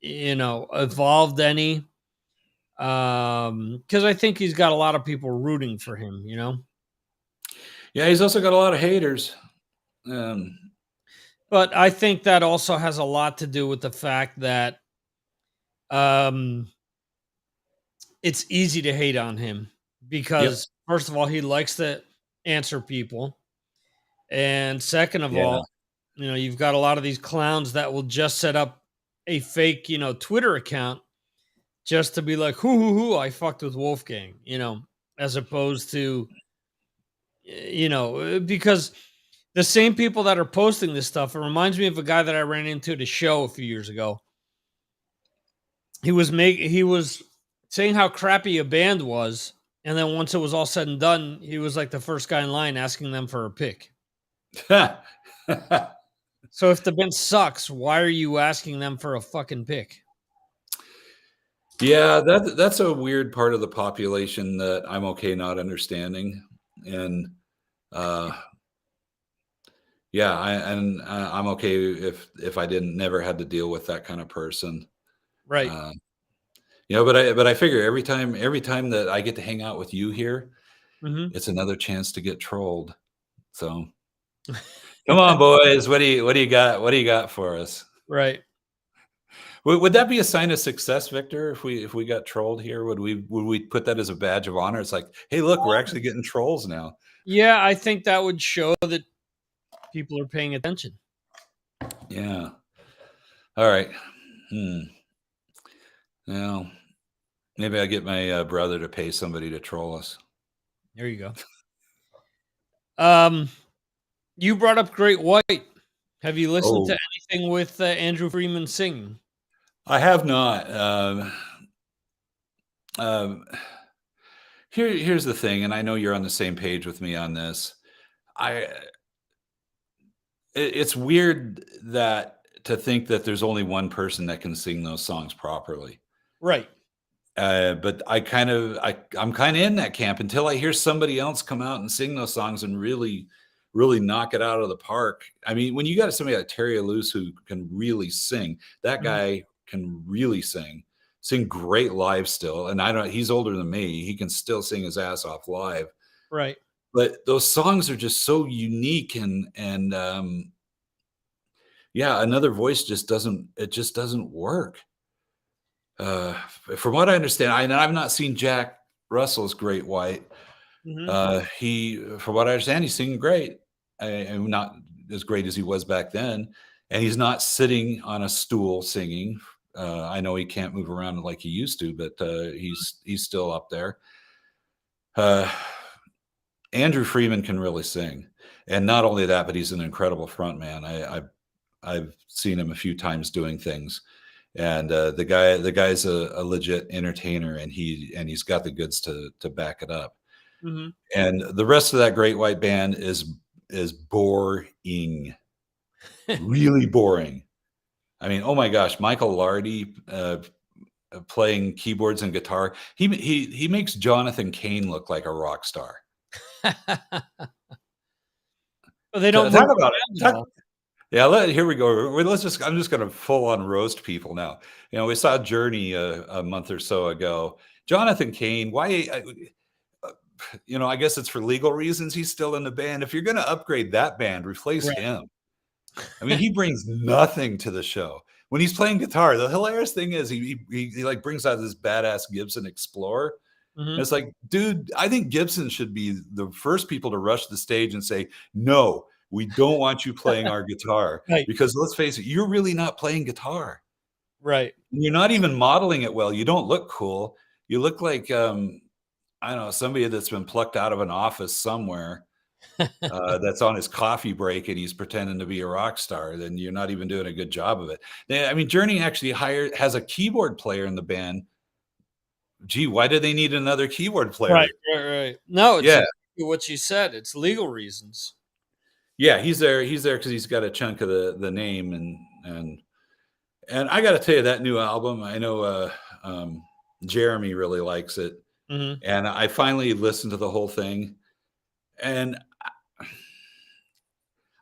evolved any. Because I think he's got a lot of people rooting for him, Yeah, he's also got a lot of haters. But I think that also has a lot to do with the fact that it's easy to hate on him because, first of all, he likes to answer people. And second of all, you've got a lot of these clowns that will just set up a fake, Twitter account just to be like, hoo, I fucked with Wolfgang, as opposed to, because the same people that are posting this stuff, it reminds me of a guy that I ran into at a show a few years ago. He was saying how crappy a band was, and then once it was all said and done, he was like the first guy in line asking them for a pick. So if the band sucks, why are you asking them for a fucking pick? Yeah, that's a weird part of the population that I'm okay not understanding. And I'm okay if I never had to deal with that kind of person. Right. But I figure every time that I get to hang out with you here, it's another chance to get trolled. So come on, boys. What do you got? What do you got for us? Right. Would that be a sign of success, Victor? If we got trolled here, would we put that as a badge of honor? It's like, hey, look, we're actually getting trolls now. Yeah, I think that would show that people are paying attention. Yeah. All right. Well, maybe I get my brother to pay somebody to troll us. There you go. You brought up Great White. Have you listened to anything with Andrew Freeman singing? I have not. Here's the thing, and I know you're on the same page with me on this. It's weird to think that there's only one person that can sing those songs properly. Right. But I'm kind of in that camp until I hear somebody else come out and sing those songs and really, really knock it out of the park. I mean, when you got somebody like Terry Luce who can really sing, that guy can really sing great live still. And he's older than me. He can still sing his ass off live. Right. But those songs are just so unique and another voice just doesn't work. From what I understand, I've not seen Jack Russell's Great White. From what I understand, he's singing great. And not as great as he was back then. And he's not sitting on a stool singing. I know he can't move around like he used to, but he's still up there. Andrew Freeman can really sing, and not only that, but he's an incredible front man. I've seen him a few times doing things, and the guy's a legit entertainer, and he's got the goods to back it up. And the rest of that Great White Band is boring, really boring. I mean, oh my gosh, Michael Lardy playing keyboards and guitar. He makes Jonathan Cain look like a rock star. Well, they don't Talk move about around it. at all. Yeah, here we go. I'm just going to full on roast people now. We saw Journey a month or so ago. Jonathan Cain, why? I guess it's for legal reasons he's still in the band. If you're going to upgrade that band, replace him. I mean, he brings nothing to the show. When he's playing guitar, the hilarious thing is he like brings out this badass Gibson Explorer. Mhm. It's like, dude, I think Gibson should be the first people to rush the stage and say, no, we don't want you playing our guitar. Right. Because let's face it, you're really not playing guitar. Right. You're not even modeling it well. You don't look cool. You look like, I don't know, somebody that's been plucked out of an office somewhere that's on his coffee break and he's pretending to be a rock star. Then you're not even doing a good job of it. I mean, Journey actually has a keyboard player in the band. Gee, why do they need another keyboard player? Right. No, it's Yeah. exactly what you said. It's legal reasons. Yeah, he's there because he's got a chunk of the name and I got to tell you, that new album, I know Jeremy really likes it, Mhm. and I finally listened to the whole thing, and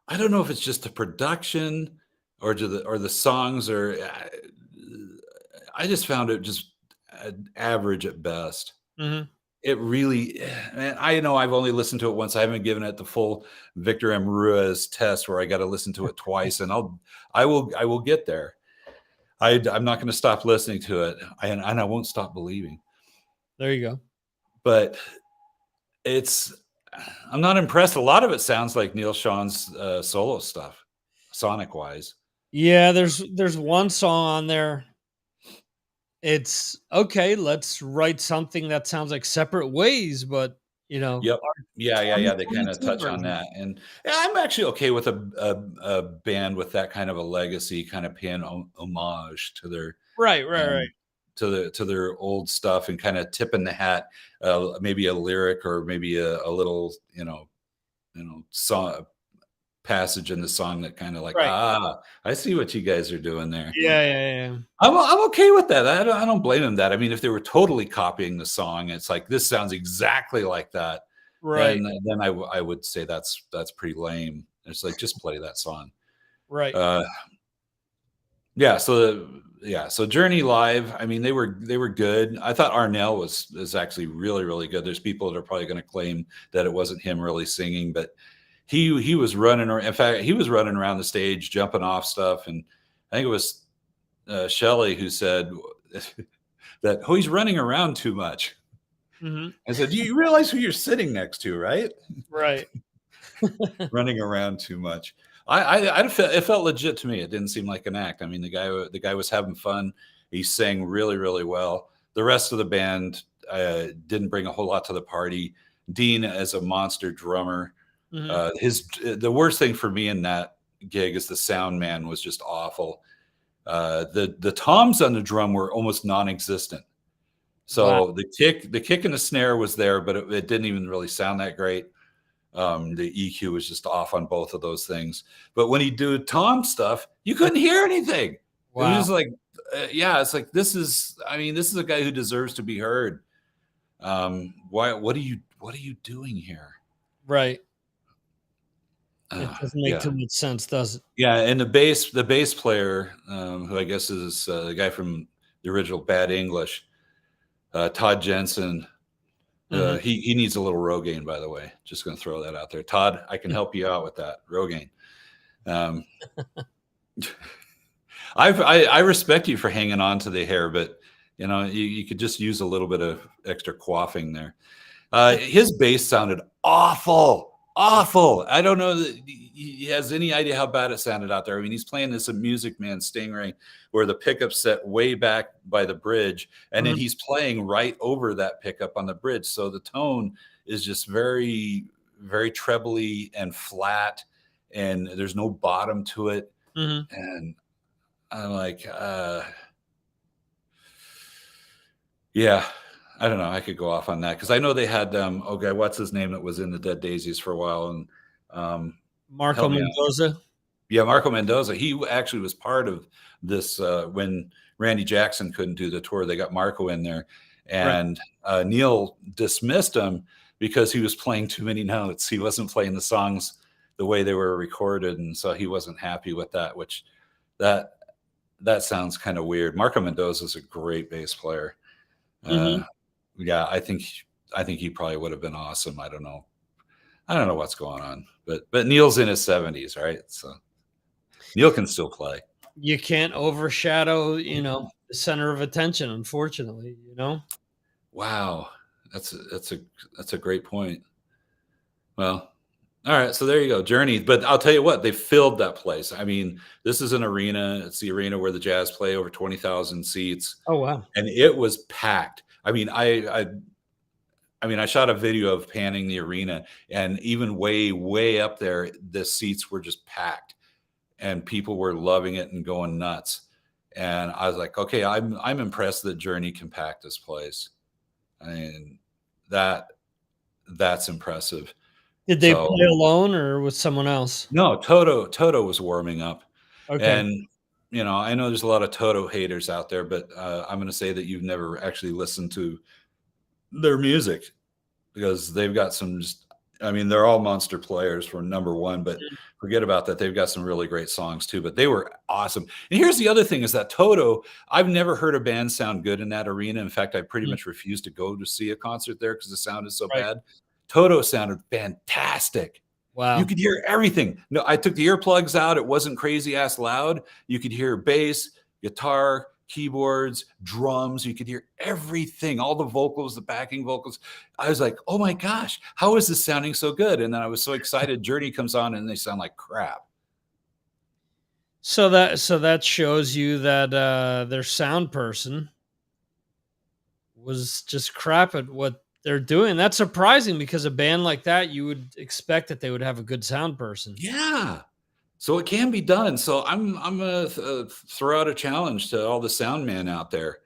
I don't know if it's just the production or the songs, or I just found it just average at best. Mhm. It really, man, I know I've only listened to it once. I haven't given it the full Victor M. Ruiz test where I got to listen to it twice, and I will get there. I'm not going to stop listening to it, and I won't stop believing. There you go. But I'm not impressed. A lot of it sounds like Neil Sean's solo stuff, sonic wise. Yeah, there's one song on there. It's okay. Let's write something that sounds like Separate Ways, but Yep. Yeah. They kind of 22 touch on version. that, and I'm actually okay with a band with that kind of a legacy, kind of paying homage to their Right. to their old stuff and kind of tipping the hat, maybe a lyric or maybe a little song passage in the song that kind of like, Right. I see what you guys are doing there. Yeah. I'm okay with that. I don't blame them that. I mean, if they were totally copying the song, it's like, this sounds exactly like that. Right. Then I would say that's pretty lame. It's like, just play that song. Right. So Journey live, I mean, they were good. I thought Arnell was actually really, really good. There's people that are probably going to claim that it wasn't him really singing, but he was running around. In fact, he was running around the stage, jumping off stuff. And I think it was Shelley who said that, he's running around too much. Mhm. I said, you realize who you're sitting next to, right? Right. Running around too much. It felt legit to me. It didn't seem like an act. I mean, the guy was having fun. He sang really, really well. The rest of the band didn't bring a whole lot to the party. Dean, as a monster drummer, Mhm. The worst thing for me in that gig is the sound man was just awful. The toms on the drum were almost non-existent. So Wow. the kick and the snare was there, but it didn't even really sound that great. The EQ was just off on both of those things. But when he do tom stuff, you couldn't hear anything. Wow. It was just like, it's like, this is a guy who deserves to be heard. What are you doing here? Right. It doesn't make too much sense, does it? Yeah, and the bass player, who I guess is the guy from the original Bad English, Todd Jensen. Mhm. He needs a little Rogaine, by the way. Just going to throw that out there. Todd, I can help you out with that Rogaine. I respect you for hanging on to the hair, but you could just use a little bit of extra quaffing there. His bass sounded awful. I don't know that he has any idea how bad it sounded out there. I mean, he's playing this Music Man Stingray where the pickup's set way back by the bridge, and then he's playing right over that pickup on the bridge. So the tone is just very, very trebly and flat, and there's no bottom to it. Mhm. And I'm like, yeah. I don't know. I could go off on that because I know they had what's his name that was in the Dead Daisies for a while, and Marco help me out. Mendoza. Yeah, Marco Mendoza, he actually was part of this when Randy Jackson couldn't do the tour. They got Marco in there, and Neil dismissed him because he was playing too many notes. He wasn't playing the songs the way they were recorded, and so he wasn't happy with that, which that sounds kind of weird. Marco Mendoza is a great bass player. Yeah, I think he probably would have been awesome. I don't know what's going on, but Neil's in his 70s, right? So Neil can still play. You can't overshadow, the center of attention, unfortunately, Wow. That's a great point. Well, all right. So there you go. Journey. But I'll tell you what, they filled that place. I mean, this is an arena. It's the arena where the Jazz play, over 20,000 seats. Oh, wow. And it was packed. I mean, I shot a video of panning the arena, and even way, way up there, the seats were just packed. And people were loving it and going nuts. And I was like, okay, I'm impressed that Journey can pack this place. I mean, that's impressive. Did they play alone or with someone else? No, Toto was warming up. Okay. And, I know there's a lot of Toto haters out there, but I'm going to say that you've never actually listened to their music, because they've got some they're all monster players for number one, but forget about that. They've got some really great songs too, but they were awesome. And here's the other thing is that Toto, I've never heard a band sound good in that arena. In fact, I pretty much refused to go to see a concert there because the sound is so bad. Toto sounded fantastic. Wow. You could hear everything. No, I took the earplugs out. It wasn't crazy ass loud. You could hear bass, guitar, keyboards, drums. You could hear everything, all the vocals, the backing vocals. I was like, oh my gosh, how is this sounding so good? And then I was so excited. Journey comes on and they sound like crap. So that shows you that their sound person was just crap at what they're doing. That's surprising, because a band like that, you would expect that they would have a good sound person. Yeah. So it can be done. So I'm going to throw out a challenge to all the sound men out there.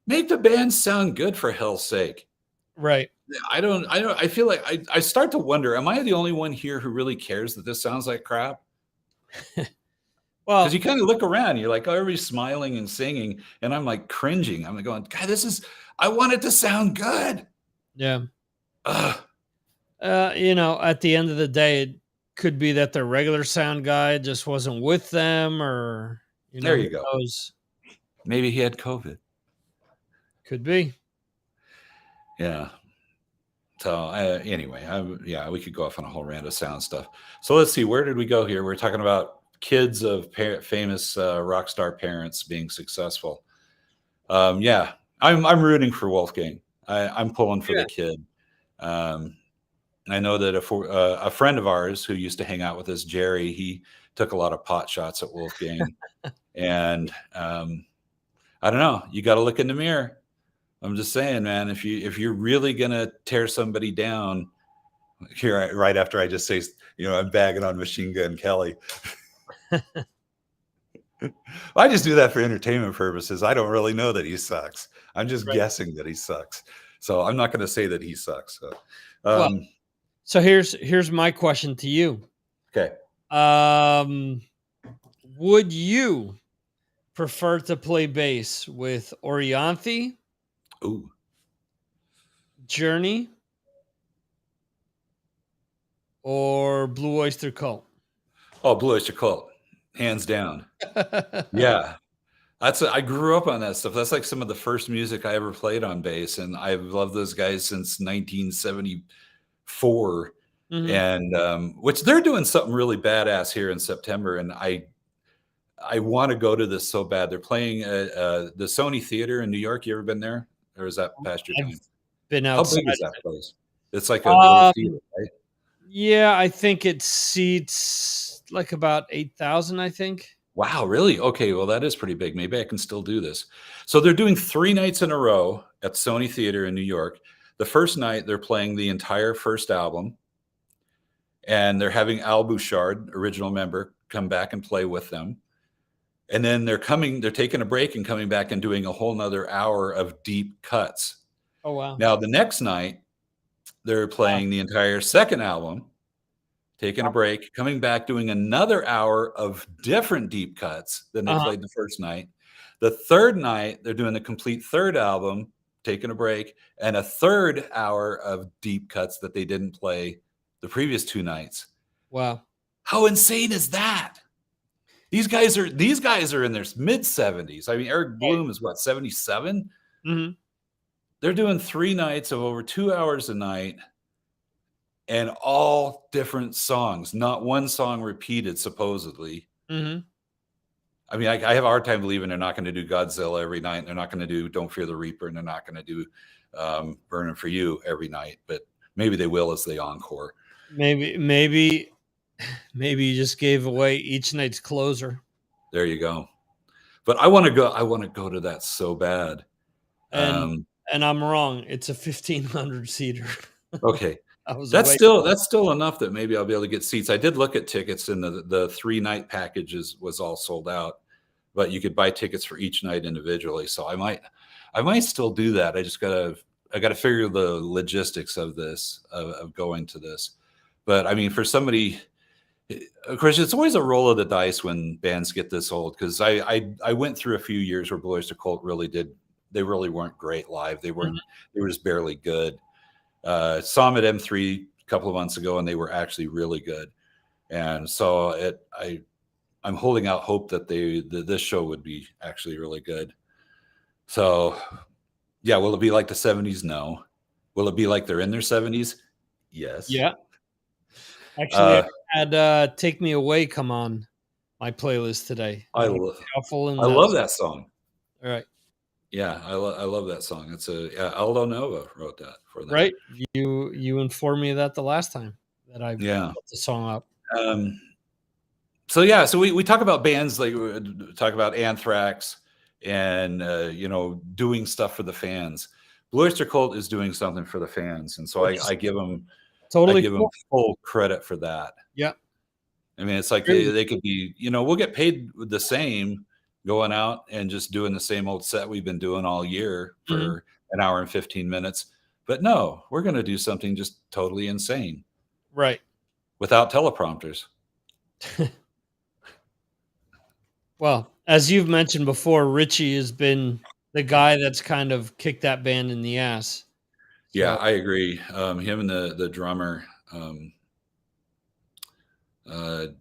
Make the band sound good, for hell's sake. Right. I feel like I start to wonder, am I the only one here who really cares that this sounds like crap? Well, because you kind of look around, you're like, oh, everybody's smiling and singing, and I'm like cringing. I'm like going, God, I want it to sound good. Yeah. At the end of the day, it could be that their regular sound guy just wasn't with them, or there you go. Knows. Maybe he had COVID. Could be. Yeah. So anyway, we could go off on a whole rant of sound stuff. So let's see, where did we go here? We're talking about kids of famous rock star parents being successful. I'm rooting for Wolfgang. I'm pulling for the kid. I know that a friend of ours who used to hang out with us, Jerry, he took a lot of pot shots at Wolfgang. And I don't know. You got to look in the mirror. I'm just saying, man, if you're really going to tear somebody down, here, right after I just say, I'm bagging on Machine Gun Kelly. I just do that for entertainment purposes. I don't really know that he sucks. I'm just guessing that he sucks. So I'm not going to say that he sucks. So here's my question to you. Okay. Would you prefer to play bass with Orianthe, Ooh, Journey, or Blue Oyster Cult? Oh, Blue Oyster Cult, hands down. Yeah. I grew up on that stuff. That's like some of the first music I ever played on bass, and I've loved those guys since 1974. Mm-hmm. And which they're doing something really badass here in September, and I want to go to this so bad. They're playing the Sony Theater in New York. You ever been there, or is that past your time? Been outside. How big is that place? It's like a little theater, right? Yeah, I think it seats like about 8,000, I think. Wow, really? Okay, well, that is pretty big. Maybe I can still do this. So they're doing 3 nights in a row at Sony Theater in New York. The first night, they're playing the entire first album, and they're having Al Bouchard, original member, come back and play with them. And then they're taking a break and coming back and doing a whole nother hour of deep cuts. Oh, wow. Now, the next night, they're playing the entire second album. taking a break, coming back, doing another hour of different deep cuts than they played the first night. The third night, they're doing the complete third album, taking a break, and a third hour of deep cuts that they didn't play the previous 2 nights. Wow. How insane is that? These guys are in their mid 70s. I mean, Eric Bloom is what, 77? Mm-hmm. They're doing 3 nights of over 2 hours a night and all different songs, not one song repeated, supposedly. Mm-hmm. I mean, I have a hard time believing they're not going to do Godzilla every night. And they're not going to do Don't Fear the Reaper, and they're not going to do Burning for You every night. But maybe they will as the encore. Maybe you just gave away each night's closer. There you go. But I want to go to that so bad. And I'm wrong. It's a 1,500 seater. Okay. That's still enough that maybe I'll be able to get seats. I did look at tickets, and the 3-night packages was all sold out, but you could buy tickets for each night individually. So I might still do that. I gotta figure the logistics of this, of going to this. But I mean, for somebody, of course, it's always a roll of the dice when bands get this old. Because I went through a few years where Blue Oyster Cult they really weren't great live. They weren't. They were just barely good. Saw them at M3 a couple of months ago, and they were actually really good. And so I'm holding out hope that this show would be actually really good. So, yeah, will it be like the 70s? No. Will it be like they're in their 70s? Yes. Yeah. Actually, I had "Take Me Away" come on my playlist today. I love that song. All right. Yeah, I love that song. It's Aldo Nova wrote that for them. Right. You informed me of that the last time that I put the song up. So we talk about bands, like we talk about Anthrax and doing stuff for the fans. Blue Oyster Cult is doing something for the fans, and so I give them them full credit for that. Yeah. I mean, it's like they could be, we'll get paid the same going out and just doing the same old set we've been doing all year for an hour and 15 minutes. But no, we're going to do something just totally insane. Right. Without teleprompters. Well, as you've mentioned before, Richie has been the guy that's kind of kicked that band in the ass. Yeah, I agree. Him and the drummer,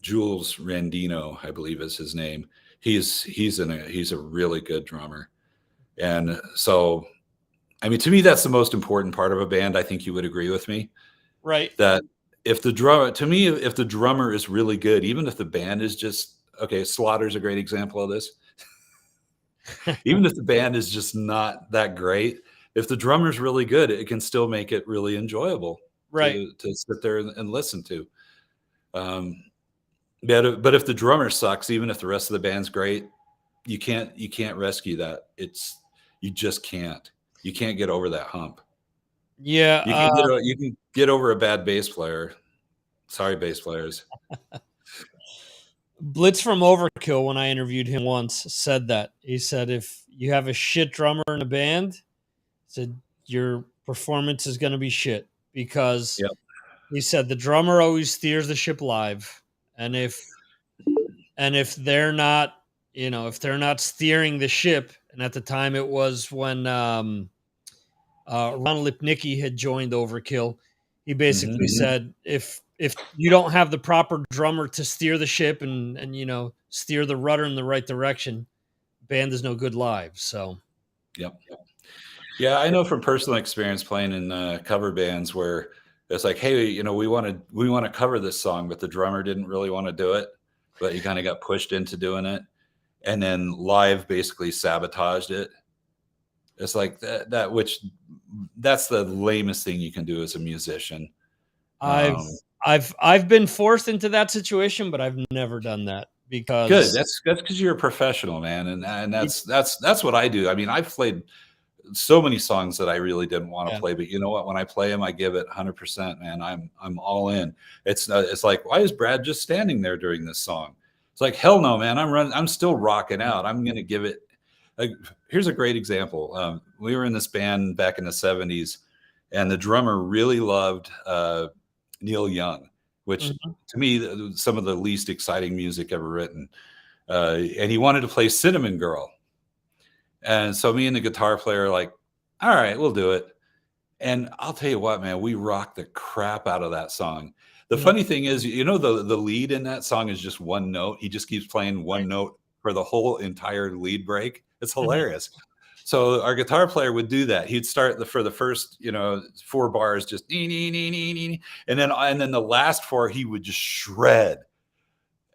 Jules Randino, I believe is his name. He's a really good drummer. And so, I mean, to me, that's the most important part of a band. I think you would agree with me. Right. That if the drummer is really good, even if the band is just, okay, Slaughter's a great example of this. Even if the band is just not that great, if the drummer's really good, it can still make it really enjoyable, right, to sit there and listen to. But if the drummer sucks, even if the rest of the band's great, you can't rescue that. You just can't. You can't get over that hump. Yeah, you can get over a bad bass player. Sorry, bass players. Blitz from Overkill, when I interviewed him once, said that. He said, if you have a shit drummer in a band, said your performance is going to be shit, because he said the drummer always steers the ship live, and if they're not, if they're not steering the ship, and at the time it was when Ron Lipnicki had joined Overkill, he basically said if you don't have the proper drummer to steer the ship and steer the rudder in the right direction, band is no good live. So yeah, I know from personal experience playing in cover bands where it's like, hey, we want to cover this song, but the drummer didn't really want to do it, but he kind of got pushed into doing it, and then live basically sabotaged it. It's like that's the lamest thing you can do as a musician. I've been forced into that situation, but I've never done that, because good. That's because you're a professional, man, and that's what I do. I mean, I've played so many songs that I really didn't want to play, but you know what? When I play them, I give it 100%, man. I'm all in. It's like, why is Brad just standing there during this song? It's like, hell no, man. I'm still rocking out. I'm gonna give it. Here's a great example. We were in this band back in the 70s, and the drummer really loved Neil Young, which to me, some of the least exciting music ever written. And he wanted to play Cinnamon Girl. And so me and the guitar player are like, all right, we'll do it. And I'll tell you what, man, we rocked the crap out of that song. The funny thing is, you know, the lead in that song is just one note. He just keeps playing one note for the whole entire lead break. It's hilarious. So our guitar player would do that. He'd start for the first, 4 bars, just nee, nee, nee, nee, nee, and then the last 4 he would just shred.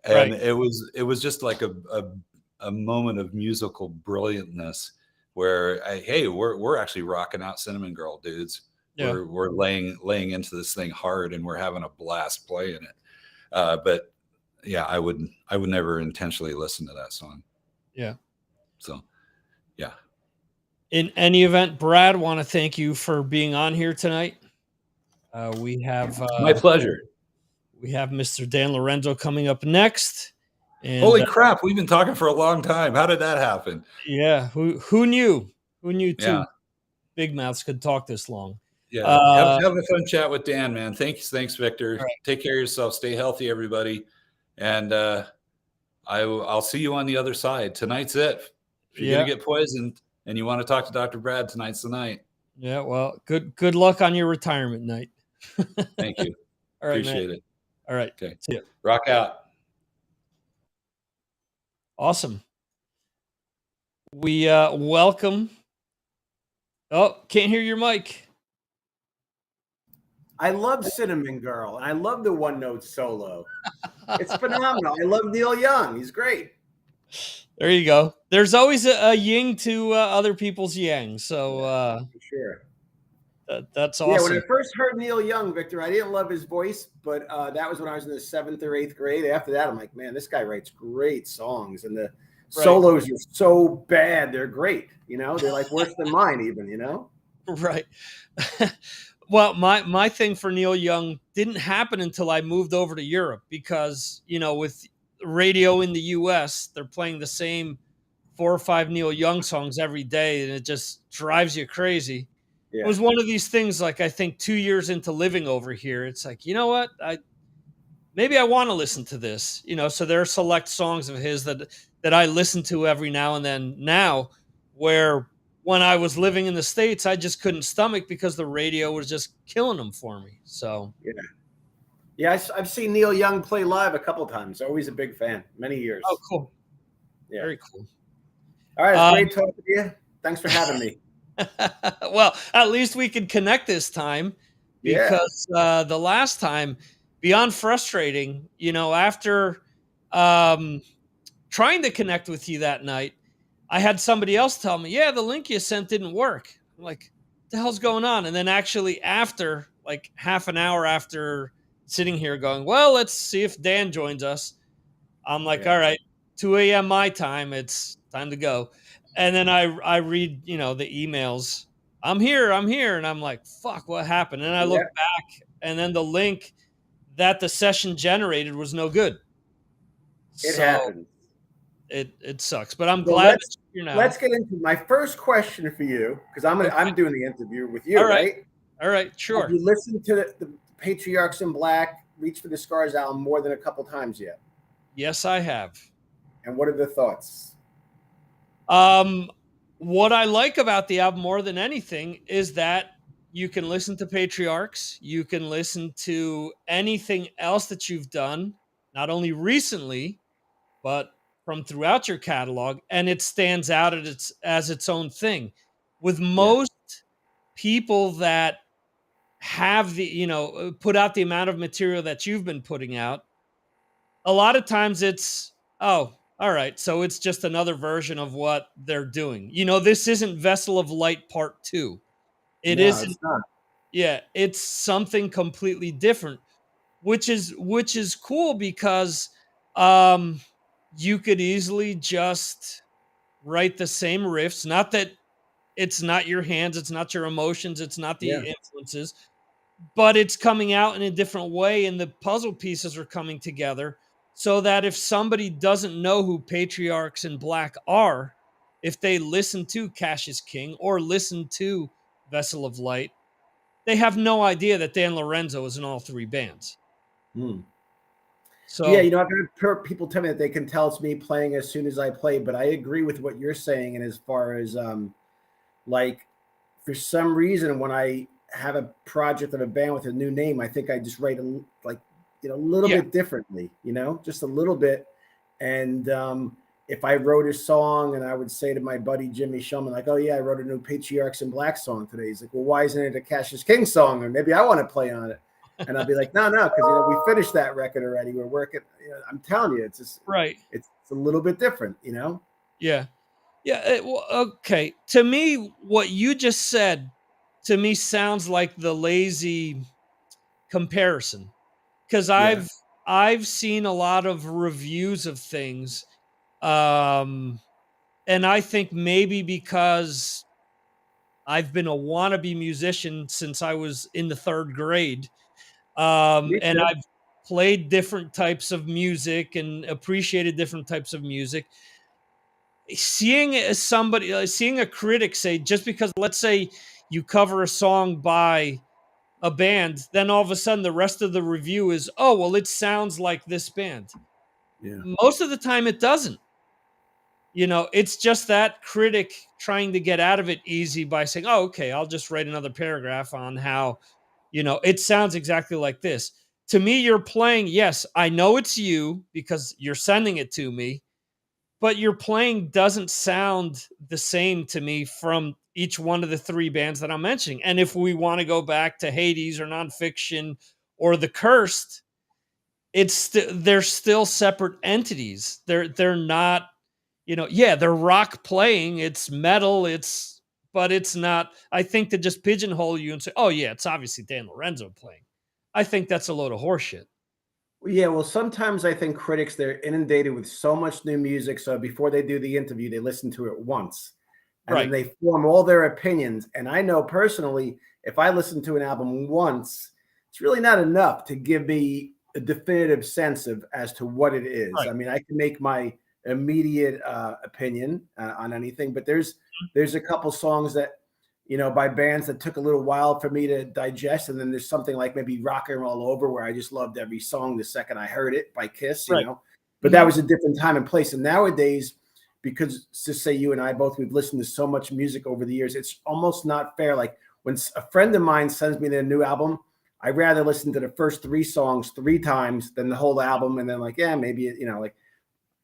And it was just like a moment of musical brilliantness where we're actually rocking out Cinnamon Girl, dudes. Yeah. We're laying into this thing hard, and we're having a blast playing it. But yeah, I would never intentionally listen to that song. Yeah. So, yeah. In any event, Brad, want to thank you for being on here tonight. We have my pleasure. We have Mr. Dan Lorenzo coming up next. And, holy crap, we've been talking for a long time. How did that happen? Yeah, who knew? Who knew two big mouths could talk this long? Yeah, have a fun chat with Dan, man. Thanks, Victor. Right. Take care of yourself. Stay healthy, everybody. And I'll see you on the other side. Tonight's it. If you're gonna get poisoned and you want to talk to Dr. Brad, tonight's the night. Yeah, well, good luck on your retirement night. Thank you. All right, appreciate it. All right. Okay. See ya. Rock out. Awesome. We welcome. Oh, can't hear your mic. I love Cinnamon Girl, and I love the one-note solo. It's phenomenal. I love Neil Young. He's great. There you go. There's always a yin to other people's yang. So for sure. That's awesome. Yeah, when I first heard Neil Young, Victor, I didn't love his voice, but that was when I was in the 7th or 8th grade. After that, I'm like, man, this guy writes great songs, and the solos are so bad. They're great. They're like worse than mine even, Right. Well, my thing for Neil Young didn't happen until I moved over to Europe because, with radio in the US, they're playing the same 4 or 5 Neil Young songs every day, and it just drives you crazy. Yeah. It was one of these things, like, I think 2 years into living over here, it's like, you know what? Maybe I want to listen to this, so there are select songs of his that I listen to every now and then now, where when I was living in the States, I just couldn't stomach because the radio was just killing them for me. So, yeah, I've seen Neil Young play live a couple of times. Always a big fan, many years. Oh, cool. Yeah. Very cool. All right, it's great talking to you. Thanks for having me. Well, at least we could connect this time because the last time, beyond frustrating, after trying to connect with you that night, I had somebody else tell me, yeah, the link you sent didn't work. I'm like, what the hell's going on? And then actually after, like half an hour after sitting here going, well, let's see if Dan joins us. I'm like, all right, 2 a.m. my time. It's time to go. And then I read, the emails. I'm here. And I'm like, fuck, what happened? And I look back, and then the link that the session generated was no good. It happened. It sucks, but I'm glad that you're now. Let's get into my first question for you, because I'm doing the interview with you, right? All right, sure. Have you listened to the Patriarchs in Black, Reach for the Scars album more than a couple times yet? Yes, I have. And what are the thoughts? What I like about the album more than anything is that you can listen to Patriarchs, you can listen to anything else that you've done, not only recently, but from throughout your catalog, and it stands out as its own thing. With most people that have put out the amount of material that you've been putting out, a lot of times it's, oh, all right, so it's just another version of what they're doing. This isn't Vessel of Light Part 2. It isn't. It's not. Yeah, it's something completely different, which is cool because you could easily just write the same riffs. Not that it's not your hands, it's not your emotions, it's not the influences, but it's coming out in a different way, and the puzzle pieces are coming together so that if somebody doesn't know who Patriarchs in Black are, if they listen to Cassius King or listen to Vessel of Light, they have no idea that Dan Lorenzo is in all 3 bands. Hmm. So Yeah, I've heard people tell me that they can tell it's me playing as soon as I play, but I agree with what you're saying. And as far as like, for some reason, when I have a project of a band with a new name, I think I just write a little yeah, bit differently, just a little bit. And if I wrote a song and I would say to my buddy Jimmy Shulman, like, oh yeah, I wrote a new Patriarchs in Black song today. He's like, well, why isn't it a Cassius King song? Or maybe I want to play on it. And I'll be like, no, because we finished that record already. We're working. I'm telling you, it's just right. It's a little bit different, Yeah. Yeah. Well, okay. To me, what you just said to me sounds like the lazy comparison, because Yeah. I've seen a lot of reviews of things, and I think maybe because I've been a wannabe musician since I was in the third grade, Me and too. I've played different types of music and appreciated different types of music. Seeing a critic say, just because, let's say, you cover a song by a band, then all of a sudden the rest of the review is, oh well, it sounds like this band. Yeah. Most of the time it doesn't. It's just that critic trying to get out of it easy by saying, oh, okay, I'll just write another paragraph on how it sounds exactly like this. To me, you're playing, yes, I know it's you because you're sending it to me, but your playing doesn't sound the same to me from each one of the three bands that I'm mentioning. And if we want to go back to Hades or Nonfiction or The Cursed, they're still separate entities. They're not, yeah, they're rock playing, it's metal, but it's not. I think to just pigeonhole you and say, oh yeah, it's obviously Dan Lorenzo playing. I think that's a load of horseshit. Yeah, well, sometimes I think critics, they're inundated with so much new music. So before they do the interview, they listen to it once and then Right. they form all their opinions. And I know personally, if I listen to an album once, it's really not enough to give me a definitive sense of as to what it is. Right. I mean, I can make my immediate opinion on anything, but there's a couple songs that, by bands that took a little while for me to digest. And then there's something like maybe Rock and Roll Over, where I just loved every song the second I heard it, by Kiss, Right. But that was a different time and place. And nowadays, because to say you and I both, we've listened to so much music over the years, it's almost not fair. Like when a friend of mine sends me their new album, I'd rather listen to the first three songs 3 times than the whole album. And then maybe,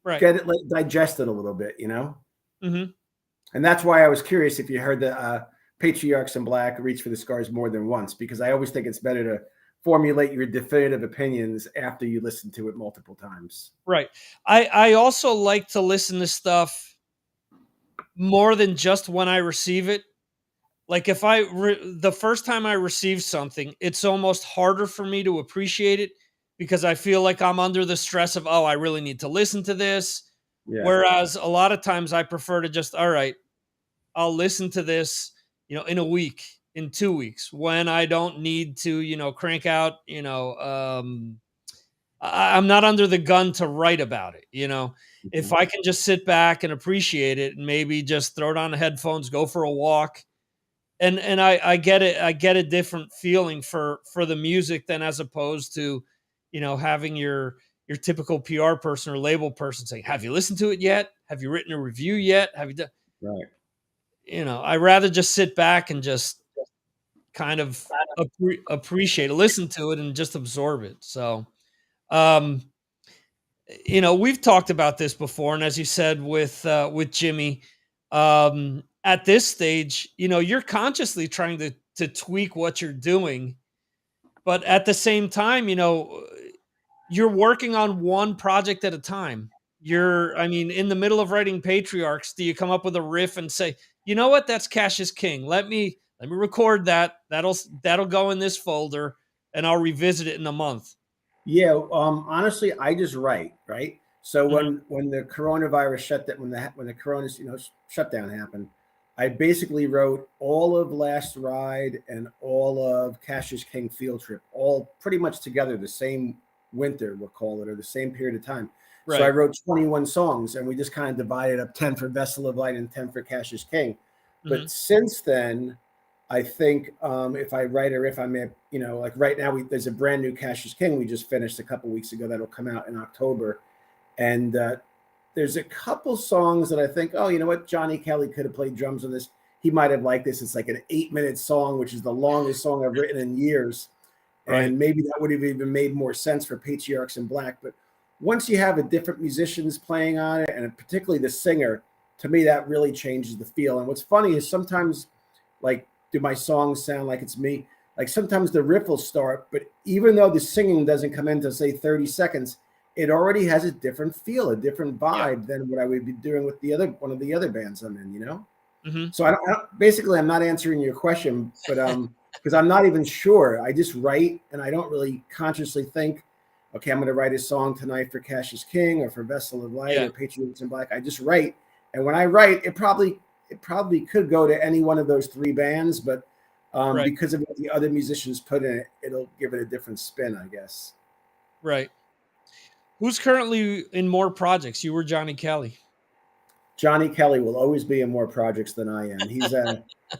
Right. get it, digest it a little bit, Mm-hmm. And that's why I was curious if you heard the Patriarchs in Black, Reach for the Scars more than once, because I always think it's better to formulate your definitive opinions after you listen to it multiple times. Right. I also like to listen to stuff more than just when I receive it. Like if the first time I receive something, it's almost harder for me to appreciate it because I feel like I'm under the stress of, oh, I really need to listen to this. Yeah. Whereas a lot of times I prefer to just, all right, I'll listen to this, in a week, in 2 weeks, when I don't need to, crank out, I'm not under the gun to write about it. If I can just sit back and appreciate it and maybe just throw it on the headphones, go for a walk. And I get it. I get a different feeling for the music than as opposed to, having your typical PR person or label person saying, have you listened to it yet? Have you written a review yet? Have you done? Right. I'd rather just sit back and just kind of appreciate it, listen to it, and just absorb it. So, we've talked about this before, and as you said with Jimmy, at this stage, you're consciously trying to tweak what you're doing, but at the same time, you're working on one project at a time. In the middle of writing Patriarchs, do you come up with a riff and say, you know what, that's Cassius King. Let me record that. That'll go in this folder, and I'll revisit it in a month. Yeah. Honestly, I just write. Right. So when the coronavirus when the corona shutdown happened, I basically wrote all of Last Ride and all of Cassius King Field Trip, all pretty much together the same winter, we'll call it, or the same period of time. Right. So I wrote 21 songs, and we just kind of divided up 10 for Vessel of Light and 10 for Cassius King. But since then, I think if I write a riff, I may, like right now, there's a brand new Cassius King we just finished a couple weeks ago that'll come out in October. And there's a couple songs that I think, oh, you know what? Johnny Kelly could have played drums on this. He might have liked this. It's like an 8-minute song, which is the longest song I've written in years. Right. And maybe that would have even made more sense for Patriarchs in Black. But once you have a different musicians playing on it, and particularly the singer, to me, that really changes the feel. And what's funny is sometimes, like, do my songs sound like it's me? Like sometimes the riff will start, but even though the singing doesn't come into, say, 30 seconds, it already has a different feel, a different vibe than what I would be doing with one of the other bands I'm in, Mm-hmm. So basically, I'm not answering your question, but because I'm not even sure. I just write, and I don't really consciously think, okay, I'm going to write a song tonight for Cassius King or for Vessel of Light or Patriots in Black. I just write, and when I write, it probably could go to any one of those 3 bands, but because of what the other musicians put in it, it'll give it a different spin, I guess. Right. Who's currently in more projects? You or Johnny Kelly? Johnny Kelly will always be in more projects than I am. He's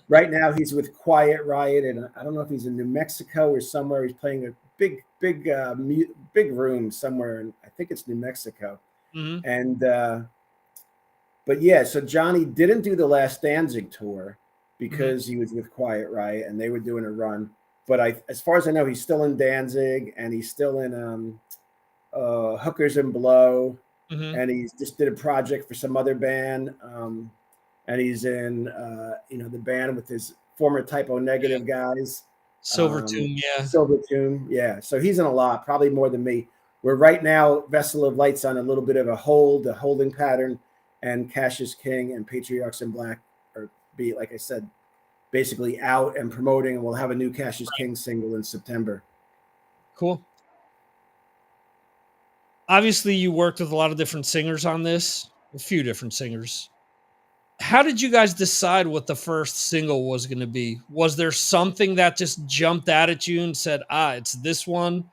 right now he's with Quiet Riot, and I don't know if he's in New Mexico or somewhere. He's playing a big room somewhere, and I think it's New Mexico. Mm-hmm. And but yeah, so Johnny didn't do the last Danzig tour because he was with Quiet Riot, and they were doing a run. But as far as I know, he's still in Danzig, and he's still in Hookers and Blow. Mm-hmm. And he just did a project for some other band, and he's in the band with his former Typo Negative guys. Silvertomb, Silvertomb, yeah. So he's in a lot, probably more than me. Where right now, Vessel of Light's on a little bit of a holding pattern, and Cassius King and Patriarchs in Black are, like I said, basically out and promoting, and we'll have a new Cassius King single in September. Cool. Obviously, you worked with a lot of different singers on this, a few different singers. How did you guys decide what the first single was going to be? Was there something that just jumped out at you and said, it's this one?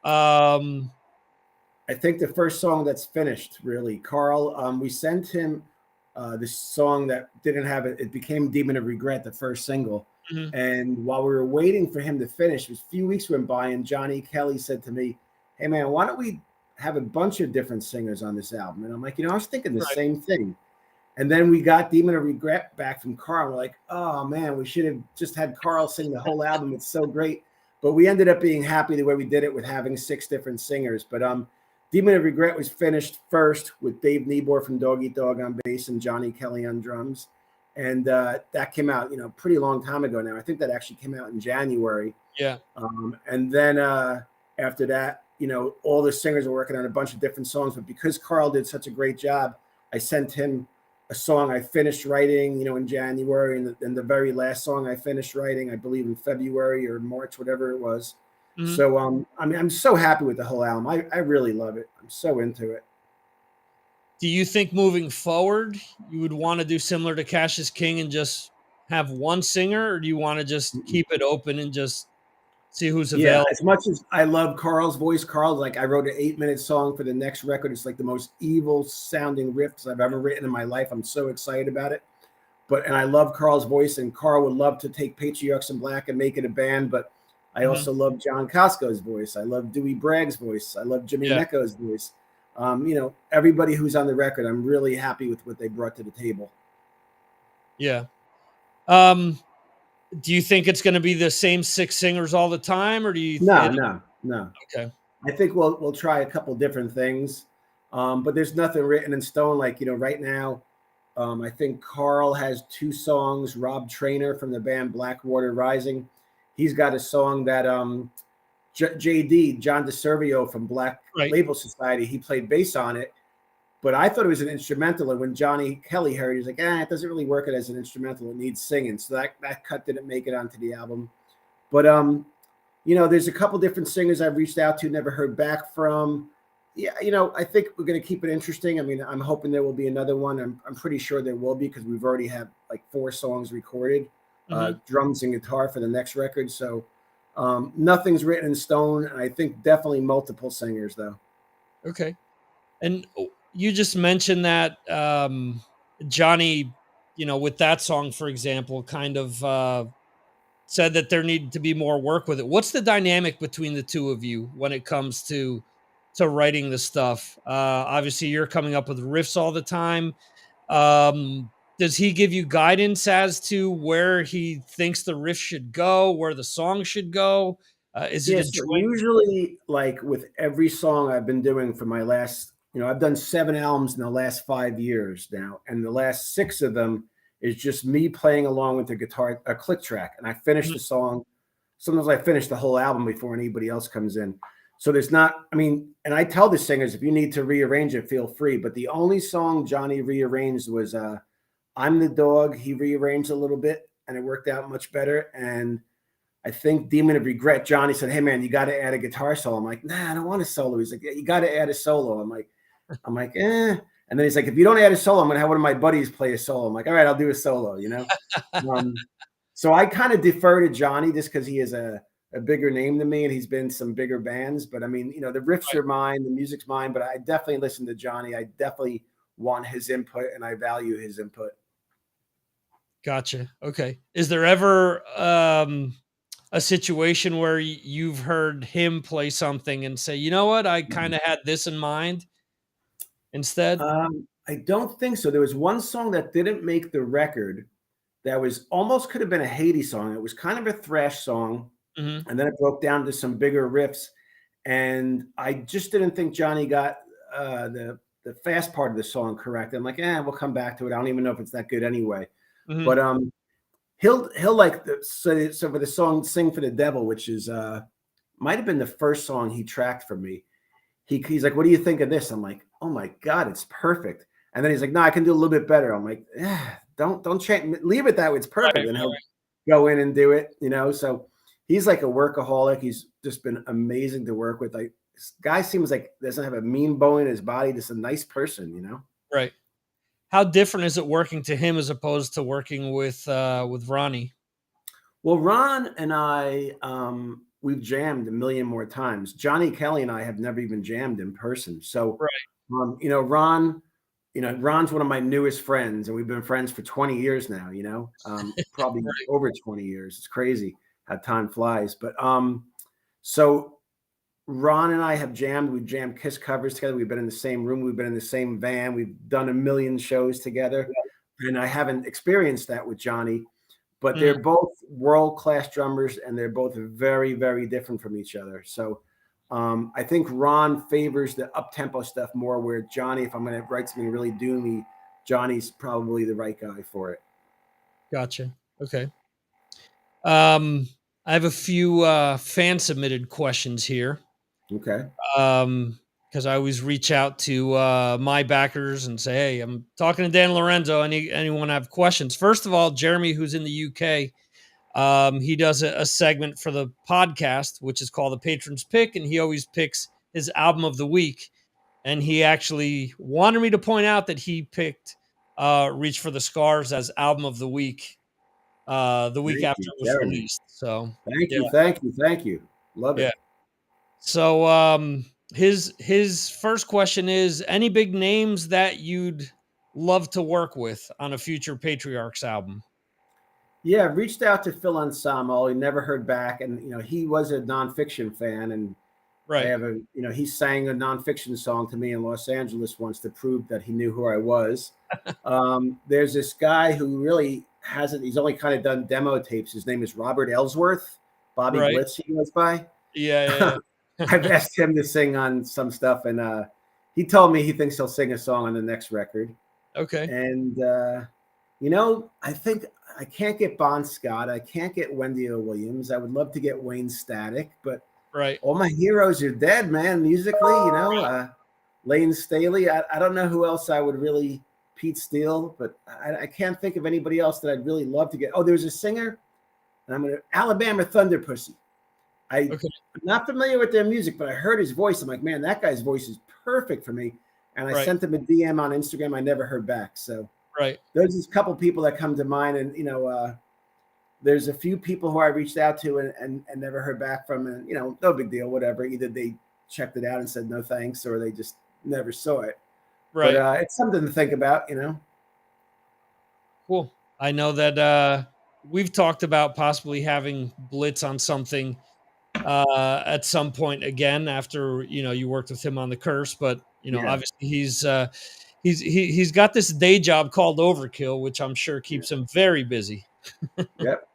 I think the first song that's finished, really, Carl, we sent him this song that didn't have it. It became Demon of Regret, the first single. Mm-hmm. And while we were waiting for him to finish, a few weeks went by, and Johnny Kelly said to me, hey, man, why don't we have a bunch of different singers on this album? And I'm like, I was thinking the same thing. And then we got Demon of Regret back from Carl. We're like, oh man, we should have just had Carl sing the whole album. It's so great. But we ended up being happy the way we did it with having 6 different singers. But Demon of Regret was finished first with Dave Niebuhr from Dog Eat Dog on bass and Johnny Kelly on drums. And that came out, pretty long time ago now. I think that actually came out in January. Yeah. And then after that, all the singers were working on a bunch of different songs. But because Carl did such a great job, I sent him a song I finished writing, in January, and the very last song I finished writing, I believe in February or March, whatever it was. Mm-hmm. So, I'm so happy with the whole album. I really love it. I'm so into it. Do you think moving forward, you would want to do similar to Cassius King and just have one singer, or do you want to just keep it open and just see who's available? Yeah, as much as I love Carl's voice, I wrote an 8-minute song for the next record. It's like the most evil sounding riffs I've ever written in my life. I'm so excited about it. And I love Carl's voice, and Carl would love to take Patriarchs in Black and make it a band. But I also love John Costco's voice. I love Dewey Bragg's voice. I love Jimmy Mecco's voice. Everybody who's on the record, I'm really happy with what they brought to the table. Yeah. Do you think it's going to be the same 6 singers all the time, or do you? No. Okay. I think we'll try a couple different things, but there's nothing written in stone. Like right now, I think Carl has 2 songs. Rob Trainer from the band Blackwater Rising, he's got a song that JD John DeServio from Black Label Society, he played bass on it. But I thought it was an instrumental, and when Johnny Kelly heard it, he was like, it doesn't really work it as an instrumental. It needs singing. So that cut didn't make it onto the album. But, there's a couple different singers I've reached out to, never heard back from. Yeah, I think we're going to keep it interesting. I mean, I'm hoping there will be another one. I'm pretty sure there will be, because we've already had like 4 songs recorded, drums and guitar for the next record. So nothing's written in stone. And I think definitely multiple singers, though. Okay. And you just mentioned that Johnny, with that song, for example, kind of said that there needed to be more work with it. What's the dynamic between the two of you when it comes to writing the stuff? Obviously, you're coming up with riffs all the time. Does he give you guidance as to where he thinks the riff should go, where the song should go? Is it a So joint? usually, like with every song I've been doing for my last, I've done 7 albums in the last 5 years now, and the last 6 of them is just me playing along with the guitar, a click track, and I finish the song. Sometimes I finish the whole album before anybody else comes in. So there's not, and I tell the singers, if you need to rearrange it, feel free. But the only song Johnny rearranged was I'm the Dog. He rearranged a little bit, and it worked out much better. And I think Demon of Regret, Johnny said, hey, man, you got to add a guitar solo. I'm like, nah, I don't want a solo. He's like, yeah, you got to add a solo. I'm like, eh. And then he's like, if you don't add a solo, I'm going to have one of my buddies play a solo. I'm like, all right, I'll do a solo, So I kind of defer to Johnny just because he is a bigger name than me and he's been some bigger bands. But the riffs are mine, the music's mine, but I definitely listen to Johnny. I definitely want his input and I value his input. Gotcha. Okay. Is there ever a situation where you've heard him play something and say, you know what, I kind of had this in mind instead? I don't think so. There was one song that didn't make the record that was almost could have been a Haiti song. It was kind of a thrash song. And then it broke down to some bigger riffs. And I just didn't think Johnny got the fast part of the song correct. I'm like, we'll come back to it. I don't even know if it's that good anyway. But he'll like so for the song "Sing for the Devil," which is might have been the first song he tracked for me. He's like, "What do you think of this?" I'm like, "Oh my god, it's perfect." And then he's like, "No, I can do a little bit better." I'm like, "Don't change. Leave it that way. It's perfect." Right, and he'll go in and do it. So he's like a workaholic. He's just been amazing to work with. Like, this guy seems like doesn't have a mean bone in his body. Just a nice person. Right. How different is it working to him as opposed to working with Ronnie? Well, Ron and I, we've jammed a million more times. Johnny Kelly and I have never even jammed in person. So, Ron, Ron's one of my newest friends, and we've been friends for 20 years now. Probably over 20 years. It's crazy how time flies. But so Ron and I have jammed. We've jammed Kiss covers together. We've been in the same room. We've been in the same van. We've done a million shows together. And I haven't experienced that with Johnny. But they're both world-class drummers, and they're both very, very different from each other. So I think Ron favors the up-tempo stuff more, where Johnny, if I'm going to write something really doomy, Johnny's probably the right guy for it. Gotcha. Okay. I have a few fan-submitted questions here. Okay. Because I always reach out to my backers and say, hey, I'm talking to Dan Lorenzo. Anyone have questions? First of all, Jeremy, who's in the UK, he does a segment for the podcast, which is called the Patron's Pick, and he always picks his album of the week. And he actually wanted me to point out that he picked Reach for the Scars as album of the week, the week after it was released. So thank you. Love it. So his first question is, any big names that you'd love to work with on a future Patriarchs album? Yeah, reached out to Phil Anselmo. He never heard back, and he was a nonfiction fan, and I have he sang a nonfiction song to me in Los Angeles once to prove that he knew who I was. There's this guy who really hasn't. He's only kind of done demo tapes. His name is Robert Ellsworth. Bobby Blitz, he goes by. Yeah. I've asked him to sing on some stuff, and he told me he thinks he'll sing a song on the next record. Okay. And I think I can't get Bon Scott. I can't get Wendy O. Williams. I would love to get Wayne Static, but all my heroes are dead, man. Musically, Lane Staley. I don't know who else I would really. Pete Steele, but I can't think of anybody else that I'd really love to get. Oh, there's a singer, and Alabama Thunder Pussy. I'm not familiar with their music, but I heard his voice. I'm like, man, that guy's voice is perfect for me. And I sent him a DM on Instagram. I never heard back. So there's a couple people that come to mind, and there's a few people who I reached out to and never heard back from, and no big deal, whatever. Either they checked it out and said no thanks, or they just never saw it. But it's something to think about, Cool. I know that we've talked about possibly having Blitz on something at some point again after you worked with him on The Curse, but Yeah. obviously he's got this day job called Overkill, which I'm sure keeps him very busy. Yep.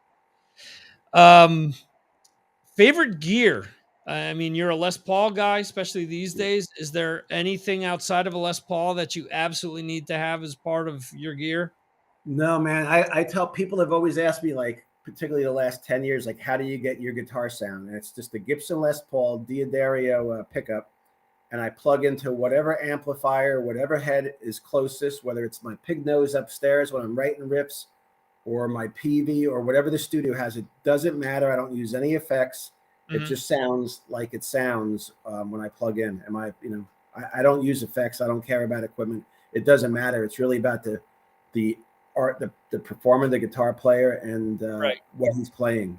Favorite gear? I mean, you're a Les Paul guy, especially these days. Is there anything outside of a Les Paul that you absolutely need to have as part of your gear? No, man. I tell people have always asked me, like, particularly the last 10 years, like, how do you get your guitar sound? And it's just the Gibson Les Paul Diodario pickup. And I plug into whatever amplifier, whatever head is closest, whether it's my pig nose upstairs when I'm writing riffs or my PV or whatever the studio has. It doesn't matter. I don't use any effects. It just sounds like it sounds when I plug in. I don't use effects. I don't care about equipment. It doesn't matter. It's really about the art, the performer, the guitar player, and what he's playing.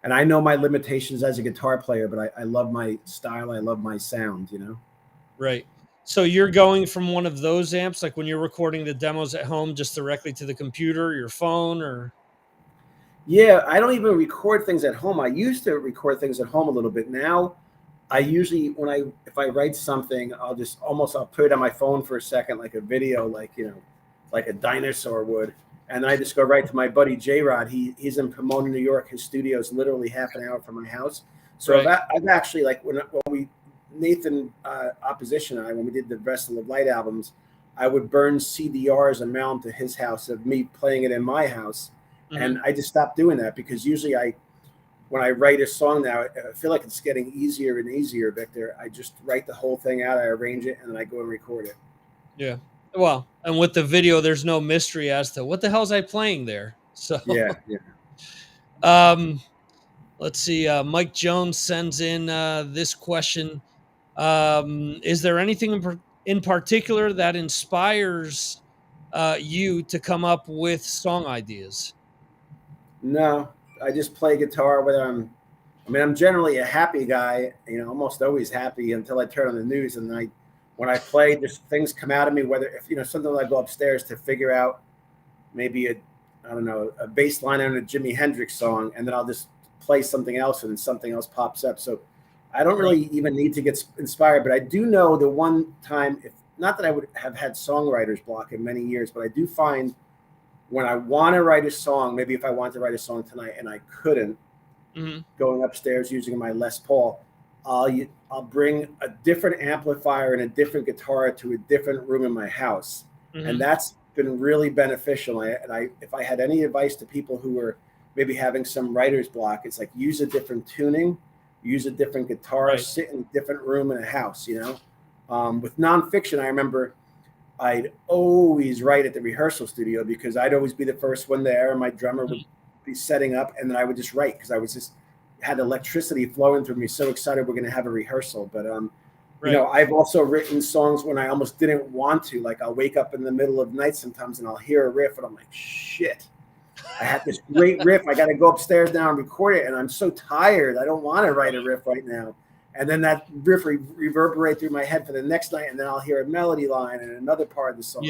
And I know my limitations as a guitar player, but I love my style. I love my sound. Right. So you're going from one of those amps, like when you're recording the demos at home, just directly to the computer, your phone, or? Yeah, I don't even record things at home. I used to record things at home a little bit. Now, I usually, if I write something, I'll put it on my phone for a second, like a video, like a dinosaur would. And then I just go right to my buddy J-Rod. He's in Pomona, New York. His studio is literally half an hour from my house. So I've actually, like, when Nathan Opposition and I, when we did the Vessel of Light albums, I would burn CDRs and mount them to his house of me playing it in my house. And I just stopped doing that because usually when I write a song now, I feel like it's getting easier and easier, Victor. I just write the whole thing out, I arrange it, and then I go and record it. Yeah. Well, and with the video, there's no mystery as to what the hell is I playing there. So yeah. Let's see. Mike Jones sends in this question. Is there anything in particular that inspires you to come up with song ideas? No, I just play guitar whether I'm generally a happy guy, almost always happy until I turn on the news. And when I play, just things come out of me, whether sometimes I go upstairs to figure out maybe a bass line on a Jimi Hendrix song, and then I'll just play something else and something else pops up. So I don't really even need to get inspired, but I do know the one time, not that I would have had songwriter's block in many years, but I do find when I want to write a song, maybe if I want to write a song tonight and I couldn't, going upstairs using my Les Paul, I'll bring a different amplifier and a different guitar to a different room in my house. And that's been really beneficial. If I had any advice to people who were maybe having some writer's block, it's like use a different tuning, use a different guitar, sit in a different room in a house, With nonfiction, I remember I'd always write at the rehearsal studio because I'd always be the first one there, and my drummer would be setting up, and then I would just write because I was just had electricity flowing through me. So excited we're going to have a rehearsal. But I've also written songs when I almost didn't want to. Like I'll wake up in the middle of the night sometimes and I'll hear a riff and I'm like, shit, I had this great riff. I got to go upstairs now and record it, and I'm so tired. I don't want to write a riff right now. And then that riff reverberate through my head for the next night, and then I'll hear a melody line and another part of the song.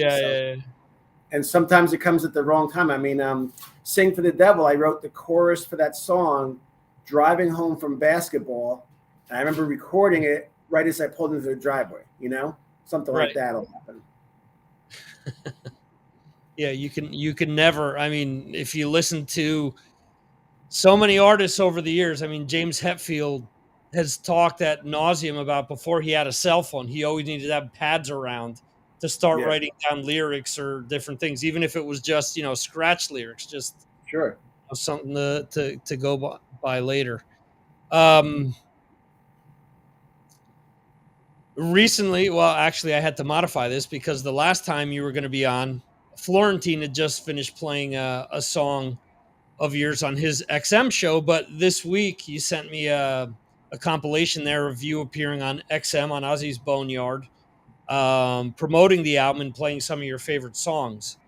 And sometimes it comes at the wrong time. I mean, Sing for the Devil, I wrote the chorus for that song driving home from basketball. And I remember recording it right as I pulled into the driveway, something like that will happen. Yeah, you can never, I mean, if you listen to so many artists over the years, I mean, James Hetfield has talked ad nauseum about before he had a cell phone, he always needed to have pads around to start writing down lyrics or different things, even if it was just, scratch lyrics, just something to go by later. Recently, well, actually, I had to modify this because the last time you were going to be on, Florentine had just finished playing a song of yours on his XM show, but this week he sent me a compilation there of you appearing on XM on Ozzy's Boneyard, promoting the album and playing some of your favorite songs.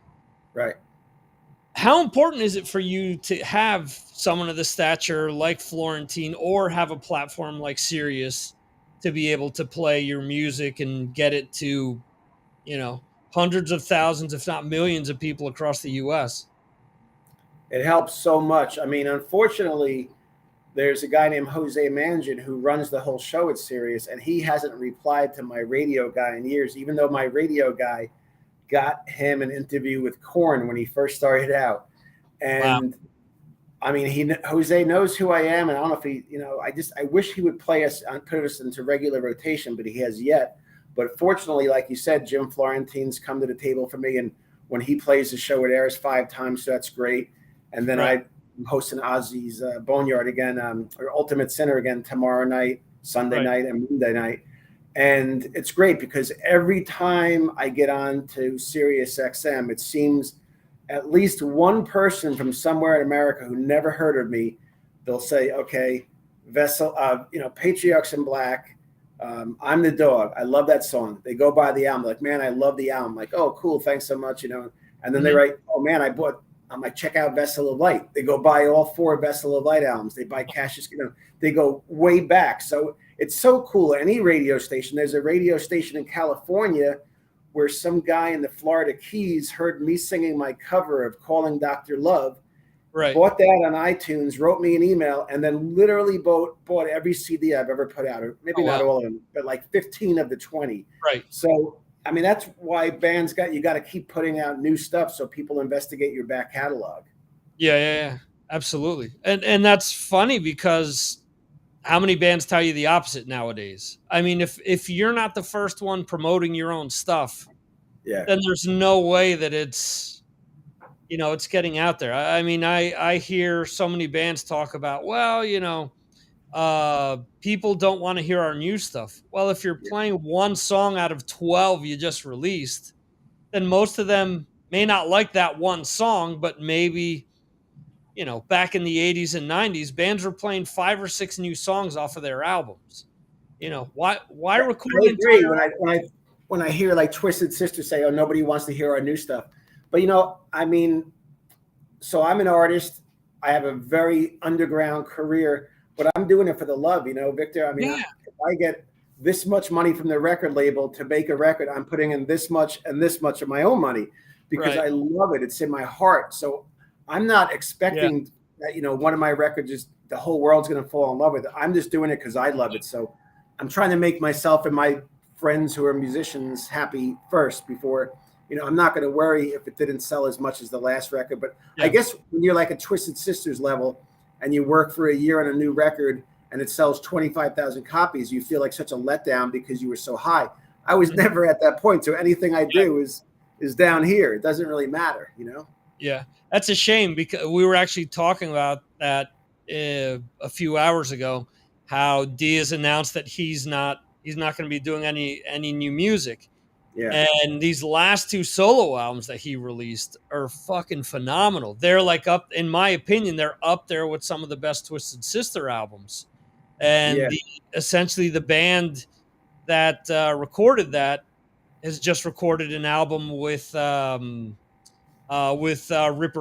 Right. How important is it for you to have someone of the stature like Florentine or have a platform like Sirius to be able to play your music and get it to, hundreds of thousands, if not millions of people across the U.S.? It helps so much. I mean, unfortunately, there's a guy named Jose Mangin who runs the whole show at Sirius, and he hasn't replied to my radio guy in years, even though my radio guy got him an interview with Korn when he first started out. And I mean, Jose knows who I am, and I don't know if he, I wish he would play us, put us into regular rotation, but he has yet. But fortunately, like you said, Jim Florentine's come to the table for me, and when he plays the show, it airs 5 times, so that's great. And then I'm hosting Ozzy's Boneyard again, or Ultimate Sinner again tomorrow night, Sunday night, and Monday night. And it's great because every time I get on to SiriusXM, it seems at least one person from somewhere in America who never heard of me, they'll say, okay, Vessel, Patriarchs In Black, I'm the Dog. I love that song. They go by the album, like, man, I love the album. Like, oh, cool, thanks so much, And then they write, oh man, I'm like, check out Vessel of Light. They go buy all 4 Vessel of Light albums. They buy Cassius, they go way back. So it's so cool. Any radio station, there's a radio station in California where some guy in the Florida Keys heard me singing my cover of Calling Dr. Love, bought that on iTunes, wrote me an email, and then literally bought every CD I've ever put out, or maybe not all of them, but like 15 of the 20. Right. So, I mean, that's why bands you got to keep putting out new stuff so people investigate your back catalog. Yeah, absolutely. And that's funny because how many bands tell you the opposite nowadays? I mean, if you're not the first one promoting your own stuff, then there's no way that it's getting out there. I mean, I hear so many bands talk about, well, people don't want to hear our new stuff. Well, if you're playing one song out of 12 you just released, then most of them may not like that one song, but maybe back in the 80s and 90s, bands were playing 5 or 6 new songs off of their albums. Why record? I agree when I hear like Twisted Sister say, "Oh, nobody wants to hear our new stuff," but I mean, so I'm an artist. I have a very underground career, but I'm doing it for the love, Victor. I mean, if I get this much money from the record label to make a record, I'm putting in this much and this much of my own money because I love it. It's in my heart. So I'm not expecting that, one of my records is the whole world's going to fall in love with it. I'm just doing it because I love it. So I'm trying to make myself and my friends who are musicians happy first before, I'm not going to worry if it didn't sell as much as the last record. But I guess when you're like a Twisted Sisters level and you work for a year on a new record and it sells 25,000 copies, you feel like such a letdown because you were so high. I was never at that point. So anything I do is down here. It doesn't really matter, Yeah, that's a shame because we were actually talking about that a few hours ago, how D has announced that he's not going to be doing any new music. Yeah. And these last 2 solo albums that he released are fucking phenomenal. They're like in my opinion, they're up there with some of the best Twisted Sister albums. And essentially the band that recorded that has just recorded an album with Ripper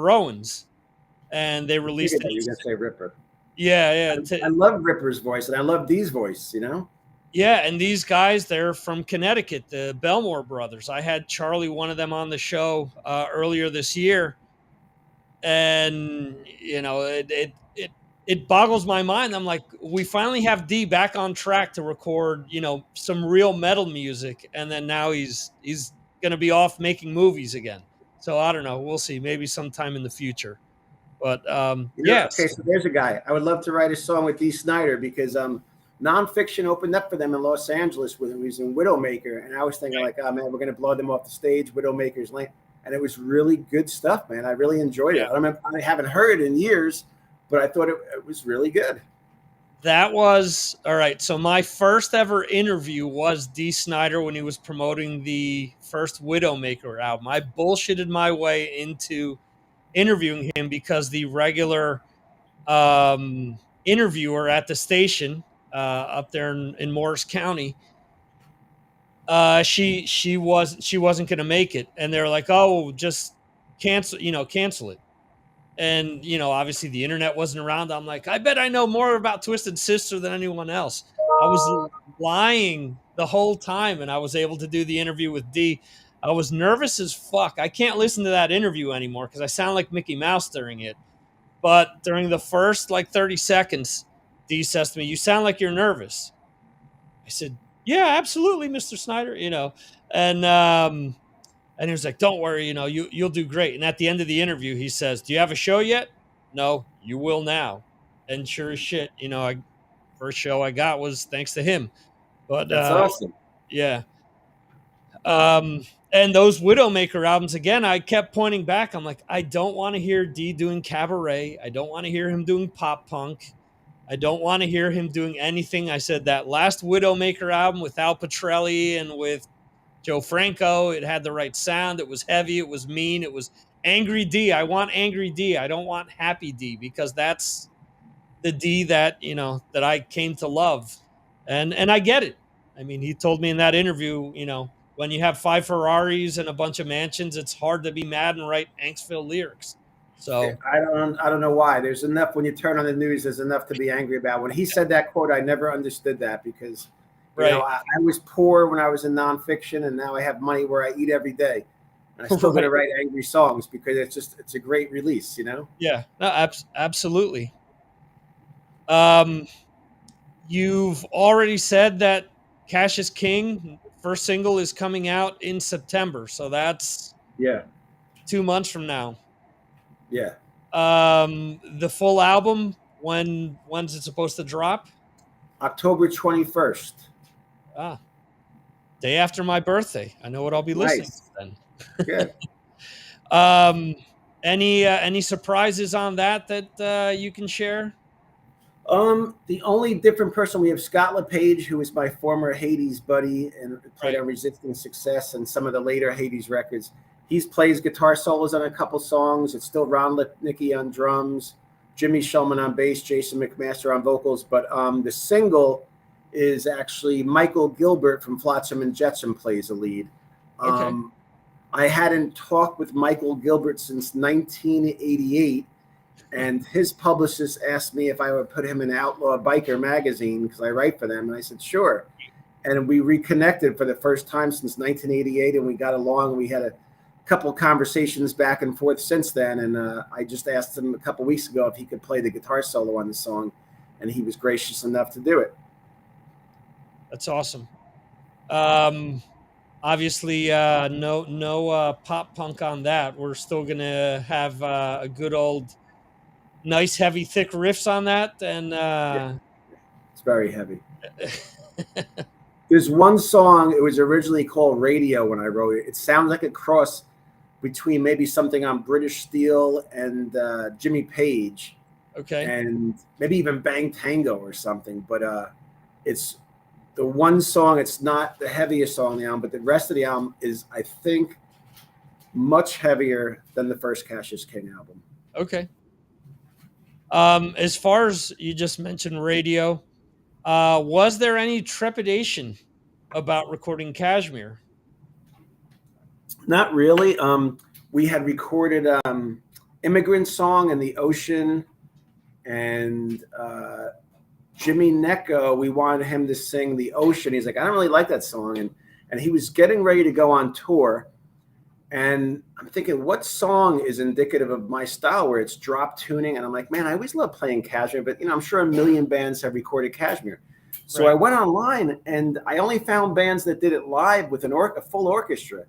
Owens, and they released it. You can say Ripper. Yeah. I love Ripper's voice, and I love Dee's voice. Yeah, and these guys, they're from Connecticut, the Belmore brothers. I had Charlie, one of them, on the show earlier this year, and it boggles my mind. I'm like, we finally have D back on track to record, some real metal music, and then now he's going to be off making movies again. So I don't know. We'll see. Maybe sometime in the future. But Okay, so there's a guy. I would love to write a song with Dee Snider because Nonfiction opened up for them in Los Angeles with him. He was in Widowmaker, and I was thinking like, oh man, we're going to blow them off the stage. Widowmaker's lane, and it was really good stuff, man. I really enjoyed it. I haven't heard it in years, but I thought it was really good. That was all right. So my first ever interview was Dee Snider when he was promoting the first Widowmaker album. I bullshitted my way into interviewing him because the regular interviewer at the station up there in Morris County, she wasn't going to make it, and they're like, "Oh, just cancel it." And obviously the internet wasn't around. I'm like, I bet I know more about Twisted Sister than anyone else. I was lying the whole time, and I was able to do the interview with D. I was nervous as fuck. I can't listen to that interview anymore because I sound like Mickey Mouse during it. But during the first like 30 seconds, Dee says to me, "You sound like you're nervous." I said, "Yeah, absolutely, Mr. Snyder." And he was like, "Don't worry, you'll do great." And at the end of the interview, he says, "Do you have a show yet?" "No, you will now." And sure as shit, first show I got was thanks to him. But That's awesome. yeah. And those Widowmaker albums, again, I kept pointing back. I'm like, I don't want to hear Dee doing cabaret. I don't want to hear him doing pop punk. I don't want to hear him doing anything. I said that last Widowmaker album with Al Pitrelli and with Joe Franco, it had the right sound. It was heavy. It was mean. It was angry Dee. I want angry Dee. I don't want happy Dee, because that's the Dee that I came to love. And I get it. I mean, he told me in that interview, when you have 5 Ferraris and a bunch of mansions, it's hard to be mad and write angst-filled lyrics. So I don't know why. There's enough when you turn on the news. There's enough to be angry about. When he said that quote, I never understood that, because I was poor when I was in nonfiction, and now I have money where I eat every day, and I still got to write angry songs because it's a great release. Yeah, no, absolutely. You've already said that Cassius King first single is coming out in September, so that's 2 months from now. Yeah. The full album, when's it supposed to drop? October 21st. Day after my birthday. I know what I'll be listening to then. Good. Any surprises on that you can share? The only different person, we have Scott LePage, who is my former Hades buddy and played on Resisting Success and some of the later Hades records. He plays guitar solos on a couple songs. It's still Ron Lipnicki on drums, Jimmy Shulman on bass, Jason McMaster on vocals. But the single is actually Michael Gilbert from Flotsam and Jetsam plays the lead. Okay. I hadn't talked with Michael Gilbert since 1988. And his publicist asked me if I would put him in Outlaw Biker magazine, because I write for them. And I said, sure. And we reconnected for the first time since 1988, and we got along. We had a couple conversations back and forth since then. And I just asked him a couple weeks ago if he could play the guitar solo on the song, and he was gracious enough to do it. That's awesome. Obviously, no pop punk on that. We're still going to have a good old nice, heavy, thick riffs on that. And it's very heavy. There's one song, it was originally called Radio when I wrote it. It sounds like a cross between maybe something on British Steel and Jimmy Page. Okay. And maybe even Bang Tango or something. But it's the one song, it's not the heaviest song on the album, but the rest of the album is, I think, much heavier than the first Cassius King album. Okay. As far as you just mentioned Radio, was there any trepidation about recording Kashmir? Not really. We had recorded Immigrant Song in the Ocean, and Jimmy Necco, we wanted him to sing The Ocean. He's like, I don't really like that song. And he was getting ready to go on tour. And I'm thinking, what song is indicative of my style where it's drop tuning? And I'm like, man, I always love playing Kashmir, but I'm sure a million bands have recorded Kashmir. So I went online and I only found bands that did it live with a full orchestra.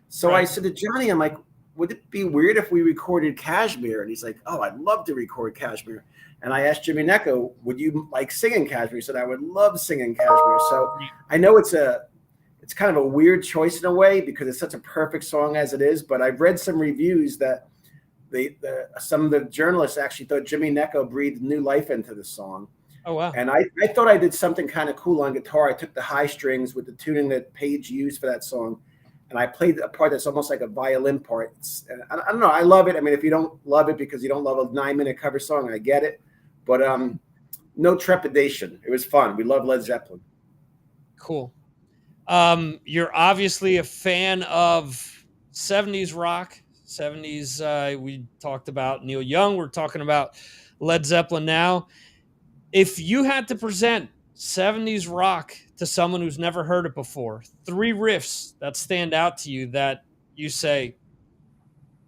So I said to Johnny, I'm like, would it be weird if we recorded Kashmir? And he's like, oh, I'd love to record Kashmir. And I asked Jimmy Necco, would you like singing Kashmir? He said, I would love singing Kashmir. So I know it's kind of a weird choice in a way because it's such a perfect song as it is. But I've read some reviews that some of the journalists actually thought Jimmy Necco breathed new life into the song. Oh, wow. And I thought I did something kind of cool on guitar. I took the high strings with the tuning that Page used for that song, and I played a part that's almost like a violin part. I don't know. I love it. I mean, if you don't love it because you don't love a 9-minute cover song, I get it. But no trepidation. It was fun. We love Led Zeppelin. Cool. You're obviously a fan of 70s rock. 70s, we talked about Neil Young. We're talking about Led Zeppelin now. If you had to present 70s rock to someone who's never heard it before, 3 riffs that stand out to you that you say,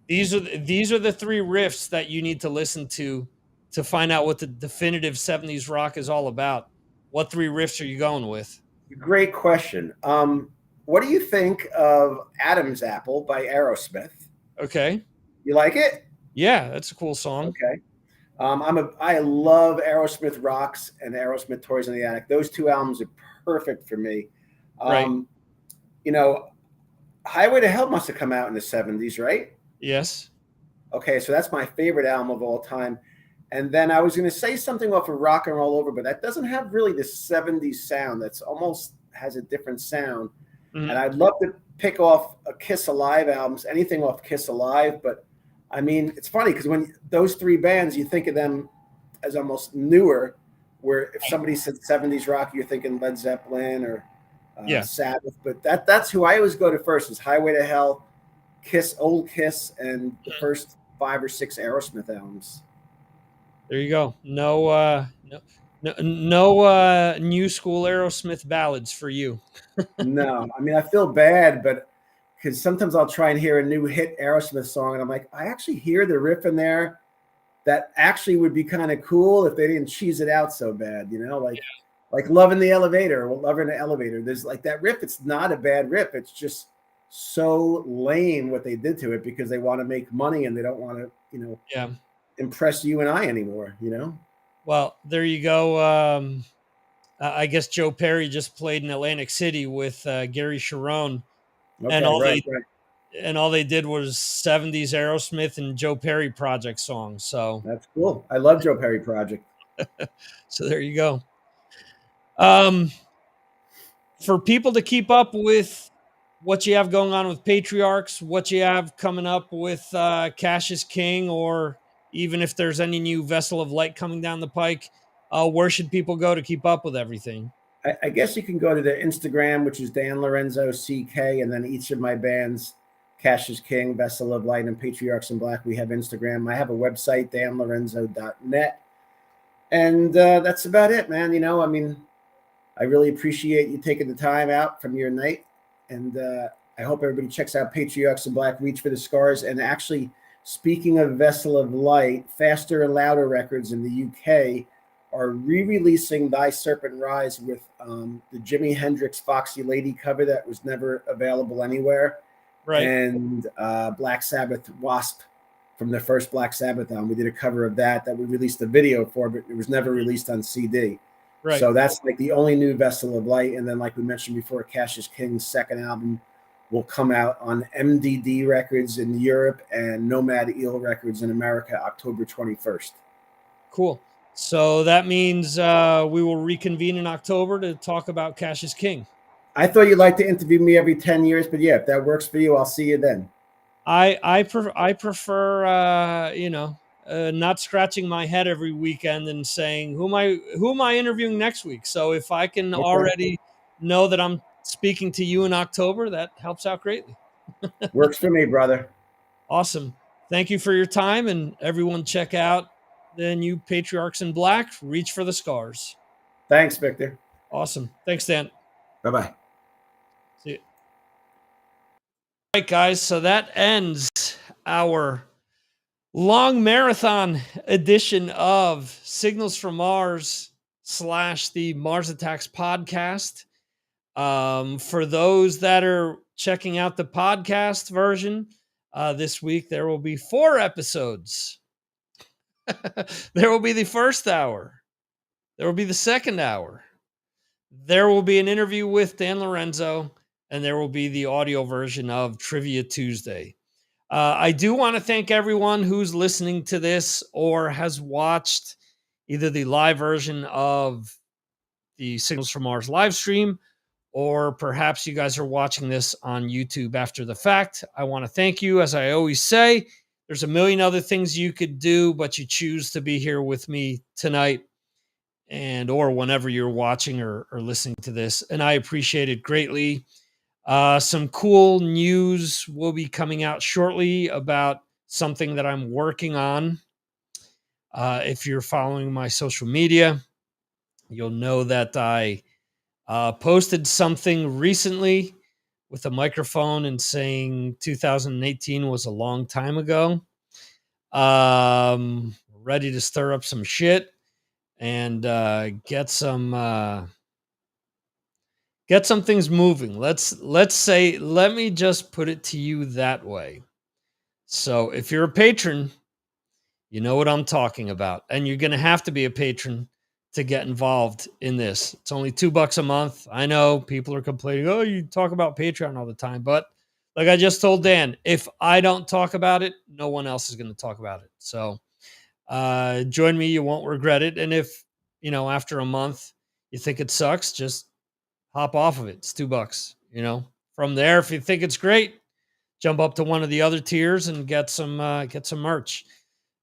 these are the 3 riffs that you need to listen to to find out what the definitive 70s rock is all about. What 3 riffs are you going with? Great question. What do you think of Adam's Apple by Aerosmith? Okay. You like it? Yeah, that's a cool song. Okay. I love Aerosmith Rocks and Aerosmith Toys in the Attic. Those 2 albums are perfect for me. Right. You know, Highway to Hell must have come out in the 70s, right? Yes. Okay, so that's my favorite album of all time. And then I was going to say something off of Rock and Roll Over, but that doesn't have really the 70s sound. That's almost has a different sound. Mm-hmm. And I'd love to pick off a Kiss Alive albums, anything off Kiss Alive. But I mean, it's funny because when those 3 bands, you think of them as almost newer, where if somebody said 70s rock, you're thinking Led Zeppelin or Sabbath. But that's who I always go to first is Highway to Hell, Kiss, old Kiss, and the first 5 or 6 Aerosmith albums. There you go. No new school Aerosmith ballads for you. No, I mean, I feel bad, but because sometimes I'll try and hear a new hit Aerosmith song, and I'm like, I actually hear the riff in there that actually would be kind of cool if they didn't cheese it out so bad, you know, like Love in the Elevator or Love in the Elevator. There's like that riff. It's not a bad riff. It's just so lame what they did to it because they want to make money and they don't want to, you know, impress you and I anymore, you know? Well, there you go. I guess Joe Perry just played in Atlantic City with Gary Sharon, Okay, and all they did was 70s Aerosmith and Joe Perry Project songs. So that's cool. I love Joe Perry Project. So there you go. For people to keep up with what you have going on with Patriarchs, what you have coming up with Cassius King, or even if there's any new Vessel of Light coming down the pike, where should people go to keep up with everything? I guess you can go to the Instagram, which is Dan Lorenzo CK, and then each of my bands, Cassius King, Vessel of Light, and Patriarchs in Black, we have Instagram. I have a website, danlorenzo.net. And that's about it, man. You know, I mean, I really appreciate you taking the time out from your night. And I hope everybody checks out Patriarchs in Black, Reach for the Scars. And actually, speaking of Vessel of Light, Faster and Louder Records in the UK are re-releasing Thy Serpent Rise with the Jimi Hendrix Foxy Lady cover that was never available anywhere. Right. And Black Sabbath Wasp from the first Black Sabbath album. We did a cover of that we released a video for, but it was never released on CD. Right. So that's like the only new Vessel of Light. And then, like we mentioned before, Cassius King's second album will come out on MDD Records in Europe and Nomad Eel Records in America, October 21st. Cool. So that means we will reconvene in October to talk about Cassius King. I thought you'd like to interview me every 10 years, but yeah, if that works for you, I'll see you then. I prefer not scratching my head every weekend and saying who am I interviewing next week. So if I can already know that I'm speaking to you in October, that helps out greatly. Works for me, brother. Awesome. Thank you for your time, and everyone check out the new Patriarchs in Black, Reach for the Scars. Thanks, Victor. Awesome. Thanks, Dan. Bye-bye. See you. All right, guys. So that ends our long marathon edition of Signals from Mars / the Mars Attacks podcast. For those that are checking out the podcast version, this week there will be 4 episodes. There will be the first hour. There will be the second hour. There will be an interview with Dan Lorenzo, and there will be the audio version of Trivia Tuesday. I do want to thank everyone who's listening to this or has watched either the live version of the Signals from Mars live stream, or perhaps you guys are watching this on YouTube after the fact. I want to thank you. As I always say, there's a million other things you could do, but you choose to be here with me tonight and or whenever you're watching or listening to this. And I appreciate it greatly. Some cool news will be coming out shortly about something that I'm working on. If you're following my social media, you'll know that I posted something recently with a microphone and saying 2018 was a long time ago. ready to stir up some shit and get some things moving. Let me just put it to you that way. So if you're a patron, you know what I'm talking about, and you're going to have to be a patron to get involved in this. It's only $2 a month. I know people are complaining, oh, you talk about Patreon all the time, but like I just told Dan, if I don't talk about it, no one else is going to talk about it. So join me. You won't regret it. And if, after a month you think it sucks, just hop off of it. It's $2, From there, if you think it's great, jump up to one of the other tiers and get some merch.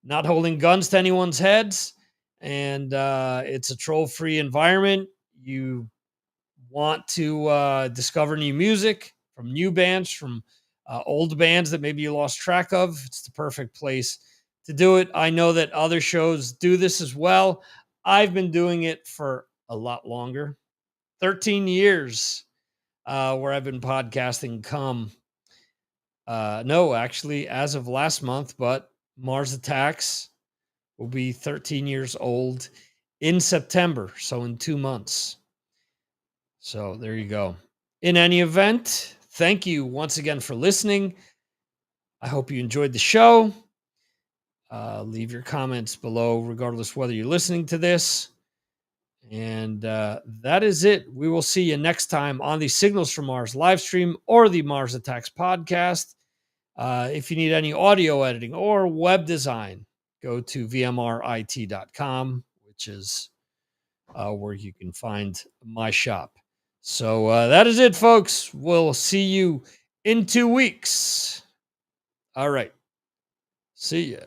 Not holding guns to anyone's heads, and it's a troll-free environment. You want to discover new music from new bands, from old bands that maybe you lost track of. It's the perfect place to do it. I know that other shows do this as well. I've been doing it for a lot longer, 13 years, where I've been podcasting actually as of last month, but Mars Attacks will be 13 years old in September, so in 2 months. So there you go. In any event, thank you once again for listening. I hope you enjoyed the show. Leave your comments below, regardless whether you're listening to this. And that is it. We will see you next time on the Signals from Mars live stream or the Mars Attacks podcast. If you need any audio editing or web design, go to vmrit.com, which is where you can find my shop. So that is it, folks. We'll see you in 2 weeks. All right. See ya.